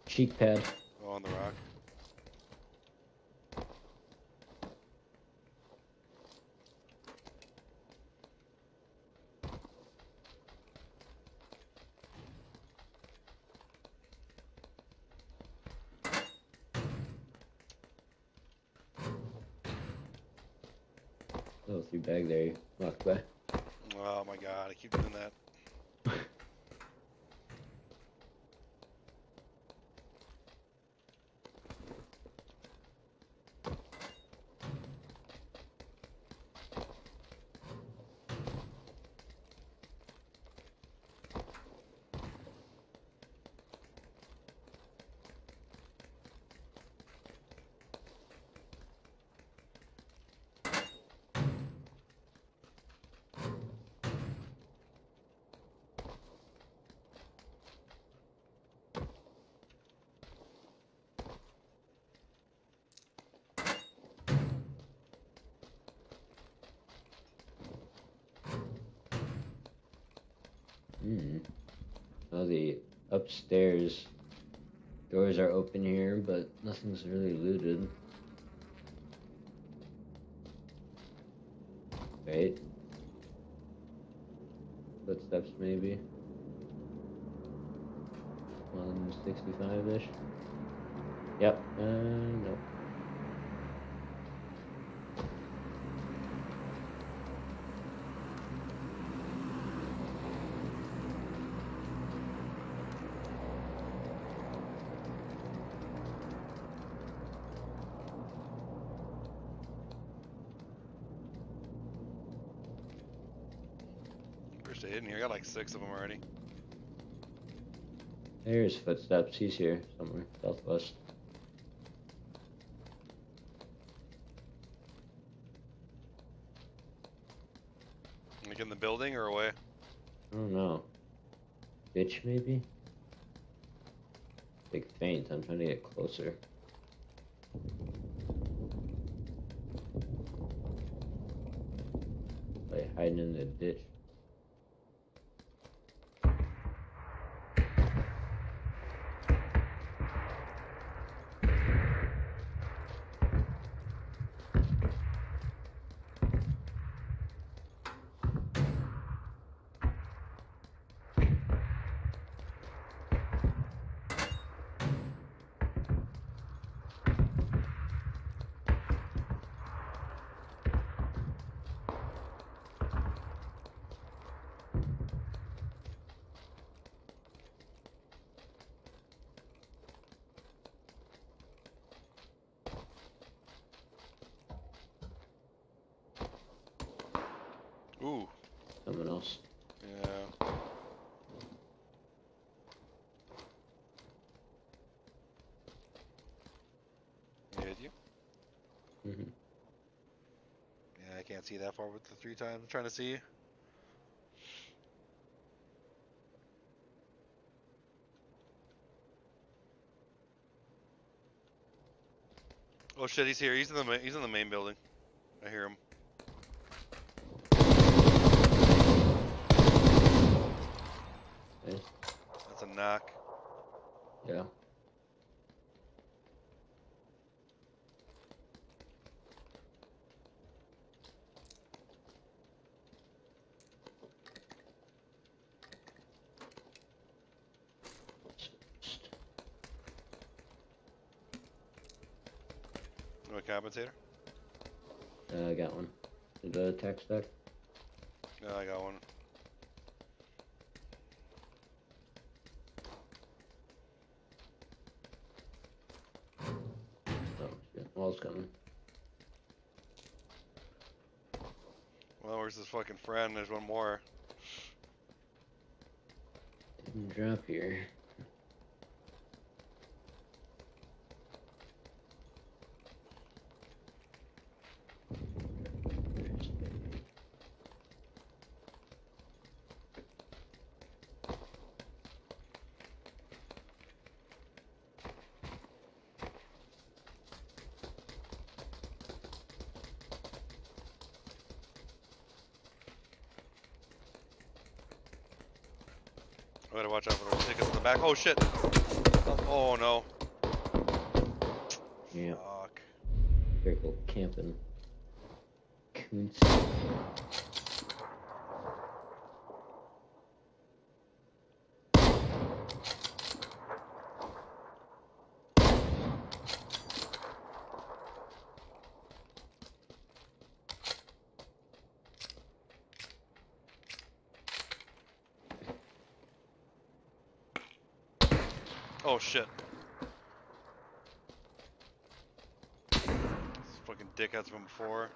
S2: Cheek pad.
S1: Oh, on the rock.
S2: Little 3 bag there. You walked by.
S1: Oh my god, I keep doing that.
S2: Well, the upstairs doors are open here, but nothing's really looted. Right? Footsteps, maybe. 165-ish. Yep. Nope.
S1: First aid in here. I got like 6 of them already.
S2: There's footsteps. He's here somewhere, southwest.
S1: Like in the building or away?
S2: I don't know. Ditch maybe? Big faint. I'm trying to get closer. Like hiding in the ditch.
S1: Ooh.
S2: Someone else.
S1: Yeah. He hit you?
S2: Mm-hmm.
S1: Yeah, I can't see that far with the 3 times I'm trying to see. Oh shit, he's here. He's in the main building. I hear him.
S2: Nice.
S1: That's a knock.
S2: Yeah.
S1: You want a compensator?
S2: I got one. The tech stack.
S1: Yeah, I got one.
S2: Oh shit. Wall's coming.
S1: Well, where's his fucking friend? There's one more.
S2: Didn't drop here.
S1: I gotta watch out for those tickets in the back. Oh shit! Oh no.
S2: Yeah.
S1: Fuck.
S2: Careful camping. Coons.
S1: Oh shit. These fucking dickheads from before.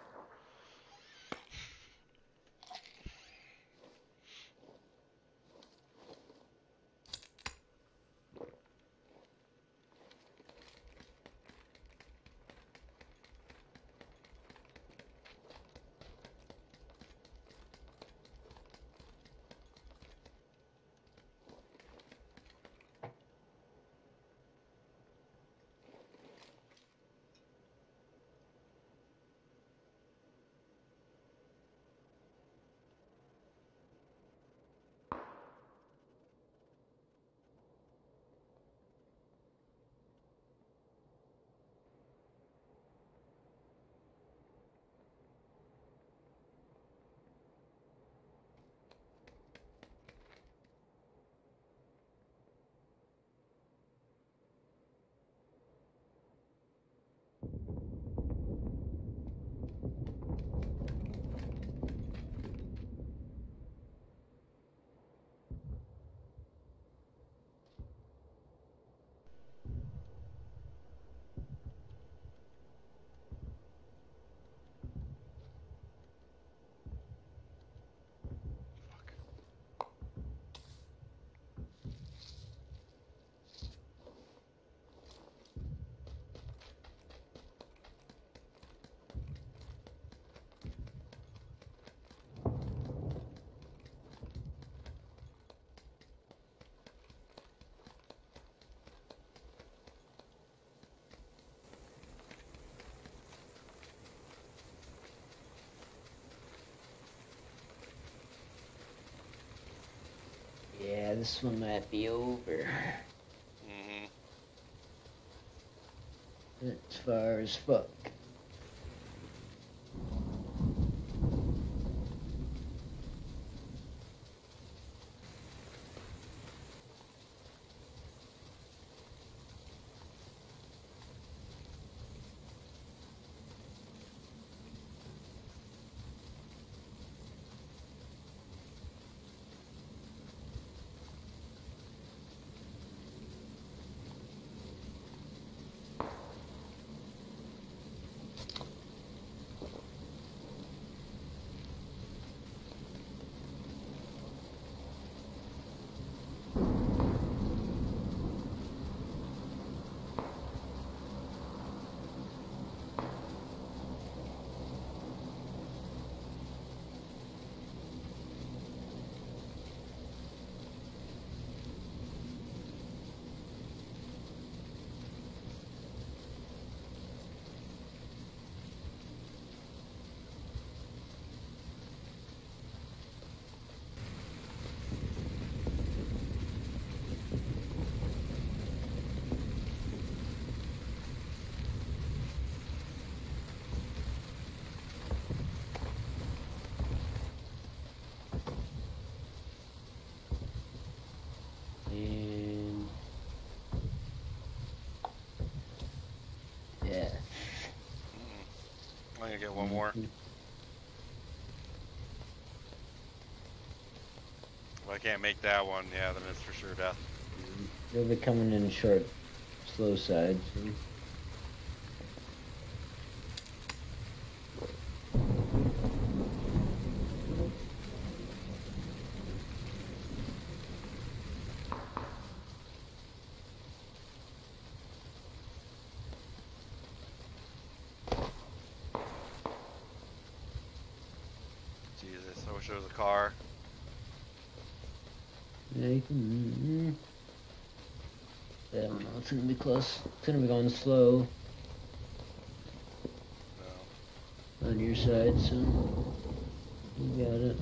S2: this one might be over.
S1: Mm-hmm.
S2: It's far as fuck. And yeah.
S1: I'm gonna get one more. If I can't make that one, yeah, then it's for sure death.
S2: They'll be coming in short, slow side. So.
S1: Jesus, I wish there was a car.
S2: Yeah, you can. I don't know. It's gonna be close. It's gonna be going slow.
S1: No.
S2: On your side, so you got it.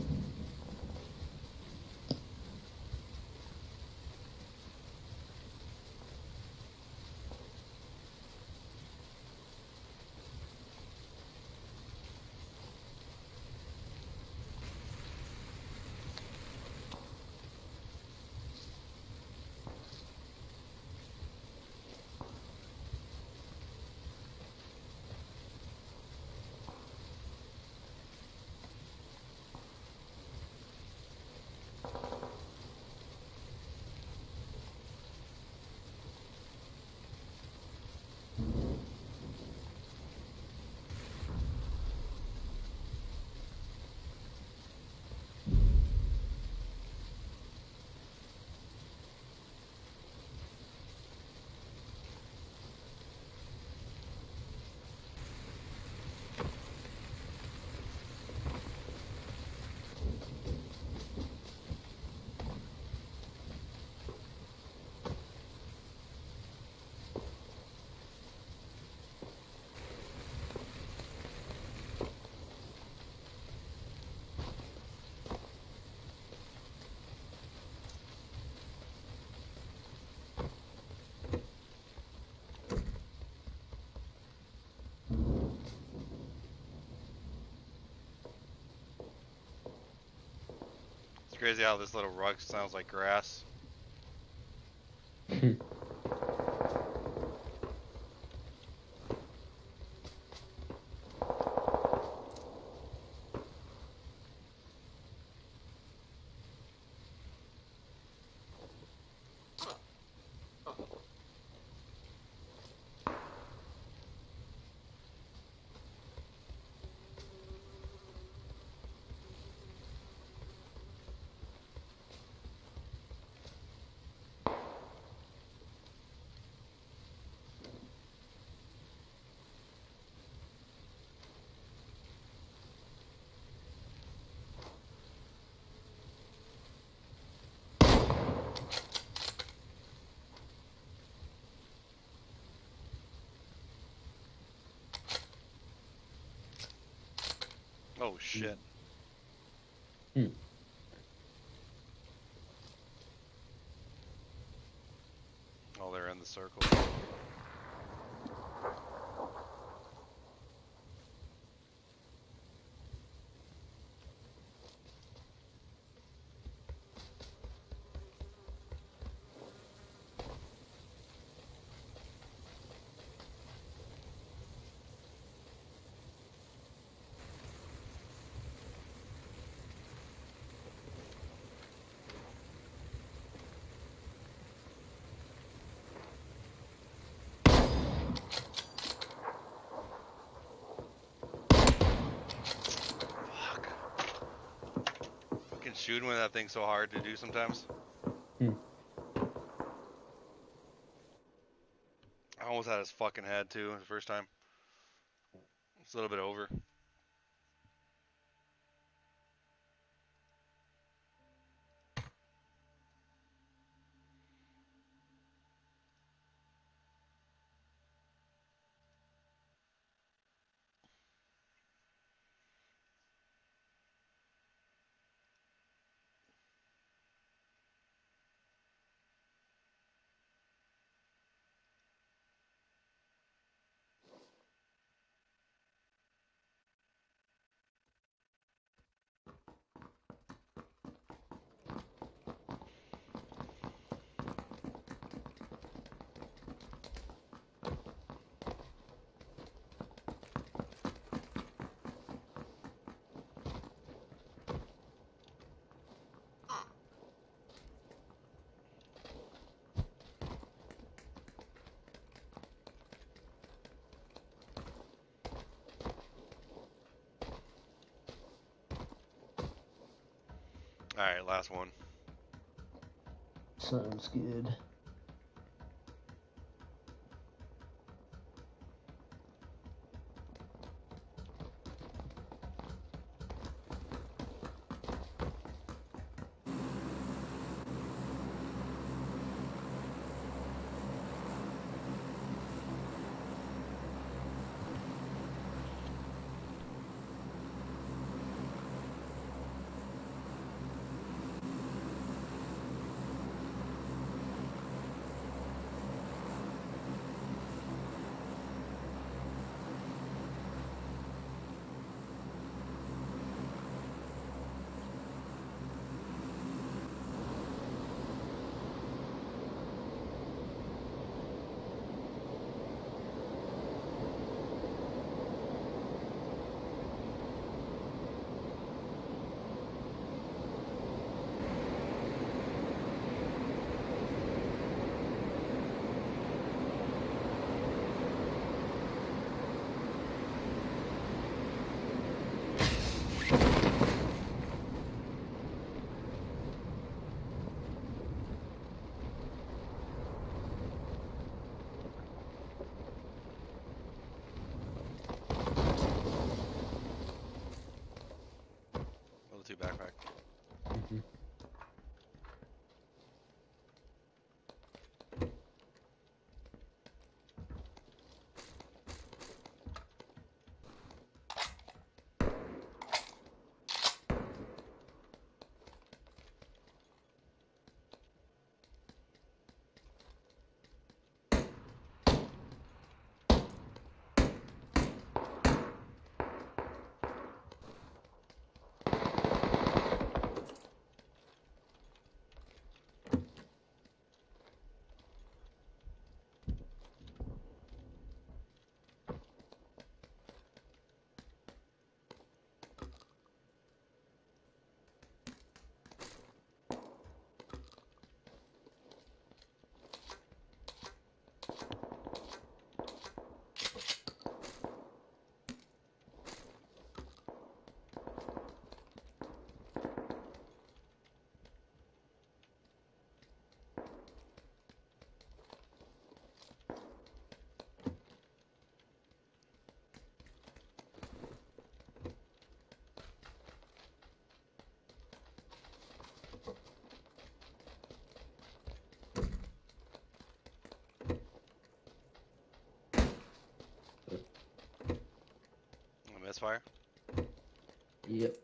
S1: It's crazy how this little rug sounds like grass. Oh shit. shooting with that thing so hard to do sometimes. I almost had his fucking head too the first time. It's a little bit over. Alright, last one.
S2: Sounds good.
S1: Level 2 backpack. Misfire?
S2: Yep.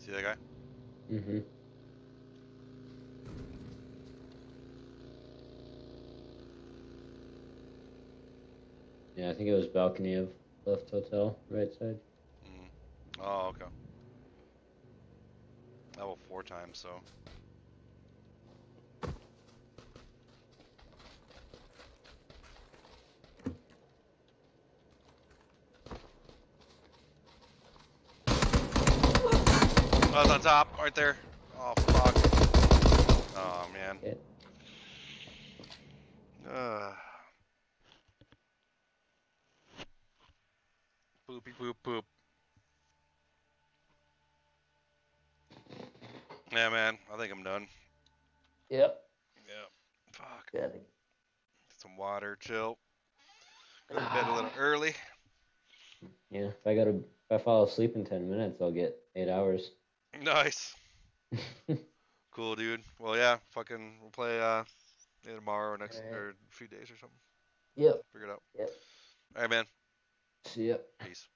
S1: See that guy?
S2: Mm-hmm. Yeah, I think it was balcony of left hotel, right side.
S1: Mm. Oh, okay. Level 4 times, so. Oh, it's on top, right there. Oh, fuck. Oh, man.
S2: Yeah.
S1: Poopy poop poop. Yeah, man. I think I'm done.
S2: Yep.
S1: Yeah. Fuck.
S2: Yeah.
S1: Some water, chill. Go to bed a little early.
S2: Yeah. If I fall asleep in 10 minutes, I'll get 8 hours.
S1: Nice. Cool, dude. Well, yeah. Fucking, we'll play either tomorrow or next or a few days or something.
S2: Yep.
S1: Figure it out.
S2: Yep.
S1: All right, man.
S2: See ya.
S1: Peace.